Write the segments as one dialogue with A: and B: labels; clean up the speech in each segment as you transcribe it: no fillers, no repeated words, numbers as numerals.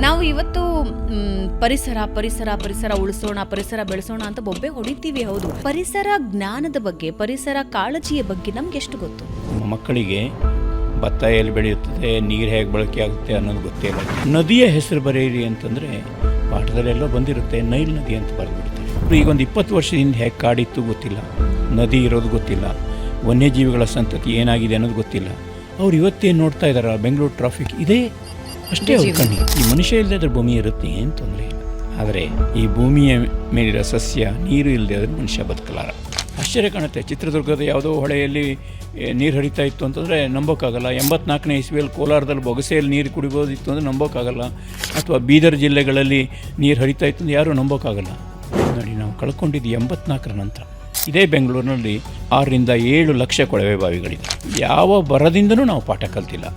A: ನಾವು ಇವತ್ತು ಪರಿಸರ ಪರಿಸರ ಪರಿಸರ ಉಳಿಸೋಣ, ಪರಿಸರ ಬೆಳೆಸೋಣ ಅಂತ ಬೊಬ್ಬೆ ಹೊಡಿತೀವಿ. ಹೌದು, ಪರಿಸರ ಜ್ಞಾನದ ಬಗ್ಗೆ, ಪರಿಸರ ಕಾಳಜಿಯ ಬಗ್ಗೆ ನಮ್ಗೆ ಎಷ್ಟು ಗೊತ್ತು?
B: ಮಕ್ಕಳಿಗೆ ಭತ್ತ ಎಲ್ಲಿ ಬೆಳೆಯುತ್ತದೆ, ನೀರು ಹೇಗೆ ಬಳಕೆ ಆಗುತ್ತೆ ಅನ್ನೋದು ಗೊತ್ತೇ ಇಲ್ಲ. ನದಿಯ ಹೆಸರು ಬರೆಯಿರಿ ಅಂತಂದರೆ ಪಾಠದಲ್ಲೆಲ್ಲ ಬಂದಿರುತ್ತೆ, ನೈಲ್ ನದಿ ಅಂತ ಬರೆದ್ಬಿಡ್ತಾರೆ. ಈಗ ಒಂದು 20 ವರ್ಷದಿಂದ ಹೇಗೆ ಕಾಡಿತ್ತು ಗೊತ್ತಿಲ್ಲ, ನದಿ ಇರೋದು ಗೊತ್ತಿಲ್ಲ, ವನ್ಯಜೀವಿಗಳ ಸಂತತಿ ಏನಾಗಿದೆ ಅನ್ನೋದು ಗೊತ್ತಿಲ್ಲ. ಅವ್ರು ಇವತ್ತೇನು ನೋಡ್ತಾ ಇದ್ದಾರೆ, ಬೆಂಗಳೂರು ಟ್ರಾಫಿಕ್ ಇದೆ ಅಷ್ಟೇ ಅವ್ರ ಕಣ್ಣಿಗೆ. ಈ ಮನುಷ್ಯ ಇಲ್ಲದೆ ಅದ್ರ ಭೂಮಿ ಇರುತ್ತೆ, ಏನು ತೊಂದರೆ ಇಲ್ಲ. ಆದರೆ ಈ ಭೂಮಿಯ ಮೇಲಿರೋ ಸಸ್ಯ ನೀರು ಇಲ್ಲದೆ ಅದ್ರ ಮನುಷ್ಯ ಬದುಕಲಾರ. ಆಶ್ಚರ್ಯ ಕಾಣುತ್ತೆ. ಚಿತ್ರದುರ್ಗದ ಯಾವುದೋ ಹೊಳೆಯಲ್ಲಿ ನೀರು ಹರಿತಾ ಇತ್ತು ಅಂತಂದರೆ ನಂಬೋಕ್ಕಾಗಲ್ಲ. 84ನೇ ಇಸ್ವಿಯಲ್ಲಿ ಕೋಲಾರದಲ್ಲಿ ಬೊಗಸೆಯಲ್ಲಿ ನೀರು ಕುಡಿಬೋದಿತ್ತು ಅಂದರೆ ನಂಬೋಕ್ಕಾಗಲ್ಲ. ಅಥವಾ ಬೀದರ್ ಜಿಲ್ಲೆಗಳಲ್ಲಿ ನೀರು ಹರಿತಾ ಇತ್ತು ಅಂದರೆ ಯಾರೂ ನಂಬೋಕ್ಕಾಗಲ್ಲ. ನೋಡಿ, ನಾವು ಕಳ್ಕೊಂಡಿದ್ದು 84ರ ನಂತರ. ಇದೇ ಬೆಂಗಳೂರಿನಲ್ಲಿ 6ರಿಂದ 7 ಲಕ್ಷ ಕೊಳವೆ ಬಾವಿಗಳಿದೆ. ಯಾವ ಬರದಿಂದನೂ ನಾವು ಪಾಠ ಕಲ್ತಿಲ್ಲ.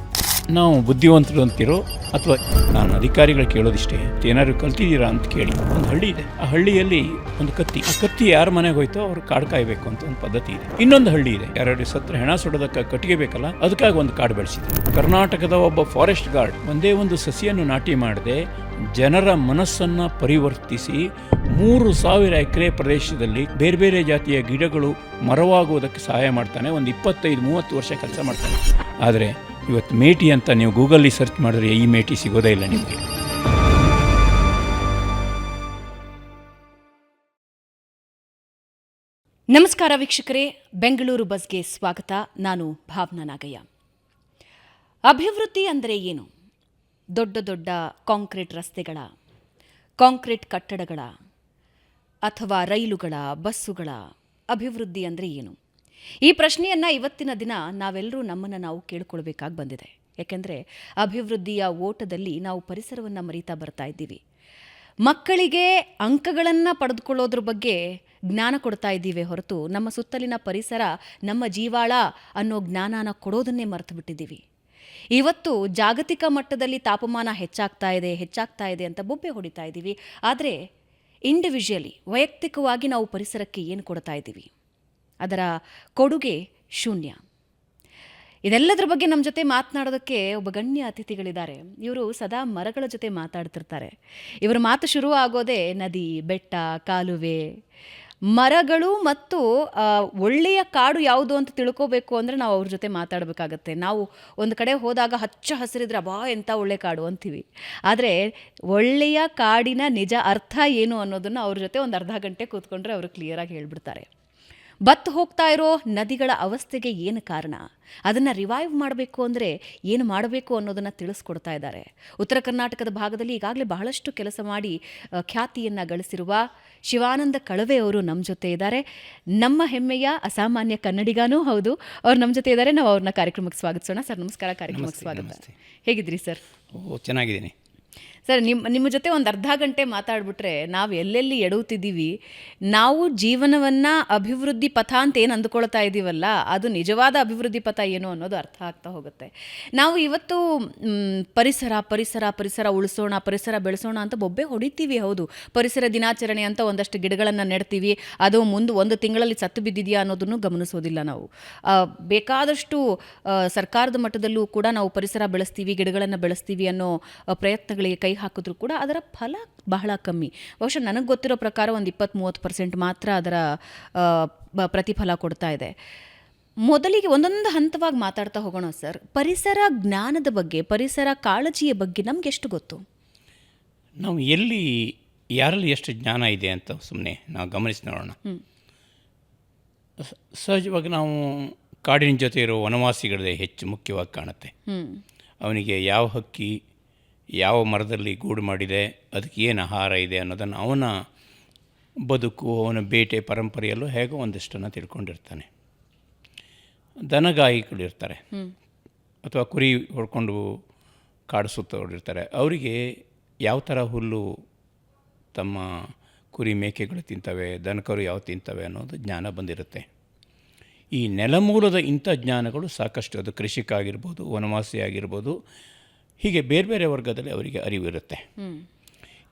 B: ನಾವು ಬುದ್ಧಿವಂತರು ಅಂತಿರೋ ಅಥವಾ ನಾನು ಅಧಿಕಾರಿಗಳು ಕೇಳೋದಿಷ್ಟೇ, ಏನಾದ್ರು ಕಲ್ತಿದ್ದೀರಾ ಅಂತ ಕೇಳಿ. ಒಂದು ಹಳ್ಳಿ ಇದೆ, ಆ ಹಳ್ಳಿಯಲ್ಲಿ ಒಂದು ಕತ್ತಿ, ಆ ಕತ್ತಿ ಯಾರ ಮನೆಗೆ ಹೋಯ್ತೋ ಅವ್ರು ಕಾಡು ಕಾಯಬೇಕು ಅಂತ ಒಂದು ಪದ್ಧತಿ ಇದೆ. ಇನ್ನೊಂದು ಹಳ್ಳಿ ಇದೆ, ಯಾರು ಸತ್ರ ಹೆಣ ಸುಡೋದಕ್ಕೆ ಕಟ್ಟಿಗೆ ಬೇಕಲ್ಲ, ಅದಕ್ಕಾಗಿ ಒಂದು ಕಾಡು ಬೆಳೆಸಿದ್ರು. ಕರ್ನಾಟಕದ ಒಬ್ಬ ಫಾರೆಸ್ಟ್ ಗಾರ್ಡ್ ಒಂದೇ ಒಂದು ಸಸಿಯನ್ನು ನಾಟಿ ಮಾಡದೆ ಜನರ ಮನಸ್ಸನ್ನು ಪರಿವರ್ತಿಸಿ 3000 ಎಕರೆ ಪ್ರದೇಶದಲ್ಲಿ ಬೇರೆ ಬೇರೆ ಜಾತಿಯ ಗಿಡಗಳು ಮರವಾಗುವುದಕ್ಕೆ ಸಹಾಯ ಮಾಡ್ತಾನೆ. ಒಂದು 25-30 ವರ್ಷ ಕೆಲಸ ಮಾಡ್ತಾನೆ. ಆದರೆ ಇವತ್ತು ಮೇಟಿ ಅಂತ ನೀವು ಗೂಗಲ್ಲಿ ಸರ್ಚ್ ಮಾಡಿದ್ರೆ ಈ ಮೇಟಿ ಸಿಗೋದೇ ಇಲ್ಲ ನಿಮಗೆ.
A: ನಮಸ್ಕಾರ ವೀಕ್ಷಕರೇ, ಬೆಂಗಳೂರು ಬಸ್ಗೆ ಸ್ವಾಗತ. ನಾನು ಭಾವನಾ ನಾಗಯ್ಯ. ಅಭಿವೃದ್ಧಿ ಅಂದರೆ ಏನು? ದೊಡ್ಡ ದೊಡ್ಡ ಕಾಂಕ್ರೀಟ್ ರಸ್ತೆಗಳ, ಕಾಂಕ್ರೀಟ್ ಕಟ್ಟಡಗಳ ಅಥವಾ ರೈಲುಗಳ, ಬಸ್ಸುಗಳ ಅಭಿವೃದ್ಧಿ ಅಂದರೆ ಏನು? ಈ ಪ್ರಶ್ನೆಯನ್ನು ಇವತ್ತಿನ ದಿನ ನಾವೆಲ್ಲರೂ ನಮ್ಮನ್ನು ನಾವು ಕೇಳಿಕೊಳ್ಬೇಕಾಗಿ ಬಂದಿದೆ. ಯಾಕೆಂದರೆ ಅಭಿವೃದ್ಧಿಯ ಓಟದಲ್ಲಿ ನಾವು ಪರಿಸರವನ್ನು ಮರೀತಾ ಬರ್ತಾ ಇದ್ದೀವಿ. ಮಕ್ಕಳಿಗೆ ಅಂಕಗಳನ್ನು ಪಡೆದುಕೊಳ್ಳೋದ್ರ ಬಗ್ಗೆ ಜ್ಞಾನ ಕೊಡ್ತಾ ಇದ್ದೀವಿ ಹೊರತು ನಮ್ಮ ಸುತ್ತಲಿನ ಪರಿಸರ ನಮ್ಮ ಜೀವಾಳ ಅನ್ನೋ ಜ್ಞಾನನ ಕೊಡೋದನ್ನೇ ಮರೆತು ಬಿಟ್ಟಿದ್ದೀವಿ. ಇವತ್ತು ಜಾಗತಿಕ ಮಟ್ಟದಲ್ಲಿ ತಾಪಮಾನ ಹೆಚ್ಚಾಗ್ತಾ ಇದೆ ಅಂತ ಬೊಬ್ಬೆ ಹೊಡಿತಾ ಇದ್ದೀವಿ. ಆದರೆ ಇಂಡಿವಿಜುವಲಿ, ವೈಯಕ್ತಿಕವಾಗಿ ನಾವು ಪರಿಸರಕ್ಕೆ ಏನು ಕೊಡ್ತಾ ಇದ್ದೀವಿ? ಅದರ ಕೊಡುಗೆ ಶೂನ್ಯ. ಇದೆಲ್ಲದರ ಬಗ್ಗೆ ನಮ್ಮ ಜೊತೆ ಮಾತನಾಡೋದಕ್ಕೆ ಒಬ್ಬ ಗಣ್ಯ ಅತಿಥಿಗಳಿದ್ದಾರೆ. ಇವರು ಸದಾ ಮರಗಳ ಜೊತೆ ಮಾತಾಡ್ತಿರ್ತಾರೆ. ಇವರ ಮಾತು ಶುರು ಆಗೋದೇ ನದಿ, ಬೆಟ್ಟ, ಕಾಲುವೆ, ಮರಗಳು ಮತ್ತು ಒಳ್ಳೆಯ ಕಾಡು ಯಾವುದು ಅಂತ ತಿಳ್ಕೋಬೇಕು ಅಂದರೆ ನಾವು ಅವ್ರ ಜೊತೆ ಮಾತಾಡಬೇಕಾಗತ್ತೆ. ನಾವು ಒಂದು ಕಡೆ ಹೋದಾಗ ಹಚ್ಚ ಹಸಿರಿದ್ರೆ ಅಬ್ಬಾ ಎಂಥ ಒಳ್ಳೆ ಕಾಡು ಅಂತೀವಿ. ಆದರೆ ಒಳ್ಳೆಯ ಕಾಡಿನ ನಿಜ ಅರ್ಥ ಏನು ಅನ್ನೋದನ್ನು ಅವ್ರ ಜೊತೆ ಒಂದು ಅರ್ಧ ಗಂಟೆ ಕೂತ್ಕೊಂಡ್ರೆ ಅವರು ಕ್ಲಿಯರಾಗಿ ಹೇಳ್ಬಿಡ್ತಾರೆ. ಬತ್ತು ಹೋಗ್ತಾ ಇರೋ ನದಿಗಳ ಅವಸ್ಥೆಗೆ ಏನು ಕಾರಣ, ಅದನ್ನು ರಿವೈವ್ ಮಾಡಬೇಕು ಅಂದರೆ ಏನು ಮಾಡಬೇಕು ಅನ್ನೋದನ್ನು ತಿಳಿಸ್ಕೊಡ್ತಾ ಇದ್ದಾರೆ. ಉತ್ತರ ಕರ್ನಾಟಕದ ಭಾಗದಲ್ಲಿ ಈಗಾಗಲೇ ಬಹಳಷ್ಟು ಕೆಲಸ ಮಾಡಿ ಖ್ಯಾತಿಯನ್ನು ಗಳಿಸಿರುವ ಶಿವಾನಂದ ಕಳವೆ ಅವರು ನಮ್ಮ ಜೊತೆ ಇದ್ದಾರೆ. ನಮ್ಮ ಹೆಮ್ಮೆಯ ಅಸಾಮಾನ್ಯ ಕನ್ನಡಿಗನೂ ಹೌದು. ಅವ್ರು ನಮ್ಮ ಜೊತೆ ಇದ್ದಾರೆ. ನಾವು ಅವ್ರನ್ನ ಕಾರ್ಯಕ್ರಮಕ್ಕೆ ಸ್ವಾಗತಿಸೋಣ. ಸರ್ ನಮಸ್ಕಾರ, ಕಾರ್ಯಕ್ರಮಕ್ಕೆ ಸ್ವಾಗತ. ಹೇಗಿದ್ರಿ ಸರ್?
B: ಚೆನ್ನಾಗಿದ್ದೀನಿ
A: ಸರ್. ನಿಮ್ಮ ಜೊತೆ ಒಂದು ಅರ್ಧ ಗಂಟೆ ಮಾತಾಡ್ಬಿಟ್ರೆ ನಾವು ಎಲ್ಲೆಲ್ಲಿ ಎಡುತ್ತಿದ್ದೀವಿ, ನಾವು ಜೀವನವನ್ನು ಅಭಿವೃದ್ಧಿ ಪಥ ಅಂತ ಏನು ಅಂದುಕೊಳ್ತಾ ಇದ್ದೀವಲ್ಲ, ಅದು ನಿಜವಾದ ಅಭಿವೃದ್ಧಿ ಪಥ ಏನು ಅನ್ನೋದು ಅರ್ಥ ಆಗ್ತಾ ಹೋಗುತ್ತೆ. ನಾವು ಇವತ್ತು ಪರಿಸರ ಪರಿಸರ ಪರಿಸರ ಉಳಿಸೋಣ, ಪರಿಸರ ಬೆಳೆಸೋಣ ಅಂತ ಬೊಬ್ಬೆ ಹೊಡಿತೀವಿ. ಹೌದು, ಪರಿಸರ ದಿನಾಚರಣೆ ಅಂತ ಒಂದಷ್ಟು ಗಿಡಗಳನ್ನು ನೆಡ್ತೀವಿ. ಅದು ಮುಂದೆ 1 ತಿಂಗಳಲ್ಲಿ ಸತ್ತು ಬಿದ್ದಿದೆಯಾ ಅನ್ನೋದನ್ನು ಗಮನಿಸೋದಿಲ್ಲ ನಾವು. ಬೇಕಾದಷ್ಟು ಸರ್ಕಾರದ ಮಟ್ಟದಲ್ಲೂ ಕೂಡ ನಾವು ಪರಿಸರ ಬೆಳೆಸ್ತೀವಿ, ಗಿಡಗಳನ್ನು ಬೆಳೆಸ್ತೀವಿ ಅನ್ನೋ ಪ್ರಯತ್ನಗಳಿಗೆ ಕೈ ಹಾಕಿದ್ರು ಕೂಡ ಅದರ ಫಲ ಬಹಳ ಕಮ್ಮಿ. ಬಹುಶಃ ನನಗೆ ಗೊತ್ತಿರೋ ಪ್ರಕಾರ ಒಂದು 20-30% ಮಾತ್ರ ಅದರ ಪ್ರತಿಫಲ ಕೊಡ್ತಾ ಇದೆ. ಮೊದಲಿಗೆ ಒಂದೊಂದು ಹಂತವಾಗಿ ಮಾತಾಡ್ತಾ ಹೋಗೋಣ ಸರ್. ಪರಿಸರ ಜ್ಞಾನದ ಬಗ್ಗೆ, ಪರಿಸರ ಕಾಳಜಿಯ ಬಗ್ಗೆ ನಮ್ಗೆ ಎಷ್ಟು ಗೊತ್ತು?
B: ನಾವು ಯಾರಲ್ಲಿ ಎಷ್ಟು ಜ್ಞಾನ ಇದೆ ಅಂತ ಸುಮ್ಮನೆ ನಾವು ಗಮನಿಸಿ ನೋಡೋಣ. ಸಹಜವಾಗಿ ನಾವು ಕಾಡಿನ ಜೊತೆ ಇರೋ ವನವಾಸಿಗಳದೇ ಹೆಚ್ಚು ಮುಖ್ಯವಾಗಿ ಕಾಣುತ್ತೆ. ಅವನಿಗೆ ಯಾವ ಹಕ್ಕಿ ಯಾವ ಮರದಲ್ಲಿ ಗೂಡು ಮಾಡಿದೆ, ಅದಕ್ಕೆ ಏನು ಆಹಾರ ಇದೆ ಅನ್ನೋದನ್ನು ಅವನ ಬದುಕು, ಅವನ ಬೇಟೆ ಪರಂಪರೆಯಲ್ಲೂ ಹೇಗೋ ಒಂದಷ್ಟನ್ನು ತಿಳ್ಕೊಂಡಿರ್ತಾನೆ. ದನಗಾಯಿಗಳಿರ್ತಾರೆ ಅಥವಾ ಕುರಿ ಹೊಡ್ಕೊಂಡು ಕಾಡು ಸುತ್ತೋಡಿರ್ತಾರೆ. ಅವರಿಗೆ ಯಾವ ಥರ ಹುಲ್ಲು ತಮ್ಮ ಕುರಿ ಮೇಕೆಗಳು ತಿಂತವೆ, ದನಕರು ಯಾವ ತಿಂತವೆ ಅನ್ನೋದು ಜ್ಞಾನ ಬಂದಿರುತ್ತೆ. ಈ ನೆಲಮೂಲದ ಇಂಥ ಜ್ಞಾನಗಳು ಸಾಕಷ್ಟು, ಅದು ಕೃಷಿಕ ಆಗಿರ್ಬೋದು, ವನವಾಸಿ ಆಗಿರ್ಬೋದು, ಹೀಗೆ ಬೇರೆ ಬೇರೆ ವರ್ಗದಲ್ಲಿ ಅವರಿಗೆ ಅರಿವಿರುತ್ತೆ.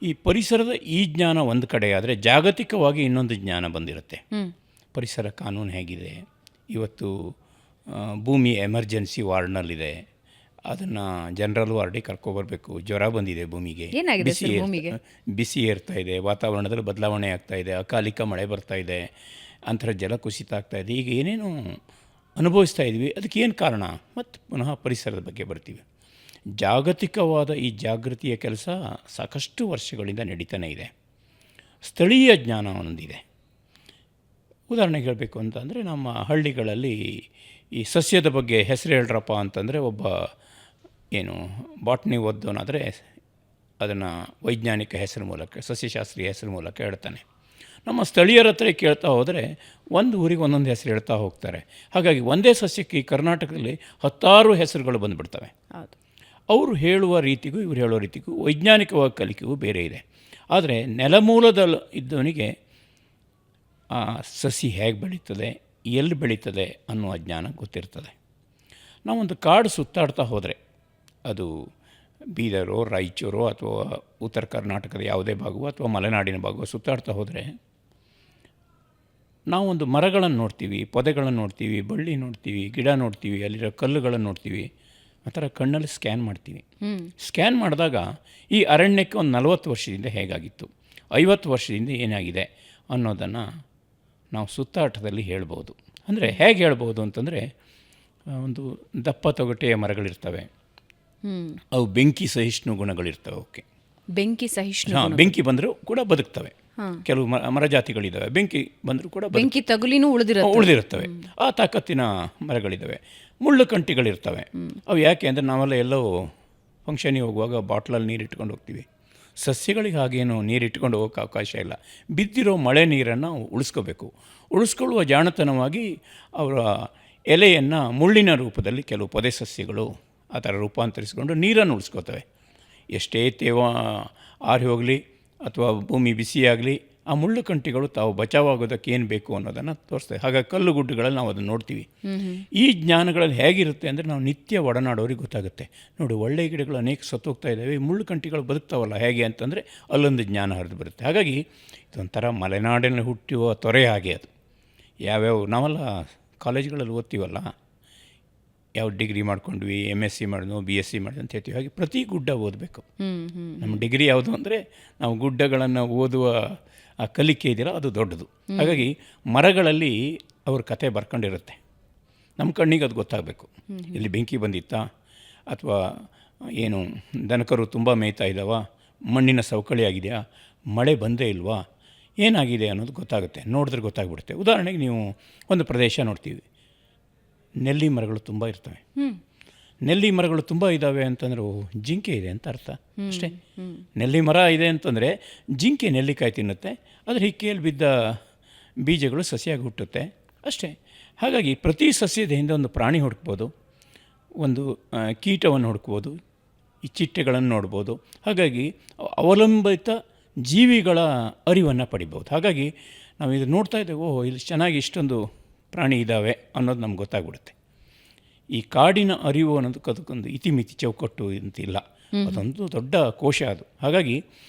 B: ಈ ಪರಿಸರದ ಈ ಜ್ಞಾನ ಒಂದು ಕಡೆ ಆದರೆ, ಜಾಗತಿಕವಾಗಿ ಇನ್ನೊಂದು ಜ್ಞಾನ ಬಂದಿರುತ್ತೆ. ಪರಿಸರ ಕಾನೂನು ಹೇಗಿದೆ, ಇವತ್ತು ಭೂಮಿ ಎಮರ್ಜೆನ್ಸಿ ವಾರ್ಡ್ನಲ್ಲಿದೆ, ಅದನ್ನು ಜನರಲ್ ವಾರ್ಡಿಗೆ ಕರ್ಕೊಬರ್ಬೇಕು. ಜ್ವರ ಬಂದಿದೆ ಭೂಮಿಗೆ,
A: ಏನಾಗಿದೆ ಸರ್ ಭೂಮಿಗೆ?
B: ಬಿಸಿ ಏರ್ತಾ ಇದೆ, ವಾತಾವರಣದಲ್ಲಿ ಬದಲಾವಣೆ ಆಗ್ತಾ ಇದೆ, ಅಕಾಲಿಕ ಮಳೆ ಬರ್ತಾ ಇದೆ, ಅಂತರ ಜಲ ಕುಸಿತ ಆಗ್ತಾ ಇದೆ, ಈಗ ಏನೇನು ಅನುಭವಿಸ್ತಾ ಇದ್ವಿ. ಅದಕ್ಕೆ ಏನು ಕಾರಣ? ಮತ್ತು ಪುನಃ ಪರಿಸರದ ಬಗ್ಗೆ ಬರ್ತೀವಿ. ಜಾಗತಿಕವಾದ ಈ ಜಾಗೃತಿಯ ಕೆಲಸ ಸಾಕಷ್ಟು ವರ್ಷಗಳಿಂದ ನಡೀತಾನೆ ಇದೆ. ಸ್ಥಳೀಯ ಜ್ಞಾನ ಒಂದಿದೆ. ಉದಾಹರಣೆಗೆ ಹೇಳಬೇಕು ಅಂತಂದರೆ, ನಮ್ಮ ಹಳ್ಳಿಗಳಲ್ಲಿ ಈ ಸಸ್ಯದ ಬಗ್ಗೆ ಹೆಸರು ಹೇಳ್ರಪ್ಪ ಅಂತಂದರೆ ಒಬ್ಬ ಏನು ಬಾಟ್ನಿ ಓದೋನಾದರೆ ಅದನ್ನು ವೈಜ್ಞಾನಿಕ ಹೆಸರು ಮೂಲಕ, ಸಸ್ಯಶಾಸ್ತ್ರೀಯ ಹೆಸರು ಮೂಲಕ ಹೇಳ್ತಾನೆ. ನಮ್ಮ ಸ್ಥಳೀಯರ ಹತ್ರ ಕೇಳ್ತಾ ಹೋದರೆ ಒಂದು ಊರಿಗೆ ಒಂದೊಂದು ಹೆಸರು ಹೇಳ್ತಾ ಹೋಗ್ತಾರೆ. ಹಾಗಾಗಿ ಒಂದೇ ಸಸ್ಯಕ್ಕೆ ಈ ಕರ್ನಾಟಕದಲ್ಲಿ 10 ಹೆಸರುಗಳು ಬಂದುಬಿಡ್ತವೆ.
A: ಹೌದು.
B: ಅವರು ಹೇಳುವ ರೀತಿಗೂ ಇವರು ಹೇಳುವ ರೀತಿಗೂ ವೈಜ್ಞಾನಿಕವಾಗಿ ಕಲಿಕೆಗೂ ಬೇರೆ ಇದೆ. ಆದರೆ ನೆಲಮೂಲದಲ್ಲಿ ಇದ್ದವನಿಗೆ ಆ ಸಸಿ ಹೇಗೆ ಬೆಳೀತದೆ, ಎಲ್ಲಿ ಬೆಳೀತದೆ ಅನ್ನುವ ಜ್ಞಾನ ಗೊತ್ತಿರ್ತದೆ. ನಾವೊಂದು ಕಾಡು ಸುತ್ತಾಡ್ತಾ ಹೋದರೆ, ಅದು ಬೀದರೋ, ರಾಯಚೂರು ಅಥವಾ ಉತ್ತರ ಕರ್ನಾಟಕದ ಯಾವುದೇ ಭಾಗವೋ ಅಥವಾ ಮಲೆನಾಡಿನ ಭಾಗವೋ ಸುತ್ತಾಡ್ತಾ ಹೋದರೆ ನಾವೊಂದು ಮರಗಳನ್ನು ನೋಡ್ತೀವಿ, ಪೊದೆಗಳನ್ನು ನೋಡ್ತೀವಿ, ಬಳ್ಳಿ ನೋಡ್ತೀವಿ, ಗಿಡ ನೋಡ್ತೀವಿ, ಅಲ್ಲಿರೋ ಕಲ್ಲುಗಳನ್ನು ನೋಡ್ತೀವಿ. ಆ ಥರ ಕಣ್ಣಲ್ಲಿ ಸ್ಕ್ಯಾನ್ ಮಾಡ್ತೀವಿ. ಸ್ಕ್ಯಾನ್ ಮಾಡಿದಾಗ ಈ ಅರಣ್ಯಕ್ಕೆ ಒಂದು 40 ವರ್ಷದಿಂದ ಹೇಗಾಗಿತ್ತು, 50 ವರ್ಷದಿಂದ ಏನಾಗಿದೆ ಅನ್ನೋದನ್ನು ನಾವು ಸುತ್ತಾಟದಲ್ಲಿ ಹೇಳ್ಬೋದು. ಅಂದರೆ ಹೇಗೆ ಹೇಳ್ಬೋದು ಅಂತಂದರೆ, ಒಂದು ದಪ್ಪ ತೊಗಟೆಯ ಮರಗಳಿರ್ತವೆ, ಅವು ಬೆಂಕಿ ಸಹಿಷ್ಣು ಗುಣಗಳಿರ್ತವೆ. ಅವಕ್ಕೆ
A: ಬೆಂಕಿ ಸಹಿಷ್ಣು,
B: ಬೆಂಕಿ ಬಂದರೂ ಕೂಡ ಬದುಕ್ತವೆ. ಕೆಲವು ಮರಜಾತಿಗಳಿದ್ದಾವೆ, ಬೆಂಕಿ ಬಂದರೂ ಕೂಡ
A: ಬೆಂಕಿ ತಗುಲಿನೂ
B: ಉಳಿದಿರುತ್ತವೆ. ಆ ತಾಕತ್ತಿನ ಮರಗಳಿದ್ದಾವೆ. ಮುಳ್ಳು ಕಂಟಿಗಳಿರ್ತವೆ. ಅವು ಯಾಕೆ ಅಂದರೆ, ನಾವೆಲ್ಲ ಎಲ್ಲೋ ಫಂಕ್ಷನಿಗೆ ಹೋಗುವಾಗ ಬಾಟ್ಲಲ್ಲಿ ನೀರು ಇಟ್ಕೊಂಡು ಹೋಗ್ತೀವಿ. ಸಸ್ಯಗಳಿಗೆ ಹಾಗೇನು ನೀರು ಇಟ್ಕೊಂಡು ಹೋಗೋಕ್ಕೆ ಅವಕಾಶ ಇಲ್ಲ. ಬಿದ್ದಿರೋ ಮಳೆ ನೀರನ್ನು ಉಳಿಸ್ಕೋಬೇಕು. ಉಳಿಸ್ಕೊಳ್ಳುವ ಜಾಣತನವಾಗಿ ಅವರ ಎಲೆಯನ್ನು ಮುಳ್ಳಿನ ರೂಪದಲ್ಲಿ ಕೆಲವು ಪೊದೆ ಸಸ್ಯಗಳು ಆ ಥರ ರೂಪಾಂತರಿಸಿಕೊಂಡು ನೀರನ್ನು ಉಳಿಸ್ಕೋತವೆ. ಎಷ್ಟೇ ತೇವ ಆರಿ ಹೋಗಲಿ ಅಥವಾ ಭೂಮಿ ಬಿಸಿಯಾಗಲಿ, ಆ ಮುಳ್ಳು ಕಂಟಿಗಳು ತಾವು ಬಚಾವಾಗೋದಕ್ಕೆ ಏನು ಬೇಕು ಅನ್ನೋದನ್ನು ತೋರಿಸ್ತವೆ. ಹಾಗಾಗಿ ಕಲ್ಲು ಗುಡ್ಡಗಳಲ್ಲಿ ನಾವು ಅದನ್ನು ನೋಡ್ತೀವಿ. ಈ ಜ್ಞಾನಗಳಲ್ಲಿ ಹೇಗಿರುತ್ತೆ ಅಂದರೆ, ನಾವು ನಿತ್ಯ ಒಡನಾಡೋರಿಗೆ ಗೊತ್ತಾಗುತ್ತೆ. ನೋಡಿ, ಒಳ್ಳೆಯ ಗಿಡಗಳು ಅನೇಕ ಸತ್ತೋಗ್ತಾ ಇದ್ದಾವೆ, ಈ ಮುಳ್ಳು ಕಂಟಿಗಳು ಬದುಕ್ತಾವಲ್ಲ ಹೇಗೆ ಅಂತಂದರೆ ಅಲ್ಲೊಂದು ಜ್ಞಾನ ಹರಿದು ಬರುತ್ತೆ. ಹಾಗಾಗಿ ಇದೊಂಥರ ಮಲೆನಾಡಿನಲ್ಲಿ ಹುಟ್ಟುವ ತೊರೆ ಹಾಗೆ. ಅದು ಯಾವ್ಯಾವ ನಾವೆಲ್ಲ ಕಾಲೇಜ್ಗಳಲ್ಲಿ ಓದ್ತೀವಲ್ಲ, ಯಾವ ಡಿಗ್ರಿ ಮಾಡ್ಕೊಂಡ್ವಿ, MSc ಮಾಡಿದ್ವು, BSc ಮಾಡಿದ್ವಿ ಅಂತ ಹೇಳ್ತೀವಿ. ಹಾಗೆ ಪ್ರತಿ ಗುಡ್ಡ ಓದಬೇಕು. ನಮ್ಮ ಡಿಗ್ರಿ ಯಾವುದು ಅಂದರೆ, ನಾವು ಗುಡ್ಡಗಳನ್ನು ಓದುವ ಆ ಕಲಿಕೆ ಇದೆಯಲ್ಲ, ಅದು ದೊಡ್ಡದು. ಹಾಗಾಗಿ ಮರಗಳಲ್ಲಿ ಅವ್ರ ಕತೆ ಬರ್ಕೊಂಡಿರುತ್ತೆ. ನಮ್ಮ ಕಣ್ಣಿಗೆ ಅದು ಗೊತ್ತಾಗಬೇಕು. ಇಲ್ಲಿ ಬೆಂಕಿ ಬಂದಿತ್ತಾ, ಅಥವಾ ಏನು ದನಕರು ತುಂಬ ಮೇಯ್ತಾ ಇದ್ದಾವ, ಮಣ್ಣಿನ ಸವಕಳಿ ಆಗಿದೆಯಾ, ಮಳೆ ಬಂದೇ ಇಲ್ವಾ, ಏನಾಗಿದೆ ಅನ್ನೋದು ಗೊತ್ತಾಗುತ್ತೆ. ನೋಡಿದ್ರೆ ಗೊತ್ತಾಗ್ಬಿಡುತ್ತೆ. ಉದಾಹರಣೆಗೆ ನೀವು ಒಂದು ಪ್ರದೇಶ ನೋಡ್ತೀವಿ, ನೆಲ್ಲಿ ಮರಗಳು ತುಂಬ ಇರ್ತವೆ. ನೆಲ್ಲಿ ಮರಗಳು ತುಂಬ ಇದ್ದಾವೆ ಅಂತಂದರೆ ಜಿಂಕೆ ಇದೆ ಅಂತ ಅರ್ಥ ಅಷ್ಟೇ. ನೆಲ್ಲಿ ಮರ ಇದೆ ಅಂತಂದರೆ ಜಿಂಕೆ ನೆಲ್ಲಿಕಾಯಿ ತಿನ್ನುತ್ತೆ, ಅದರ ಹಿಕ್ಕೆಯಲ್ಲಿ ಬಿದ್ದ ಬೀಜಗಳು ಸಸಿಯಾಗಿ ಹುಟ್ಟುತ್ತೆ ಅಷ್ಟೇ. ಹಾಗಾಗಿ ಪ್ರತಿ ಸಸ್ಯದ ಹಿಂದೆ ಒಂದು ಪ್ರಾಣಿ ಹುಡುಕ್ಬೋದು, ಒಂದು ಕೀಟವನ್ನು ಹುಡುಕ್ಬೋದು, ಈ ಚಿಟ್ಟೆಗಳನ್ನು ನೋಡ್ಬೋದು. ಹಾಗಾಗಿ ಅವಲಂಬಿತ ಜೀವಿಗಳ ಅರಿವನ್ನು ಪಡಿಬೋದು. ಹಾಗಾಗಿ ನಾವು ಇದು ನೋಡ್ತಾ ಇದ್ದೇವೆ, ಇಲ್ಲಿ ಚೆನ್ನಾಗಿ ಇಷ್ಟೊಂದು ಪ್ರಾಣಿ ಇದ್ದಾವೆ ಅನ್ನೋದು ನಮ್ಗೆ ಗೊತ್ತಾಗ್ಬಿಡುತ್ತೆ. ಈ ಕಾಡಿನ ಅರಿವು ಅನ್ನೋದಕ್ಕೆ ಅದಕ್ಕೊಂದು ಇತಿಮಿತಿ ಚೌಕಟ್ಟು ಅಂತಿಲ್ಲ, ಅದೊಂದು ದೊಡ್ಡ ಕೋಶ ಅದು. ಹಾಗಾಗಿ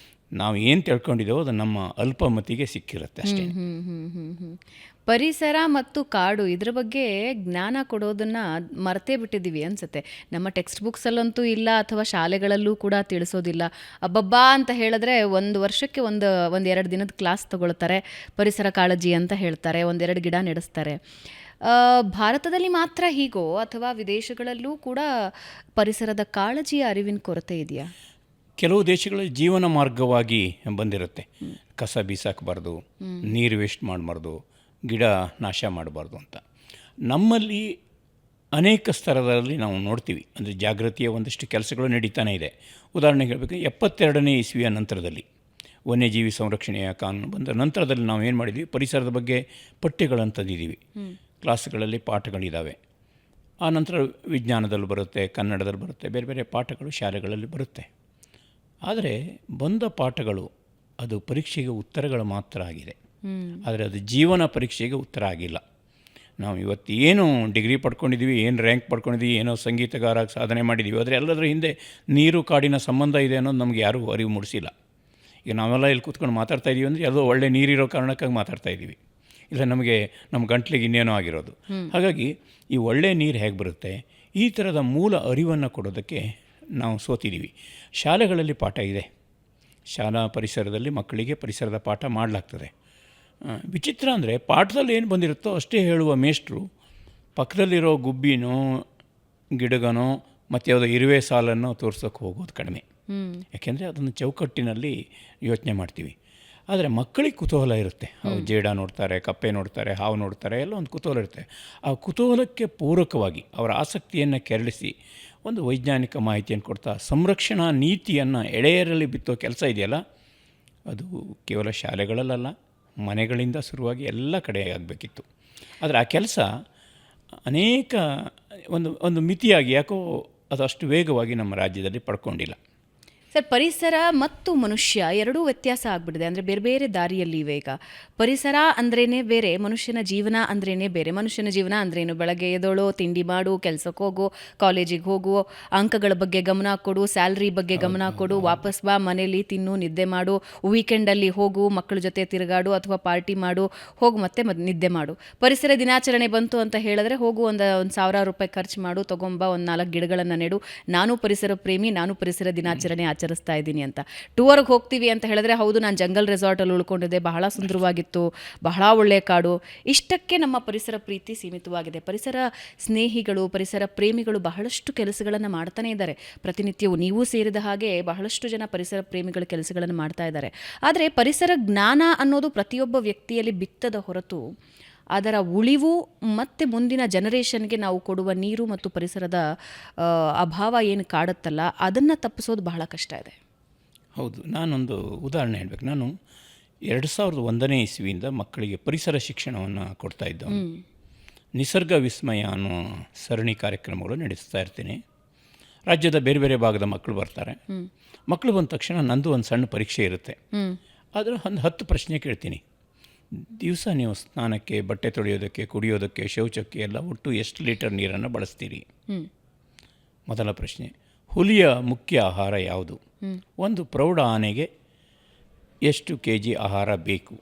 B: ನಾವು ಏನು ತಿಳ್ಕೊಂಡಿದ್ದೇವೋ ಅದು ನಮ್ಮ ಅಲ್ಪಮತಿಗೆ ಸಿಕ್ಕಿರುತ್ತೆ ಅಷ್ಟೇ.
A: ಪರಿಸರ ಮತ್ತು ಕಾಡು ಇದ್ರ ಬಗ್ಗೆ ಜ್ಞಾನ ಕೊಡೋದನ್ನು ಮರ್ತೇ ಬಿಟ್ಟಿದ್ದೀವಿ ಅನಿಸುತ್ತೆ. ನಮ್ಮ ಟೆಕ್ಸ್ಟ್ ಬುಕ್ಸಲ್ಲಂತೂ ಇಲ್ಲ, ಅಥವಾ ಶಾಲೆಗಳಲ್ಲೂ ಕೂಡ ತಿಳಿಸೋದಿಲ್ಲ. ಅಬ್ಬಬ್ಬಾ ಅಂತ ಹೇಳಿದ್ರೆ ಒಂದು ವರ್ಷಕ್ಕೆ ಒಂದೆರಡು ದಿನದ ಕ್ಲಾಸ್ ತಗೊಳ್ತಾರೆ, ಪರಿಸರ ಕಾಳಜಿ ಅಂತ ಹೇಳ್ತಾರೆ, 1-2 ಗಿಡ ನೆಡೆಸ್ತಾರೆ. ಭಾರತದಲ್ಲಿ ಮಾತ್ರ ಹೀಗೋ ಅಥವಾ ವಿದೇಶಗಳಲ್ಲೂ ಕೂಡ ಪರಿಸರದ ಕಾಳಜಿಯ ಅರಿವಿನ ಕೊರತೆ ಇದೆಯಾ?
B: ಕೆಲವು ದೇಶಗಳಲ್ಲಿ ಜೀವನ ಮಾರ್ಗವಾಗಿ ಬಂದಿರುತ್ತೆ. ಕಸ ಬೀಸಾಕಬಾರ್ದು, ನೀರು ವೇಸ್ಟ್ ಮಾಡಬಾರ್ದು, ಗಿಡ ನಾಶ ಮಾಡಬಾರ್ದು ಅಂತ. ನಮ್ಮಲ್ಲಿ ಅನೇಕ ಸ್ತರದಲ್ಲಿ ನಾವು ನೋಡ್ತೀವಿ. ಅಂದರೆ ಜಾಗೃತಿಯ ಒಂದಷ್ಟು ಕೆಲಸಗಳು ನಡೀತಾನೆ ಇದೆ. ಉದಾಹರಣೆಗೆ ಹೇಳಬೇಕು, 72ನೇ ಇಸ್ವಿಯ ನಂತರದಲ್ಲಿ ವನ್ಯಜೀವಿ ಸಂರಕ್ಷಣೆಯ ಕಾನೂನು ಬಂದ ನಂತರದಲ್ಲಿ ನಾವು ಏನು ಮಾಡಿದ್ವಿ, ಪರಿಸರದ ಬಗ್ಗೆ ಪಠ್ಯಗಳನ್ನು ತಂದಿದ್ದೀವಿ. ಕ್ಲಾಸ್ಗಳಲ್ಲಿ ಪಾಠಗಳಿದ್ದಾವೆ. ಆ ನಂತರ ವಿಜ್ಞಾನದಲ್ಲಿ ಬರುತ್ತೆ, ಕನ್ನಡದಲ್ಲಿ ಬರುತ್ತೆ, ಬೇರೆ ಬೇರೆ ಪಾಠಗಳು ಶಾಲೆಗಳಲ್ಲಿ ಬರುತ್ತೆ. ಆದರೆ ಬಂದ ಪಾಠಗಳು ಅದು ಪರೀಕ್ಷೆಗೆ ಉತ್ತರಗಳು ಮಾತ್ರ ಆಗಿದೆ. ಆದರೆ ಅದು ಜೀವನ ಪರೀಕ್ಷೆಗೆ ಉತ್ತರ ಆಗಿಲ್ಲ. ನಾವು ಇವತ್ತು ಏನು ಡಿಗ್ರಿ ಪಡ್ಕೊಂಡಿದ್ದೀವಿ, ಏನು ರ್ಯಾಂಕ್ ಪಡ್ಕೊಂಡಿದ್ದೀವಿ, ಏನೋ ಸಂಗೀತಗಾರ ಸಾಧನೆ ಮಾಡಿದ್ದೀವಿ, ಆದರೆ ಎಲ್ಲದರ ಹಿಂದೆ ನೀರು ಕಾಡಿನ ಸಂಬಂಧ ಇದೆ ಅನ್ನೋದು ನಮಗೆ ಯಾರೂ ಅರಿವು ಮೂಡಿಸಿಲ್ಲ. ಈಗ ನಾವೆಲ್ಲ ಇಲ್ಲಿ ಕೂತ್ಕೊಂಡು ಮಾತಾಡ್ತಾ ಇದ್ದೀವಿ ಅಂದರೆ ಯಾವುದೋ ಒಳ್ಳೆ ನೀರಿರೋ ಕಾರಣಕ್ಕಾಗಿ ಮಾತಾಡ್ತಾ ಇದ್ದೀವಿ, ಇಲ್ಲ ನಮಗೆ ನಮ್ಮ ಗಂಟ್ಲಿಗೆ ಇನ್ನೇನೋ ಆಗಿರೋದು. ಹಾಗಾಗಿ ಈ ಒಳ್ಳೆ ನೀರು ಹೇಗೆ ಬರುತ್ತೆ, ಈ ಥರದ ಮೂಲ ಅರಿವನ್ನು ಕೊಡೋದಕ್ಕೆ ನಾವು ಸೋತಿದ್ದೀವಿ. ಶಾಲೆಗಳಲ್ಲಿ ಪಾಠ ಇದೆ, ಶಾಲಾ ಪರಿಸರದಲ್ಲಿ ಮಕ್ಕಳಿಗೆ ಪರಿಸರದ ಪಾಠ ಮಾಡಲಾಗ್ತದೆ. ವಿಚಿತ್ರ ಅಂದರೆ ಪಾಠದಲ್ಲಿ ಏನು ಬಂದಿರುತ್ತೋ ಅಷ್ಟೇ ಹೇಳುವ ಮೇಷ್ಟ್ರು ಪಕ್ಕದಲ್ಲಿರೋ ಗುಬ್ಬಿನೋ ಗಿಡಗನೋ ಮತ್ತು ಯಾವುದೋ ಇರುವೆ ಸಾಲನ್ನು ತೋರ್ಸೋಕ್ಕೆ ಹೋಗೋದು ಕಡಿಮೆ. ಯಾಕೆಂದರೆ ಅದನ್ನು ಚೌಕಟ್ಟಿನಲ್ಲಿ ಯೋಚನೆ ಮಾಡ್ತೀವಿ. ಆದರೆ ಮಕ್ಕಳಿಗೆ ಕುತೂಹಲ ಇರುತ್ತೆ. ಅವು ಜೇಡ ನೋಡ್ತಾರೆ, ಕಪ್ಪೆ ನೋಡ್ತಾರೆ, ಹಾವು ನೋಡ್ತಾರೆ, ಎಲ್ಲ ಒಂದು ಕುತೂಹಲ ಇರುತ್ತೆ. ಆ ಕುತೂಹಲಕ್ಕೆ ಪೂರಕವಾಗಿ ಅವರ ಆಸಕ್ತಿಯನ್ನು ಕೆರಳಿಸಿ ಒಂದು ವೈಜ್ಞಾನಿಕ ಮಾಹಿತಿಯನ್ನು ಕೊಡ್ತಾ ಸಂರಕ್ಷಣಾ ನೀತಿಯನ್ನು ಎಳೆಯರಲ್ಲಿ ಬಿತ್ತೋ ಕೆಲಸ ಇದೆಯಲ್ಲ, ಅದು ಕೇವಲ ಶಾಲೆಗಳಲ್ಲ, ಮನೆಗಳಿಂದ ಶುರುವಾಗಿ ಎಲ್ಲ ಕಡೆ ಆಗಬೇಕಿತ್ತು. ಆದರೆ ಆ ಕೆಲಸ ಅನೇಕ ಒಂದು ಮಿತಿಯಾಗಿ ಯಾಕೋ ಅದು ಅಷ್ಟು ವೇಗವಾಗಿ ನಮ್ಮ ರಾಜ್ಯದಲ್ಲಿ ಪಡ್ಕೊಂಡಿಲ್ಲ.
A: ಸರ್, ಪರಿಸರ ಮತ್ತು ಮನುಷ್ಯ ಎರಡೂ ವ್ಯತ್ಯಾಸ ಆಗ್ಬಿಟ್ಟಿದೆ. ಅಂದರೆ ಬೇರೆ ಬೇರೆ ದಾರಿಯಲ್ಲಿ ಇವೆ. ಈಗ ಪರಿಸರ ಅಂದ್ರೇ ಬೇರೆ, ಮನುಷ್ಯನ ಜೀವನ ಅಂದ್ರೇ ಬೇರೆ. ಮನುಷ್ಯನ ಜೀವನ ಅಂದ್ರೇನು? ಬೆಳಗ್ಗೆ ಎದ್ದೋಳು, ತಿಂಡಿ ಮಾಡು, ಕೆಲಸಕ್ಕೆ ಹೋಗು, ಕಾಲೇಜಿಗೆ ಹೋಗು, ಅಂಕಗಳ ಬಗ್ಗೆ ಗಮನ ಕೊಡು, ಸ್ಯಾಲ್ರಿ ಬಗ್ಗೆ ಗಮನ ಕೊಡು, ವಾಪಸ್ ಬಾ, ಮನೇಲಿ ತಿನ್ನು, ನಿದ್ದೆ ಮಾಡು, ವೀಕೆಂಡಲ್ಲಿ ಹೋಗು, ಮಕ್ಕಳ ಜೊತೆ ತಿರುಗಾಡು ಅಥವಾ ಪಾರ್ಟಿ ಮಾಡು, ಹೋಗು ಮತ್ತೆ ನಿದ್ದೆ ಮಾಡು. ಪರಿಸರ ದಿನಾಚರಣೆ ಬಂತು ಅಂತ ಹೇಳಿದ್ರೆ ಹೋಗು, ಒಂದು ₹1,000 ಖರ್ಚು ಮಾಡು, ತೊಗೊಂಬ, ಒಂದು 4 ಗಿಡಗಳನ್ನು ನೆಡು, ನಾನು ಪರಿಸರ ಪ್ರೇಮಿ, ನಾನು ಪರಿಸರ ದಿನಾಚರಣೆ ಆಚರಿಸ್ತಾ ಇದ್ದೀನಿ ಅಂತ. ಟೂರ್ಗೆ ಹೋಗ್ತೀವಿ ಅಂತ ಹೇಳಿದ್ರೆ ಹೌದು, ನಾನು ಜಂಗಲ್ ರೆಸಾರ್ಟಲ್ಲಿ ಉಳ್ಕೊಂಡಿದ್ದೆ, ಬಹಳ ಸುಂದರವಾಗಿತ್ತು, ಬಹಳ ಒಳ್ಳೆಯ ಕಾಡು. ಇಷ್ಟಕ್ಕೆ ನಮ್ಮ ಪರಿಸರ ಪ್ರೀತಿ ಸೀಮಿತವಾಗಿದೆ. ಪರಿಸರ ಸ್ನೇಹಿಗಳು, ಪರಿಸರ ಪ್ರೇಮಿಗಳು ಬಹಳಷ್ಟು ಕೆಲಸಗಳನ್ನು ಮಾಡ್ತಾನೆ ಇದ್ದಾರೆ ಪ್ರತಿನಿತ್ಯವೂ. ನೀವು ಸೇರಿದ ಹಾಗೆ ಬಹಳಷ್ಟು ಜನ ಪರಿಸರ ಪ್ರೇಮಿಗಳ ಕೆಲಸಗಳನ್ನು ಮಾಡ್ತಾ ಇದ್ದಾರೆ. ಆದರೆ ಪರಿಸರ ಜ್ಞಾನ ಅನ್ನೋದು ಪ್ರತಿಯೊಬ್ಬ ವ್ಯಕ್ತಿಯಲ್ಲಿ ಬಿತ್ತದ ಹೊರತು ಅದರ ಉಳಿವು ಮತ್ತು ಮುಂದಿನ ಜನರೇಷನ್ಗೆ ನಾವು ಕೊಡುವ ನೀರು ಮತ್ತು ಪರಿಸರದ ಅಭಾವ ಏನು ಕಾಡುತ್ತಲ್ಲ, ಅದನ್ನು ತಪ್ಪಿಸೋದು ಬಹಳ ಕಷ್ಟ ಇದೆ.
B: ಹೌದು, ನಾನೊಂದು ಉದಾಹರಣೆ ಹೇಳಬೇಕು. ನಾನು 2001ನೇ ಇಸ್ವಿಯಿಂದ ಮಕ್ಕಳಿಗೆ ಪರಿಸರ ಶಿಕ್ಷಣವನ್ನು ಕೊಡ್ತಾ ಇದ್ದ. ನಿಸರ್ಗ ವಿಸ್ಮಯ ಅನ್ನೋ ಸರಣಿ ಕಾರ್ಯಕ್ರಮಗಳು ನಡೆಸ್ತಾ ಇರ್ತೀನಿ. ರಾಜ್ಯದ ಬೇರೆ ಬೇರೆ ಭಾಗದ ಮಕ್ಕಳು ಬರ್ತಾರೆ. ಮಕ್ಕಳು ಬಂದ ತಕ್ಷಣ ನಂದು ಒಂದು ಸಣ್ಣ ಪರೀಕ್ಷೆ ಇರುತ್ತೆ. ಆದರೆ ಒಂದು 10 ಪ್ರಶ್ನೆ ಕೇಳ್ತೀನಿ. ದಿವಸ ನೀವು ಸ್ನಾನಕ್ಕೆ, ಬಟ್ಟೆ ತೊಳೆಯೋದಕ್ಕೆ, ಕುಡಿಯೋದಕ್ಕೆ, ಶೌಚಕ್ಕೆ ಎಲ್ಲ ಒಟ್ಟು ಎಷ್ಟು ಲೀಟರ್ ನೀರನ್ನು ಬಳಸ್ತೀರಿ? ಮೊದಲ ಪ್ರಶ್ನೆ. ಹುಲಿಯ ಮುಖ್ಯ ಆಹಾರ ಯಾವುದು? ಒಂದು ಪ್ರೌಢ ಆನೆಗೆ ಎಷ್ಟು kg ಆಹಾರ ಬೇಕು?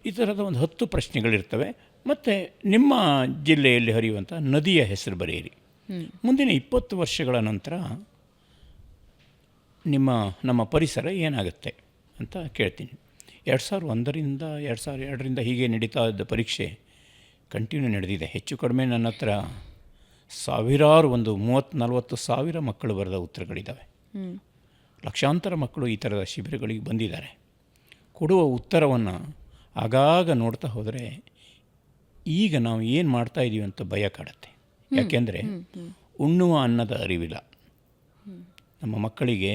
B: ಈ ಥರದ ಒಂದು 10 ಪ್ರಶ್ನೆಗಳಿರ್ತವೆ. ಮತ್ತು ನಿಮ್ಮ ಜಿಲ್ಲೆಯಲ್ಲಿ ಹರಿಯುವಂಥ ನದಿಯ ಹೆಸರು ಬರೆಯಿರಿ. ಮುಂದಿನ 20 ವರ್ಷಗಳ ನಂತರ ನಮ್ಮ ಪರಿಸರ ಏನಾಗುತ್ತೆ ಅಂತ ಕೇಳ್ತೀನಿ. 2001ರಿಂದ 2002ರಿಂದ ಹೀಗೆ ನಡೀತಾ ಇದ್ದ ಪರೀಕ್ಷೆ ಕಂಟಿನ್ಯೂ ನಡೆದಿದೆ. ಹೆಚ್ಚು ಕಡಿಮೆ ನನ್ನ ಹತ್ರ ಸಾವಿರಾರು, ಒಂದು 30-40 ಸಾವಿರ ಮಕ್ಕಳು ಬರೆದ ಉತ್ತರಗಳಿದ್ದಾವೆ. ಲಕ್ಷಾಂತರ ಮಕ್ಕಳು ಈ ಥರದ ಶಿಬಿರಗಳಿಗೆ ಬಂದಿದ್ದಾರೆ. ಕೊಡುವ ಉತ್ತರವನ್ನು ಆಗಾಗ ನೋಡ್ತಾ ಹೋದರೆ ಈಗ ನಾವು ಏನು ಮಾಡ್ತಾ ಇದ್ದೀವಿ ಅಂತ ಭಯ ಕಾಡುತ್ತೆ. ಯಾಕೆಂದರೆ ಉಣ್ಣುವ ಅನ್ನದ ಅರಿವಿಲ್ಲ. ನಮ್ಮ ಮಕ್ಕಳಿಗೆ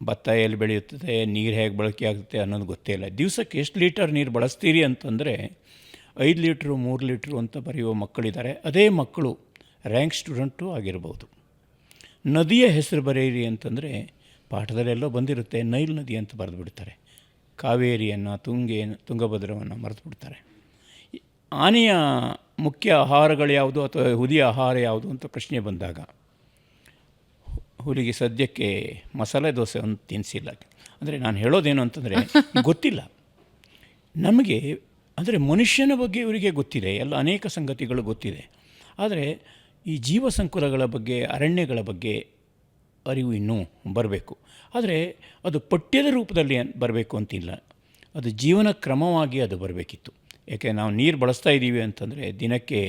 B: ಭತ್ತ ಎಲ್ಲಿ ಬೆಳೆಯುತ್ತದೆ, ನೀರು ಹೇಗೆ ಬಳಕೆ ಆಗುತ್ತೆ ಅನ್ನೋದು ಗೊತ್ತೇ ಇಲ್ಲ. ದಿವಸಕ್ಕೆ ಎಷ್ಟು ಲೀಟರ್ ನೀರು ಬಳಸ್ತೀರಿ ಅಂತಂದರೆ 5 ಲೀಟ್ರು 3 ಲೀಟ್ರು ಅಂತ ಬರೆಯುವ ಮಕ್ಕಳಿದ್ದಾರೆ. ಅದೇ ಮಕ್ಕಳು ರ್ಯಾಂಕ್ ಸ್ಟೂಡೆಂಟು ಆಗಿರ್ಬೋದು. ನದಿಯ ಹೆಸರು ಬರೆಯಿರಿ ಅಂತಂದರೆ ಪಾಠದಲ್ಲೆಲ್ಲೋ ಬಂದಿರುತ್ತೆ, ನೈಲ್ ನದಿ ಅಂತ ಬರೆದು ಬಿಡ್ತಾರೆ. ಕಾವೇರಿಯನ್ನು, ತುಂಗಭದ್ರವನ್ನು ಮರೆತು ಬಿಡ್ತಾರೆ. ಆನೆಯ ಮುಖ್ಯ ಆಹಾರಗಳು ಯಾವುದು ಅಥವಾ ಹುಲಿಯ ಆಹಾರ ಯಾವುದು ಅಂತ ಪ್ರಶ್ನೆ ಬಂದಾಗ ಹುಲಿಗೆ ಸದ್ಯಕ್ಕೆ ಮಸಾಲೆ ದೋಸೆ ಒಂದು ತಿನ್ನಿಸಿಲ್ಲ. ಅಂದರೆ ನಾನು ಹೇಳೋದೇನು ಅಂತಂದರೆ ಗೊತ್ತಿಲ್ಲ ನಮಗೆ. ಅಂದರೆ ಮನುಷ್ಯನ ಬಗ್ಗೆ ಇವರಿಗೆ ಗೊತ್ತಿದೆ, ಎಲ್ಲ ಅನೇಕ ಸಂಗತಿಗಳು ಗೊತ್ತಿದೆ. ಆದರೆ ಈ ಜೀವ ಸಂಕುಲಗಳ ಬಗ್ಗೆ, ಅರಣ್ಯಗಳ ಬಗ್ಗೆ ಅರಿವು ಇನ್ನೂ ಬರಬೇಕು. ಆದರೆ ಅದು ಪಠ್ಯದ ರೂಪದಲ್ಲಿ ಬರಬೇಕು ಅಂತಿಲ್ಲ, ಅದು ಜೀವನ ಕ್ರಮವಾಗಿ ಅದು ಬರಬೇಕಿತ್ತು. ಯಾಕೆ ನಾವು ನೀರು ಬಳಸ್ತಾ ಇದ್ದೀವಿ ಅಂತಂದರೆ ದಿನಕ್ಕೆ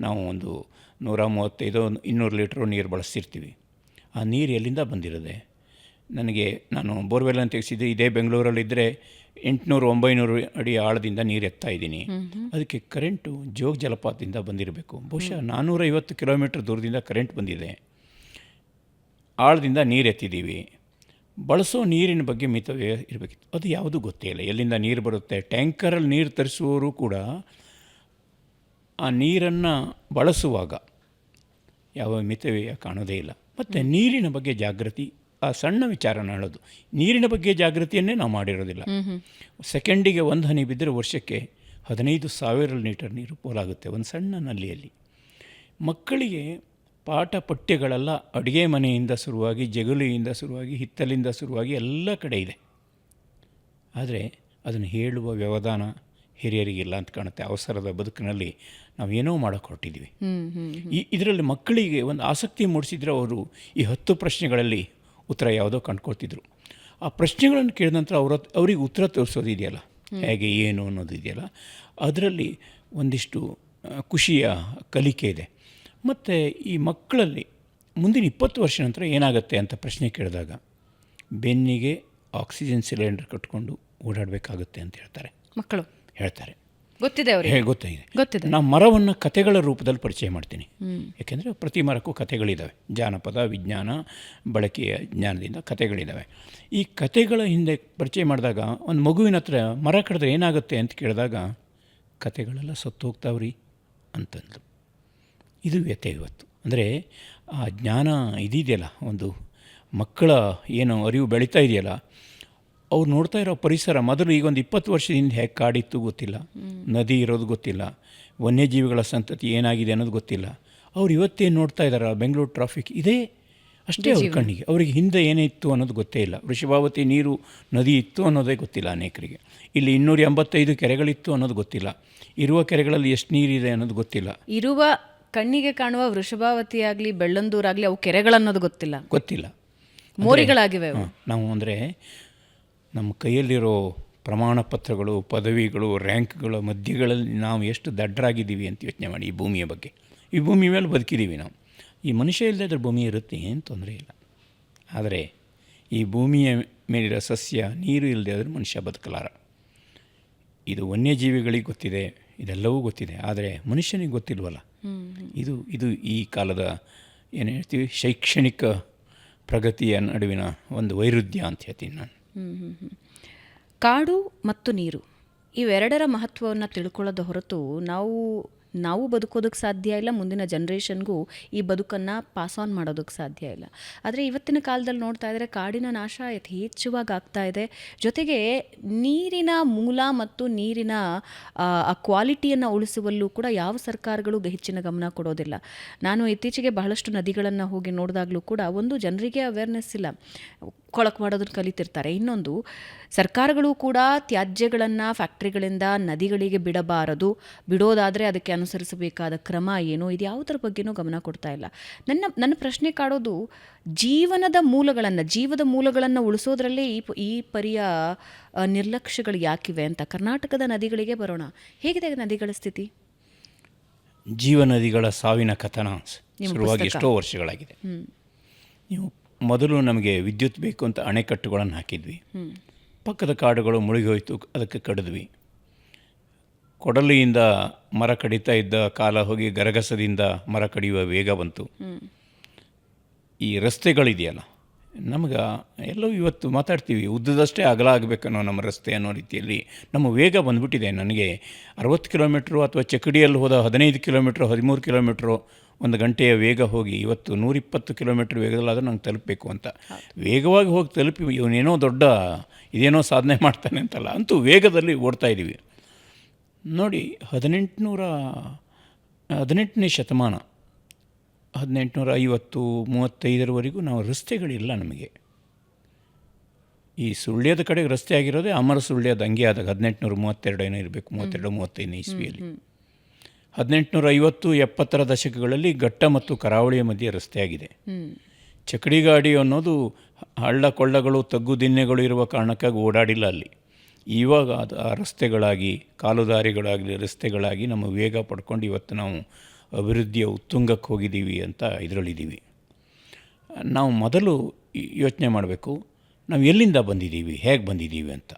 B: ನಾವು ಒಂದು 135-200 ಲೀಟ್ರು ನೀರು ಬಳಸ್ತಿರ್ತೀವಿ. ಆ ನೀರು ಎಲ್ಲಿಂದ ಬಂದಿರೋದೆ? ನಾನು ಬೋರ್ವೆಲ್ಲನ್ನು ತೆಗೆಸಿದ್ದು ಇದೇ ಬೆಂಗಳೂರಲ್ಲಿದ್ದರೆ 800-900 ಅಡಿ ಆಳದಿಂದ ನೀರು ಎತ್ತಾ ಇದ್ದೀನಿ. ಅದಕ್ಕೆ ಕರೆಂಟು ಜೋಗ ಜಲಪಾತದಿಂದ ಬಂದಿರಬೇಕು. ಬಹುಶಃ 450 ಕಿಲೋಮೀಟ್ರ್ ದೂರದಿಂದ ಕರೆಂಟ್ ಬಂದಿದೆ. ಆಳದಿಂದ ನೀರು ಎತ್ತಿದ್ದೀವಿ. ಬಳಸೋ ನೀರಿನ ಬಗ್ಗೆ ಮಿತವ್ಯಯ ಇರಬೇಕಿತ್ತು. ಅದು ಯಾವುದೂ ಗೊತ್ತೇ ಇಲ್ಲ, ಎಲ್ಲಿಂದ ನೀರು ಬರುತ್ತೆ. ಟ್ಯಾಂಕರಲ್ಲಿ ನೀರು ತರಿಸುವವರು ಕೂಡ ಆ ನೀರನ್ನು ಬಳಸುವಾಗ ಯಾವ ಮಿತವ್ಯಯ ಕಾಣೋದೇ ಇಲ್ಲ. ಮತ್ತು ನೀರಿನ ಬಗ್ಗೆ ಜಾಗೃತಿ, ಆ ಸಣ್ಣ ವಿಚಾರನ ಹೇಳೋದು, ನೀರಿನ ಬಗ್ಗೆ ಜಾಗೃತಿಯನ್ನೇ ನಾವು ಮಾಡಿರೋದಿಲ್ಲ. ಸೆಕೆಂಡಿಗೆ 1 ಹನಿ ಬಿದ್ದರೆ ವರ್ಷಕ್ಕೆ 15,000 ಲೀಟರ್ ನೀರು ಪೋಲಾಗುತ್ತೆ ಒಂದು ಸಣ್ಣ ನಲ್ಲಿಯಲ್ಲಿ. ಮಕ್ಕಳಿಗೆ ಪಾಠ ಪಠ್ಯಗಳೆಲ್ಲ ಅಡುಗೆ ಮನೆಯಿಂದ ಶುರುವಾಗಿ, ಜಗುಲಿಯಿಂದ ಶುರುವಾಗಿ, ಹಿತ್ತಲಿಂದ ಶುರುವಾಗಿ ಎಲ್ಲ ಕಡೆ ಇದೆ. ಆದರೆ ಅದನ್ನು ಹೇಳುವ ವ್ಯವಧಾನ, ಹಿರಿಯರಿಗಿಲ್ಲ ಅಂತ ಕಾಣುತ್ತೆ. ಅವಸರದ ಬದುಕಿನಲ್ಲಿ ನಾವೇನೋ ಮಾಡೋಕ್ಕೆ ಹೊರಟಿದ್ದೀವಿ. ಇದರಲ್ಲಿ ಮಕ್ಕಳಿಗೆ ಒಂದು ಆಸಕ್ತಿ ಮೂಡಿಸಿದರೆ ಅವರು ಈ 10 ಪ್ರಶ್ನೆಗಳಲ್ಲಿ ಉತ್ತರ ಯಾವುದೋ ಕಂಡುಕೊಳ್ತಿದ್ರು. ಆ ಪ್ರಶ್ನೆಗಳನ್ನು ಕೇಳಿದ ನಂತರ ಅವ್ರಿಗೆ ಉತ್ತರ ತೋರಿಸೋದಿದೆಯಲ್ಲ, ಹೇಗೆ ಏನು ಅನ್ನೋದು ಇದೆಯಲ್ಲ, ಅದರಲ್ಲಿ ಒಂದಿಷ್ಟು ಖುಷಿಯ ಕಲಿಕೆ ಇದೆ. ಮತ್ತು ಈ ಮಕ್ಕಳಲ್ಲಿ ಮುಂದಿನ 20 ವರ್ಷ ನಂತರ ಏನಾಗುತ್ತೆ ಅಂತ ಪ್ರಶ್ನೆ ಕೇಳಿದಾಗ ಬೆನ್ನಿಗೆ ಆಕ್ಸಿಜನ್ ಸಿಲಿಂಡರ್ ಕಟ್ಕೊಂಡು ಓಡಾಡಬೇಕಾಗುತ್ತೆ ಅಂತ ಹೇಳ್ತಾರೆ.
A: ಗೊತ್ತಿದೆ ಅವರಿಗೆ,
B: ಗೊತ್ತಿದೆ. ನಾವು ಮರವನ್ನು ಕಥೆಗಳ ರೂಪದಲ್ಲಿ ಪರಿಚಯ ಮಾಡ್ತೀನಿ. ಯಾಕೆಂದರೆ ಪ್ರತಿ ಮರಕ್ಕೂ ಕಥೆಗಳಿದ್ದಾವೆ. ಜಾನಪದ ವಿಜ್ಞಾನ ಬಳಕೆಯ ಜ್ಞಾನದಿಂದ ಕಥೆಗಳಿದ್ದಾವೆ. ಈ ಕಥೆಗಳ ಹಿಂದೆ ಪರಿಚಯ ಮಾಡಿದಾಗ ಒಂದು ಮಗುವಿನ ಹತ್ರ ಮರ ಕಡಿದ್ರೆ ಏನಾಗುತ್ತೆ ಅಂತ ಕೇಳಿದಾಗ ಕಥೆಗಳೆಲ್ಲ ಸತ್ತು ಹೋಗ್ತಾವ್ರಿ ಅಂತಂದು. ಇದು ವ್ಯತ್ಯಯ ಇವತ್ತು. ಅಂದರೆ ಆ ಜ್ಞಾನ ಇದೆಯಲ್ಲ, ಒಂದು ಮಕ್ಕಳ ಏನು ಅರಿವು ಬೆಳೀತಾ ಇದೆಯಲ್ಲ, ಅವ್ರು ನೋಡ್ತಾ ಇರೋ ಪರಿಸರ ಮೊದಲು ಈಗ ಒಂದು 20 ವರ್ಷದಿಂದ ಹೇಗೆ ಕಾಡಿತ್ತು ಗೊತ್ತಿಲ್ಲ, ನದಿ ಇರೋದು ಗೊತ್ತಿಲ್ಲ, ವನ್ಯಜೀವಿಗಳ ಸಂತತಿ ಏನಾಗಿದೆ ಅನ್ನೋದು ಗೊತ್ತಿಲ್ಲ. ಅವ್ರು ಇವತ್ತೇನು ನೋಡ್ತಾ ಇದ್ದಾರೆ, ಬೆಂಗಳೂರು ಟ್ರಾಫಿಕ್ ಇದೇ ಅಷ್ಟೇ ಅವ್ರ ಕಣ್ಣಿಗೆ. ಅವರಿಗೆ ಹಿಂದೆ ಏನೇ ಇತ್ತು ಅನ್ನೋದು ಗೊತ್ತೇ ಇಲ್ಲ. ವೃಷಭಾವತಿ ನೀರು ನದಿ ಇತ್ತು ಅನ್ನೋದೇ ಗೊತ್ತಿಲ್ಲ ಅನೇಕರಿಗೆ. ಇಲ್ಲಿ 285 ಕೆರೆಗಳಿತ್ತು ಅನ್ನೋದು ಗೊತ್ತಿಲ್ಲ. ಇರುವ ಕೆರೆಗಳಲ್ಲಿ ಎಷ್ಟು ನೀರಿದೆ ಅನ್ನೋದು ಗೊತ್ತಿಲ್ಲ.
A: ಇರುವ ಕಣ್ಣಿಗೆ ಕಾಣುವ ವೃಷಭಾವತಿ ಆಗಲಿ ಬೆಳ್ಳಂದೂರಾಗಲಿ ಅವು ಕೆರೆಗಳನ್ನೋದು ಗೊತ್ತಿಲ್ಲ, ಮೋರಿಗಳಾಗಿವೆ.
B: ನಾವು ಅಂದರೆ ನಮ್ಮ ಕೈಯಲ್ಲಿರೋ ಪ್ರಮಾಣ ಪತ್ರಗಳು, ಪದವಿಗಳು, ರ್ಯಾಂಕ್ಗಳ ಮಧ್ಯಗಳಲ್ಲಿ ನಾವು ಎಷ್ಟು ದಡ್ಡರಾಗಿದ್ದೀವಿ ಅಂತ ಯೋಚನೆ ಮಾಡಿ. ಈ ಭೂಮಿಯ ಬಗ್ಗೆ, ಈ ಭೂಮಿ ಮೇಲೆ ಬದುಕಿದ್ದೀವಿ ನಾವು. ಈ ಮನುಷ್ಯ ಇಲ್ಲದೆ ಅದ್ರ ಭೂಮಿ ಇರುತ್ತೆ, ಏನು ತೊಂದರೆ ಇಲ್ಲ. ಆದರೆ ಈ ಭೂಮಿಯ ಮೇಲಿರೋ ಸಸ್ಯ ನೀರು ಇಲ್ಲದೆ ಆದರೆ ಮನುಷ್ಯ ಬದುಕಲಾರ. ಇದು ವನ್ಯಜೀವಿಗಳಿಗೆ ಗೊತ್ತಿದೆ, ಇದೆಲ್ಲವೂ ಗೊತ್ತಿದೆ, ಆದರೆ ಮನುಷ್ಯನಿಗೆ ಗೊತ್ತಿಲ್ವಲ್ಲ. ಇದು ಈ ಕಾಲದ ಏನು ಹೇಳ್ತೀವಿ ಶೈಕ್ಷಣಿಕ ಪ್ರಗತಿಯ ನಡುವಿನ ಒಂದು ವೈರುಧ್ಯ ಅಂತ ಹೇಳ್ತೀನಿ ನಾನು.
A: ಕಾಡು ಮತ್ತು ನೀರು ಇವೆರಡರ ಮಹತ್ವವನ್ನು ತಿಳ್ಕೊಳ್ಳೋದ ಹೊರತು ನಾವು ಬದುಕೋದಕ್ಕೆ ಸಾಧ್ಯ ಇಲ್ಲ, ಮುಂದಿನ ಜನ್ರೇಷನ್ಗೂ ಈ ಬದುಕನ್ನು ಪಾಸ್ ಆನ್ ಮಾಡೋದಕ್ಕೆ ಸಾಧ್ಯ ಇಲ್ಲ. ಆದರೆ ಇವತ್ತಿನ ಕಾಲದಲ್ಲಿ ನೋಡ್ತಾ ಇದ್ದರೆ ಕಾಡಿನ ನಾಶ ಯಥೇಚ್ಛವಾಗಿ ಆಗ್ತಾ ಇದೆ. ಜೊತೆಗೆ ನೀರಿನ ಮೂಲ ಮತ್ತು ನೀರಿನ ಆ ಕ್ವಾಲಿಟಿಯನ್ನು ಉಳಿಸುವಲ್ಲೂ ಕೂಡ ಯಾವ ಸರ್ಕಾರಗಳು ಹೆಚ್ಚಿನ ಗಮನ ಕೊಡೋದಿಲ್ಲ. ನಾನು ಇತ್ತೀಚೆಗೆ ಬಹಳಷ್ಟು ನದಿಗಳನ್ನು ಹೋಗಿ ನೋಡಿದಾಗಲೂ ಕೂಡ ಒಂದು ಜನರಿಗೆ ಅವೇರ್ನೆಸ್ ಇಲ್ಲ, ಕೊಳಕು ಮಾಡೋದನ್ನು ಕಲಿತಿರ್ತಾರೆ. ಇನ್ನೊಂದು, ಸರ್ಕಾರಗಳು ಕೂಡ ತ್ಯಾಜ್ಯಗಳನ್ನು ಫ್ಯಾಕ್ಟ್ರಿಗಳಿಂದ ನದಿಗಳಿಗೆ ಬಿಡೋದಾದರೆ ಅದಕ್ಕೆ ಅನುಸರಿಸಬೇಕಾದ ಕ್ರಮ ಏನು, ಇದು ಯಾವುದರ ಬಗ್ಗೆನೂ ಗಮನ ಕೊಡ್ತಾ ಇಲ್ಲ. ನನ್ನ ಪ್ರಶ್ನೆ ಕಾಡೋದು ಜೀವದ ಮೂಲಗಳನ್ನು ಉಳಿಸೋದ್ರಲ್ಲೇ ಈ ಪರಿಯ ನಿರ್ಲಕ್ಷ್ಯಗಳು ಯಾಕಿವೆ ಅಂತ. ಕರ್ನಾಟಕದ ನದಿಗಳಿಗೆ ಬರೋಣ. ಹೇಗಿದೆ ನದಿಗಳ ಸ್ಥಿತಿ?
B: ಜೀವ ನದಿಗಳ ಸಾವಿನ ಕಥನ ಶುರುವಾಗಿ ಎಷ್ಟೋ ವರ್ಷಗಳಾಗಿದೆ. ನೀವು ಮೊದಲು ನಮಗೆ ವಿದ್ಯುತ್ ಬೇಕು ಅಂತ ಅಣೆಕಟ್ಟುಗಳನ್ನು ಹಾಕಿದ್ವಿ. ಪಕ್ಕದ ಕಾಡುಗಳು ಮುಳುಗಿ ಹೋಯಿತು, ಅದಕ್ಕೆ ಕಡಿದ್ವಿ. ಕೊಡಲಿಯಿಂದ ಮರ ಕಡಿತಾ ಇದ್ದ ಕಾಲ ಹೋಗಿ ಗರಗಸದಿಂದ ಮರ ಕಡಿಯುವ ವೇಗ ಬಂತು. ಈ ರಸ್ತೆಗಳಿದೆಯಲ್ಲ, ನಮಗೆ ಎಲ್ಲವೂ ಇವತ್ತು ಮಾತಾಡ್ತೀವಿ, ಉದ್ದದಷ್ಟೇ ಅಗಲ ಆಗಬೇಕನ್ನೋ ನಮ್ಮ ರಸ್ತೆ ಅನ್ನೋ ರೀತಿಯಲ್ಲಿ ನಮ್ಮ ವೇಗ ಬಂದುಬಿಟ್ಟಿದೆ. ನನಗೆ 60 ಕಿಲೋಮೀಟ್ರು ಅಥವಾ ಚಕಡಿಯಲ್ಲಿ ಹೋದ 15 ಕಿಲೋಮೀಟ್ರು 13 ಕಿಲೋಮೀಟ್ರು ಒಂದು ಗಂಟೆಯ ವೇಗ ಹೋಗಿ ಇವತ್ತು 120 ಕಿಲೋಮೀಟ್ರ್ ವೇಗದಲ್ಲಾದರೂ ನಂಗೆ ತಲುಪಬೇಕು ಅಂತ. ವೇಗವಾಗಿ ಹೋಗಿ ತಲುಪಿ ಇವನೇನೋ ಇದೇನೋ ಸಾಧನೆ ಮಾಡ್ತಾನೆ ಅಂತಲ್ಲ, ಅಂತೂ ವೇಗದಲ್ಲಿ ಓಡ್ತಾ ಇದ್ದೀವಿ. ನೋಡಿ, 18ನೇ ಶತಮಾನ 1850-35ರವರೆಗೂ ನಾವು ರಸ್ತೆಗಳಿಲ್ಲ ನಮಗೆ. ಈ ಸುಳ್ಯದ ಕಡೆಗೆ ರಸ್ತೆ ಆಗಿರೋದೇ ಅಮರ ಸುಳ್ಯದ ಹಂಗೆ ಆದಾಗ 1832 ಏನೋ ಇರಬೇಕು, 32-35 ಇಸ್ವಿಯಲ್ಲಿ. 1850-70ರ ದಶಕಗಳಲ್ಲಿ ಘಟ್ಟ ಮತ್ತು ಕರಾವಳಿಯ ಮಧ್ಯೆ ರಸ್ತೆ ಆಗಿದೆ. ಚಕಡಿ ಗಾಡಿ ಅನ್ನೋದು ಹಳ್ಳ ಕೊಳ್ಳಗಳು ತಗ್ಗು ದಿನ್ನೆಗಳು ಇರುವ ಕಾರಣಕ್ಕಾಗಿ ಓಡಾಡಿಲ್ಲ ಅಲ್ಲಿ. ಇವಾಗ ಅದು ಆ ರಸ್ತೆಗಳಾಗಿ, ಕಾಲುದಾರಿಗಳಾಗಲಿ ರಸ್ತೆಗಳಾಗಿ ನಮ್ಮ ವೇಗ ಪಡ್ಕೊಂಡು ಇವತ್ತು ನಾವು ಅಭಿವೃದ್ಧಿಯ ಉತ್ತುಂಗಕ್ಕೆ ಹೋಗಿದ್ದೀವಿ ಅಂತ ಇದರಲ್ಲಿದ್ದೀವಿ. ನಾವು ಮೊದಲು ಯೋಚನೆ ಮಾಡಬೇಕು, ನಾವು ಎಲ್ಲಿಂದ ಬಂದಿದ್ದೀವಿ, ಹೇಗೆ ಬಂದಿದ್ದೀವಿ ಅಂತ.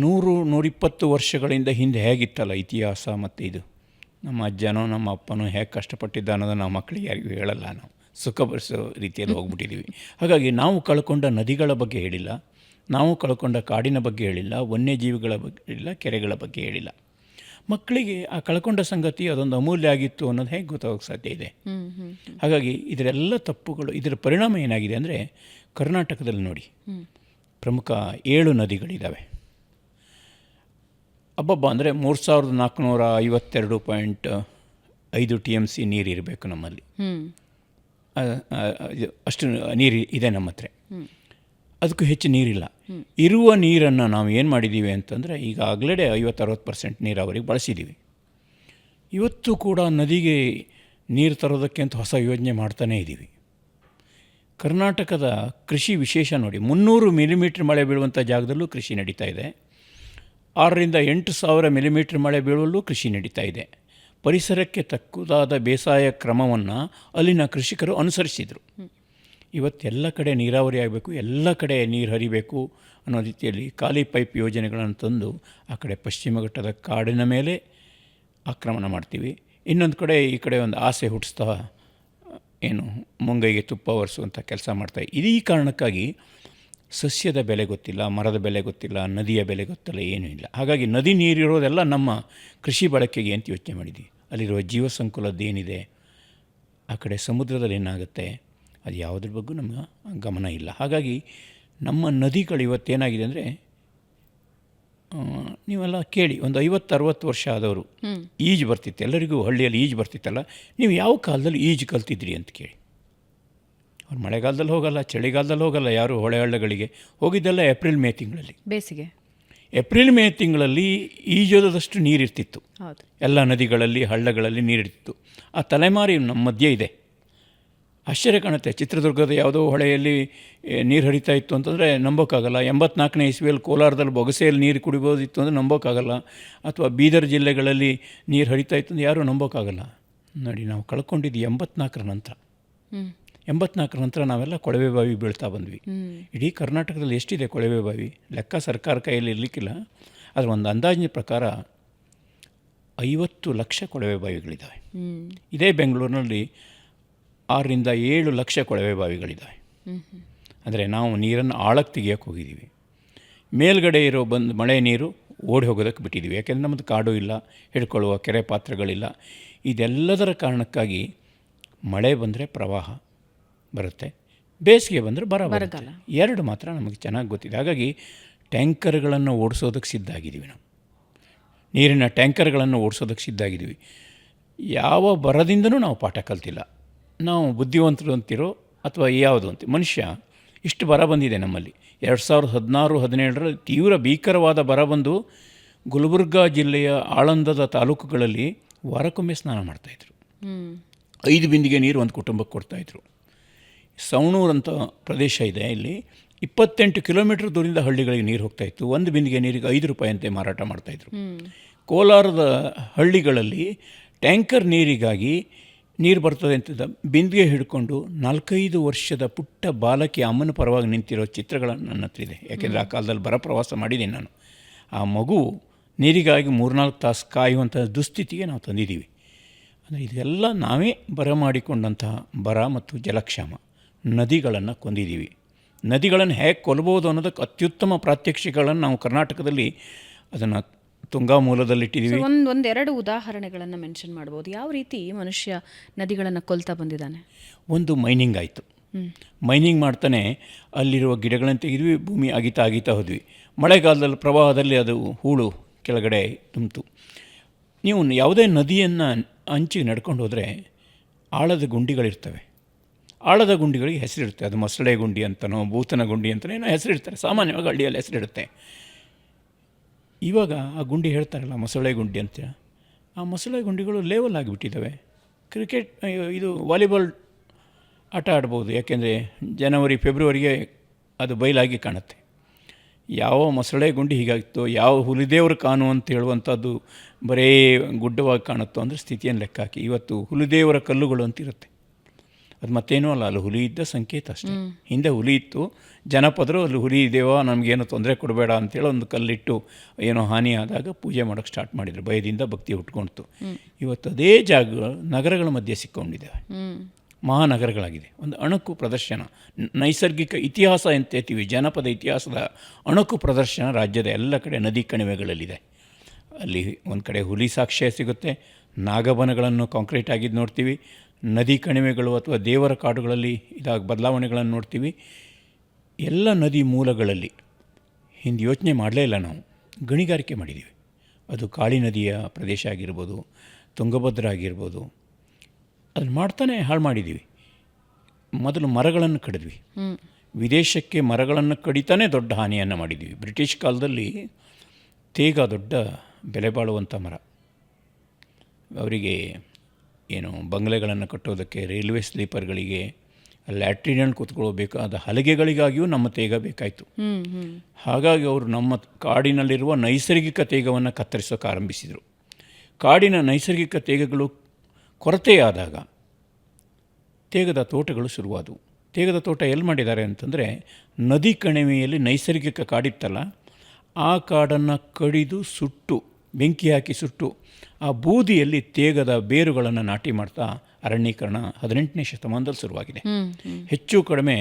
B: 100-120 ವರ್ಷಗಳಿಂದ ಹಿಂದೆ ಹೇಗಿತ್ತಲ್ಲ ಇತಿಹಾಸ, ಮತ್ತು ಇದು ನಮ್ಮ ಅಜ್ಜನೋ ನಮ್ಮ ಅಪ್ಪನೋ ಹೇಗೆ ಕಷ್ಟಪಟ್ಟಿದ್ದ ಅನ್ನೋದು ನಾವು ಮಕ್ಕಳಿಗೆ ಯಾರಿಗೂ ಹೇಳಲ್ಲ. ನಾವು ಸುಖ ಬರೆಸೋ ರೀತಿಯಲ್ಲಿ ಹೋಗ್ಬಿಟ್ಟಿದ್ದೀವಿ. ಹಾಗಾಗಿ ನಾವು ಕಳ್ಕೊಂಡ ನದಿಗಳ ಬಗ್ಗೆ ಹೇಳಿಲ್ಲ, ನಾವು ಕಳ್ಕೊಂಡ ಕಾಡಿನ ಬಗ್ಗೆ ಹೇಳಿಲ್ಲ, ವನ್ಯಜೀವಿಗಳ ಬಗ್ಗೆ ಹೇಳಿಲ್ಲ, ಕೆರೆಗಳ ಬಗ್ಗೆ ಹೇಳಿಲ್ಲ. ಮಕ್ಕಳಿಗೆ ಆ ಕಳ್ಕೊಂಡ ಸಂಗತಿ ಅದೊಂದು ಅಮೂಲ್ಯ ಆಗಿತ್ತು ಅನ್ನೋದು ಹೇಗೆ ಗೊತ್ತಾಗೋಕ್ಕೆ ಸಾಧ್ಯ ಇದೆ. ಹಾಗಾಗಿ ಇದರೆಲ್ಲ ತಪ್ಪುಗಳು, ಇದರ ಪರಿಣಾಮ ಏನಾಗಿದೆ ಅಂದರೆ, ಕರ್ನಾಟಕದಲ್ಲಿ ನೋಡಿ ಪ್ರಮುಖ 7 ನದಿಗಳಿದ್ದಾವೆ. ಅಬ್ಬಬ್ಬ ಅಂದರೆ 3452.5 TMC ನೀರು ಇರಬೇಕು ನಮ್ಮಲ್ಲಿ. ಅಷ್ಟು ನೀರು ಇದೆ ನಮ್ಮ ಹತ್ರ. ಅದಕ್ಕೂ ಹೆಚ್ಚು ನೀರಿಲ್ಲ. ಇರುವ ನೀರನ್ನು ನಾವು ಏನು ಮಾಡಿದ್ದೀವಿ ಅಂತಂದರೆ ಈಗಾಗಲೇ 50-60% ನೀರಾವರಿಗೆ ಬಳಸಿದ್ದೀವಿ. ಇವತ್ತು ಕೂಡ ನದಿಗೆ ನೀರು ತರೋದಕ್ಕೆ ಅಂತ ಹೊಸ ಯೋಜನೆ ಮಾಡ್ತಾನೇ ಇದ್ದೀವಿ. ಕರ್ನಾಟಕದ ಕೃಷಿ ವಿಶೇಷ ನೋಡಿ, 300 ಮಿಲಿಮೀಟ್ರ್ ಮಳೆ ಬೀಳುವಂಥ ಜಾಗದಲ್ಲೂ ಕೃಷಿ ನಡೀತಾ ಇದೆ. 6,000-8,000 ಮಿಲಿಮೀಟ್ರ್ ಮಳೆ ಬೀಳುವಲ್ಲೂ ಕೃಷಿ ನಡೀತಾ ಇದೆ. ಪರಿಸರಕ್ಕೆ ತಕ್ಕುದಾದ ಬೇಸಾಯ ಕ್ರಮವನ್ನು ಅಲ್ಲಿನ ಕೃಷಿಕರು ಅನುಸರಿಸಿದರು. ಇವತ್ತೆಲ್ಲ ಕಡೆ ನೀರಾವರಿ ಆಗಬೇಕು, ಎಲ್ಲ ಕಡೆ ನೀರು ಹರಿಬೇಕು ಅನ್ನೋ ರೀತಿಯಲ್ಲಿ ಖಾಲಿ ಪೈಪ್ ಯೋಜನೆಗಳನ್ನು ತಂದು ಆ ಕಡೆ ಪಶ್ಚಿಮ ಘಟ್ಟದ ಕಾಡಿನ ಮೇಲೆ ಆಕ್ರಮಣ ಮಾಡ್ತೀವಿ. ಇನ್ನೊಂದು ಕಡೆ ಈ ಕಡೆ ಒಂದು ಆಸೆ ಹುಟ್ಟಿಸ್ತಾ ಏನು ಮುಂಗೈಗೆ ತುಪ್ಪ ಒರೆಸುವಂಥ ಕೆಲಸ ಮಾಡ್ತಾಯಿದೆ. ಇದೀ ಕಾರಣಕ್ಕಾಗಿ ಸಸ್ಯದ ಬೆಲೆ ಗೊತ್ತಿಲ್ಲ, ಮರದ ಬೆಲೆ ಗೊತ್ತಿಲ್ಲ, ನದಿಯ ಬೆಲೆ ಗೊತ್ತಿಲ್ಲ, ಏನೂ ಇಲ್ಲ. ಹಾಗಾಗಿ ನದಿ ನೀರಿರೋದೆಲ್ಲ ನಮ್ಮ ಕೃಷಿ ಬಳಕೆಗೆ ಅಂತ ಯೋಚನೆ ಮಾಡಿದ್ವಿ. ಅಲ್ಲಿರುವ ಜೀವ ಸಂಕುಲದ್ದೇನಿದೆ, ಆ ಕಡೆ ಸಮುದ್ರದಲ್ಲಿ ಏನಾಗುತ್ತೆ, ಅದು ಯಾವುದ್ರ ಬಗ್ಗೆ ನಮಗೆ ಗಮನ ಇಲ್ಲ. ಹಾಗಾಗಿ ನಮ್ಮ ನದಿಗಳು ಇವತ್ತೇನಾಗಿದೆ ಅಂದರೆ, ನೀವೆಲ್ಲ ಕೇಳಿ, ಒಂದು 50-60 ವರ್ಷ ಆದವರು ಈಜು ಬರ್ತಿತ್ತು, ಎಲ್ಲರಿಗೂ ಹಳ್ಳಿಯಲ್ಲಿ ಈಜು ಬರ್ತಿತ್ತಲ್ಲ, ನೀವು ಯಾವ ಕಾಲದಲ್ಲಿ ಈಜು ಕಲ್ತಿದ್ರಿ ಅಂತ ಕೇಳಿ. ಅವ್ರು ಮಳೆಗಾಲದಲ್ಲಿ ಹೋಗಲ್ಲ, ಚಳಿಗಾಲದಲ್ಲಿ ಹೋಗಲ್ಲ, ಯಾರು ಹೊಳೆ ಹಳ್ಳಗಳಿಗೆ ಹೋಗಿದ್ದೆಲ್ಲ ಏಪ್ರಿಲ್-ಮೇ ತಿಂಗಳಲ್ಲಿ.
A: ಬೇಸಿಗೆ
B: ಏಪ್ರಿಲ್-ಮೇ ತಿಂಗಳಲ್ಲಿ ಈಜೋದಷ್ಟು ನೀರಿರ್ತಿತ್ತು.
A: ಹೌದು,
B: ಎಲ್ಲ ನದಿಗಳಲ್ಲಿ ಹಳ್ಳಗಳಲ್ಲಿ ನೀರಿರ್ತಿತ್ತು. ಆ ತಲೆಮಾರಿ ನಮ್ಮ ಮಧ್ಯೆ ಇದೆ. ಆಶ್ಚರ್ಯ ಕಾಣುತ್ತೆ. ಚಿತ್ರದುರ್ಗದ ಯಾವುದೋ ಹೊಳೆಯಲ್ಲಿ ನೀರು ಹರಿತಾ ಇತ್ತು ಅಂತಂದರೆ ನಂಬೋಕ್ಕಾಗಲ್ಲ. 84ನೇ ಇಸ್ವಿಯಲ್ಲಿ ಕೋಲಾರದಲ್ಲಿ ಬೊಗಸೆಯಲ್ಲಿ ನೀರು ಕುಡಿಬೋದಿತ್ತು ಅಂದರೆ ನಂಬೋಕ್ಕಾಗಲ್ಲ. ಅಥವಾ ಬೀದರ್ ಜಿಲ್ಲೆಗಳಲ್ಲಿ ನೀರು ಹರಿತಾ ಇತ್ತು ಅಂದರೆ ಯಾರೂ ನಂಬೋಕ್ಕಾಗಲ್ಲ. ನೋಡಿ, ನಾವು ಕಳ್ಕೊಂಡಿದ್ದು 84ರ ನಂತರ. 84ರ ನಂತರ ನಾವೆಲ್ಲ ಕೊಳವೆ ಬಾವಿ ಬೀಳ್ತಾ ಬಂದ್ವಿ. ಇಡೀ ಕರ್ನಾಟಕದಲ್ಲಿ ಎಷ್ಟಿದೆ ಕೊಳವೆ ಬಾವಿ ಲೆಕ್ಕ ಸರ್ಕಾರ ಕೈಯಲ್ಲಿ ಇರಲಿಕ್ಕಿಲ್ಲ. ಅದರ ಒಂದು ಅಂದಾಜಿನ ಪ್ರಕಾರ 50 ಲಕ್ಷ ಕೊಳವೆ ಬಾವಿಗಳಿದ್ದಾವೆ. ಇದೇ ಬೆಂಗಳೂರಿನಲ್ಲಿ 6-7 ಲಕ್ಷ ಕೊಳವೆ ಬಾವಿಗಳಿದ್ದಾವೆ. ಅಂದರೆ ನಾವು ನೀರನ್ನು ಆಳಕ್ಕೆ ತೆಗಿಯೋಕ್ಕೆ ಹೋಗಿದ್ದೀವಿ. ಮೇಲ್ಗಡೆ ಇರೋ ಮಳೆ ನೀರು ಓಡಿ ಹೋಗೋದಕ್ಕೆ ಬಿಟ್ಟಿದ್ದೀವಿ. ಯಾಕೆಂದರೆ ನಮ್ಮದು ಕಾಡು ಇಲ್ಲ, ಹಿಡ್ಕೊಳ್ಳುವ ಕೆರೆ ಪಾತ್ರಗಳಿಲ್ಲ. ಇದೆಲ್ಲದರ ಕಾರಣಕ್ಕಾಗಿ ಮಳೆ ಬಂದರೆ ಪ್ರವಾಹ ಬರುತ್ತೆ, ಬೇಸಿಗೆ ಬಂದರೆ ಬರಗಾಲ. ಎರಡು ಮಾತ್ರ ನಮಗೆ ಚೆನ್ನಾಗಿ ಗೊತ್ತಿದೆ. ಹಾಗಾಗಿ ಟ್ಯಾಂಕರ್ಗಳನ್ನು ಓಡಿಸೋದಕ್ಕೆ ಸಿದ್ಧ ಆಗಿದ್ದೀವಿ. ನಾವು ನೀರಿನ ಟ್ಯಾಂಕರ್ಗಳನ್ನು ಓಡಿಸೋದಕ್ಕೆ ಸಿದ್ಧ ಆಗಿದ್ದೀವಿ. ಯಾವ ಬರದಿಂದನೂ ನಾವು ಪಾಠ ಕಲ್ತಿಲ್ಲ. ನಾವು ಬುದ್ಧಿವಂತರು ಅಂತಿರೋ ಅಥವಾ ಯಾವುದು ಅಂತ, ಮನುಷ್ಯ ಇಷ್ಟು ಬರ ಬಂದಿದೆ ನಮ್ಮಲ್ಲಿ. 2016-17 ತೀವ್ರ ಭೀಕರವಾದ ಬರ ಬಂದು ಗುಲ್ಬರ್ಗಾ ಜಿಲ್ಲೆಯ ಆಳಂದದ ತಾಲೂಕುಗಳಲ್ಲಿ ವಾರಕ್ಕೊಮ್ಮೆ ಸ್ನಾನ ಮಾಡ್ತಾಯಿದ್ರು. 5 ಬಿಂದಿಗೆ ನೀರು ಒಂದು ಕುಟುಂಬಕ್ಕೆ ಕೊಡ್ತಾಯಿದ್ರು. ಸವಣೂರು ಅಂತ ಪ್ರದೇಶ ಇದೆ, ಇಲ್ಲಿ 28 ಕಿಲೋಮೀಟರ್ ದೂರದಿಂದ ಹಳ್ಳಿಗಳಿಗೆ ನೀರು ಹೋಗ್ತಾಯಿತ್ತು. 1 ಬಿಂದಿಗೆ ನೀರಿಗೆ 5 ರೂಪಾಯಿಯಂತೆ ಮಾರಾಟ ಮಾಡ್ತಾಯಿದ್ರು. ಕೋಲಾರದ ಹಳ್ಳಿಗಳಲ್ಲಿ ಟ್ಯಾಂಕರ್ ನೀರಿಗಾಗಿ ನೀರು ಬರ್ತದೆ ಅಂತ ಬಿಂದಿಗೆ ಹಿಡ್ಕೊಂಡು 4-5 ವರ್ಷದ ಪುಟ್ಟ ಬಾಲಕಿ ಅಮ್ಮನ ಪರವಾಗಿ ನಿಂತಿರೋ ಚಿತ್ರಗಳನ್ನು ನನ್ನ ಹತ್ರ ಇದೆ. ಯಾಕೆಂದರೆ ಆ ಕಾಲದಲ್ಲಿ ಬರ ಪ್ರವಾಸ ಮಾಡಿದ್ದೀನಿ ನಾನು. ಆ ಮಗು ನೀರಿಗಾಗಿ 3-4 ತಾಸು ಕಾಯುವಂಥ ದುಸ್ಥಿತಿಗೆ ನಾವು ತಂದಿದ್ದೀವಿ. ಅಂದರೆ ಇದೆಲ್ಲ ನಾವೇ ಬರಮಾಡಿಕೊಂಡಂತಹ ಬರ ಮತ್ತು ಜಲಕ್ಷಾಮ. ನದಿಗಳನ್ನು ಕೊಂದಿದ್ದೀವಿ. ನದಿಗಳನ್ನು ಹೇಗೆ ಕೊಲ್ಬೋದು ಅನ್ನೋದಕ್ಕೆ ಅತ್ಯುತ್ತಮ ಪ್ರಾತ್ಯಕ್ಷಿಕೆಗಳನ್ನು ನಾವು ಕರ್ನಾಟಕದಲ್ಲಿ ಅದನ್ನು ತುಂಗಾ ಮೂಲದಲ್ಲಿಟ್ಟಿದ್ದೀವಿ.
A: ಒಂದೆರಡು ಉದಾಹರಣೆಗಳನ್ನು ಮೆನ್ಷನ್ ಮಾಡ್ಬೋದು. ಯಾವ ರೀತಿ ಮನುಷ್ಯ ನದಿಗಳನ್ನು ಕೊಲ್ತಾ ಬಂದಿದ್ದಾನೆ?
B: ಒಂದು ಮೈನಿಂಗ್ ಆಯಿತು. ಮೈನಿಂಗ್ ಮಾಡ್ತಾನೆ ಅಲ್ಲಿರುವ ಗಿಡಗಳನ್ನು ತೆಗೆದ್ವಿ, ಭೂಮಿ ಅಗಿತಾ ಹೋದ್ವಿ. ಮಳೆಗಾಲದಲ್ಲಿ ಪ್ರವಾಹದಲ್ಲಿ ಅದು ಹೂಳು ಕೆಳಗಡೆ ತುಂಬಿತು. ನೀವು ಯಾವುದೇ ನದಿಯನ್ನು ಅಂಚಿಗೆ ನಡ್ಕೊಂಡು ಹೋದರೆ ಆಳದ ಗುಂಡಿಗಳಿರ್ತವೆ. ಆಳದ ಗುಂಡಿಗಳಿಗೆ ಹೆಸರಿರುತ್ತೆ. ಅದು ಮೊಸಳೆ ಗುಂಡಿ ಅಂತನೋ ಭೂತನ ಗುಂಡಿ ಅಂತನೋ ಏನೋ ಹೆಸರಿಡ್ತಾರೆ. ಸಾಮಾನ್ಯವಾಗಿ ಹಳ್ಳಿಯಲ್ಲಿ ಹೆಸರಿಡುತ್ತೆ. ಇವಾಗ ಆ ಗುಂಡಿ ಹೇಳ್ತಾರಲ್ಲ ಮೊಸಳೆ ಗುಂಡಿ ಅಂತ, ಆ ಮೊಸಳೆ ಗುಂಡಿಗಳು ಲೇವಲ್ ಆಗಿಬಿಟ್ಟಿದ್ದಾವೆ. ಕ್ರಿಕೆಟ್ ಇದು ವಾಲಿಬಾಲ್ ಆಟ ಆಡ್ಬೋದು. ಯಾಕೆಂದರೆ ಜನವರಿ-ಫೆಬ್ರವರಿಗೆ ಅದು ಬಯಲಾಗಿ ಕಾಣುತ್ತೆ. ಯಾವ ಮೊಸಳೆ ಗುಂಡಿ ಹೀಗಾಗಿತ್ತೋ, ಯಾವ ಹುಲಿದೇವ್ರ ಕಾನು ಅಂತ ಹೇಳುವಂಥದ್ದು ಬರೇ ಗುಡ್ಡವಾಗಿ ಕಾಣುತ್ತೋ ಅಂದರೆ ಸ್ಥಿತಿಯನ್ನು ಲೆಕ್ಕ ಹಾಕಿ ಇವತ್ತು ಹುಲಿದೇವರ ಕಲ್ಲುಗಳು ಅಂತಿರುತ್ತೆ. ಅದು ಮತ್ತೇನೂ ಅಲ್ಲ, ಅಲ್ಲಿ ಹುಲಿ ಇದ್ದ ಸಂಕೇತ ಅಷ್ಟೇ. ಹಿಂದೆ ಹುಲಿ ಇತ್ತು, ಜನಪದರು ಅಲ್ಲಿ ಹುಲಿ ಇದೆಯೋ ನಮಗೇನು ತೊಂದರೆ ಕೊಡಬೇಡ ಅಂತೇಳಿ ಒಂದು ಕಲ್ಲಿಟ್ಟು ಏನೋ ಹಾನಿ ಆದಾಗ ಪೂಜೆ ಮಾಡೋಕ್ಕೆ ಸ್ಟಾರ್ಟ್ ಮಾಡಿದರು. ಭಯದಿಂದ ಭಕ್ತಿ ಹುಟ್ಕೊಳ್ತು. ಇವತ್ತು ಅದೇ ಜಾಗಗಳು ನಗರಗಳ ಮಧ್ಯೆ ಸಿಕ್ಕೊಂಡಿದ್ದಾವೆ, ಮಹಾನಗರಗಳಾಗಿದೆ. ಒಂದು ಅಣುಕು ಪ್ರದರ್ಶನ, ನೈಸರ್ಗಿಕ ಇತಿಹಾಸ ಅಂತ ಹೇಳ್ತೀವಿ, ಜನಪದ ಇತಿಹಾಸದ ಅಣುಕು ಪ್ರದರ್ಶನ ರಾಜ್ಯದ ಎಲ್ಲ ಕಡೆ ನದಿ ಕಣಿವೆಗಳಲ್ಲಿದೆ. ಅಲ್ಲಿ ಒಂದು ಕಡೆ ಹುಲಿ ಸಾಕ್ಷ್ಯ ಸಿಗುತ್ತೆ, ನಾಗಬನಗಳನ್ನು ಕಾಂಕ್ರೀಟ್ ಆಗಿದ್ದು ನೋಡ್ತೀವಿ, ನದಿ ಕಣಿವೆಗಳು ಅಥವಾ ದೇವರ ಕಾಡುಗಳಲ್ಲಿ ಇದಾಗಿ ಬದಲಾವಣೆಗಳನ್ನು ನೋಡ್ತೀವಿ. ಎಲ್ಲ ನದಿ ಮೂಲಗಳಲ್ಲಿ ಹಿಂದೆ ಯೋಚನೆ ಮಾಡಲೇ ಇಲ್ಲ, ನಾವು ಗಣಿಗಾರಿಕೆ ಮಾಡಿದ್ದೀವಿ. ಅದು ಕಾಳಿ ನದಿಯ ಪ್ರದೇಶ ಆಗಿರ್ಬೋದು, ತುಂಗಭದ್ರಾ ಆಗಿರ್ಬೋದು, ಅದನ್ನು ಮಾಡ್ತಾನೆ ಹಾಳು ಮಾಡಿದ್ದೀವಿ. ಮೊದಲು ಮರಗಳನ್ನು ಕಡಿದ್ವಿ, ವಿದೇಶಕ್ಕೆ ಮರಗಳನ್ನು ಕಡಿತಾನೇ ದೊಡ್ಡ ಹಾನಿಯನ್ನು ಮಾಡಿದ್ದೀವಿ. ಬ್ರಿಟಿಷ್ ಕಾಲದಲ್ಲಿ ತೇಗ ದೊಡ್ಡ ಬೆಲೆ ಬಾಳುವಂಥ ಮರ. ಅವರಿಗೆ ಏನು ಬಂಗಲೆಗಳನ್ನು ಕಟ್ಟೋದಕ್ಕೆ, ರೈಲ್ವೆ ಸ್ಲೀಪರ್ಗಳಿಗೆ, ಲ್ಯಾಟ್ರಿನಲ್ಲಿ ಕೂತ್ಕೊಳ್ಬೇಕಾದ ಹಲಗೆಗಳಿಗಾಗಿಯೂ ನಮ್ಮ ತೇಗ ಬೇಕಾಯಿತು. ಹಾಗಾಗಿ ಅವರು ನಮ್ಮ ಕಾಡಿನಲ್ಲಿರುವ ನೈಸರ್ಗಿಕ ತೇಗವನ್ನು ಕತ್ತರಿಸೋಕೆ ಆರಂಭಿಸಿದರು. ಕಾಡಿನ ನೈಸರ್ಗಿಕ ತೇಗಗಳು ಕೊರತೆಯಾದಾಗ ತೇಗದ ತೋಟಗಳು ಶುರುವಾದವು. ತೇಗದ ತೋಟ ಎಲ್ಲಿ ಮಾಡಿದ್ದಾರೆ ಅಂತಂದರೆ, ನದಿ ಕಣಿವೆಯಲ್ಲಿ ನೈಸರ್ಗಿಕ ಕಾಡಿತ್ತಲ್ಲ, ಆ ಕಾಡನ್ನು ಕಡಿದು ಸುಟ್ಟು, ಬೆಂಕಿ ಹಾಕಿ ಸುಟ್ಟು, ಆ ಬೂದಿಯಲ್ಲಿ ತೇಗದ ಬೇರುಗಳನ್ನು ನಾಟಿ ಮಾಡ್ತಾ ಅರಣ್ಯೀಕರಣ 18ನೇ ಶತಮಾನದಲ್ಲಿ ಶುರುವಾಗಿದೆ. ಹೆಚ್ಚು ಕಡಿಮೆ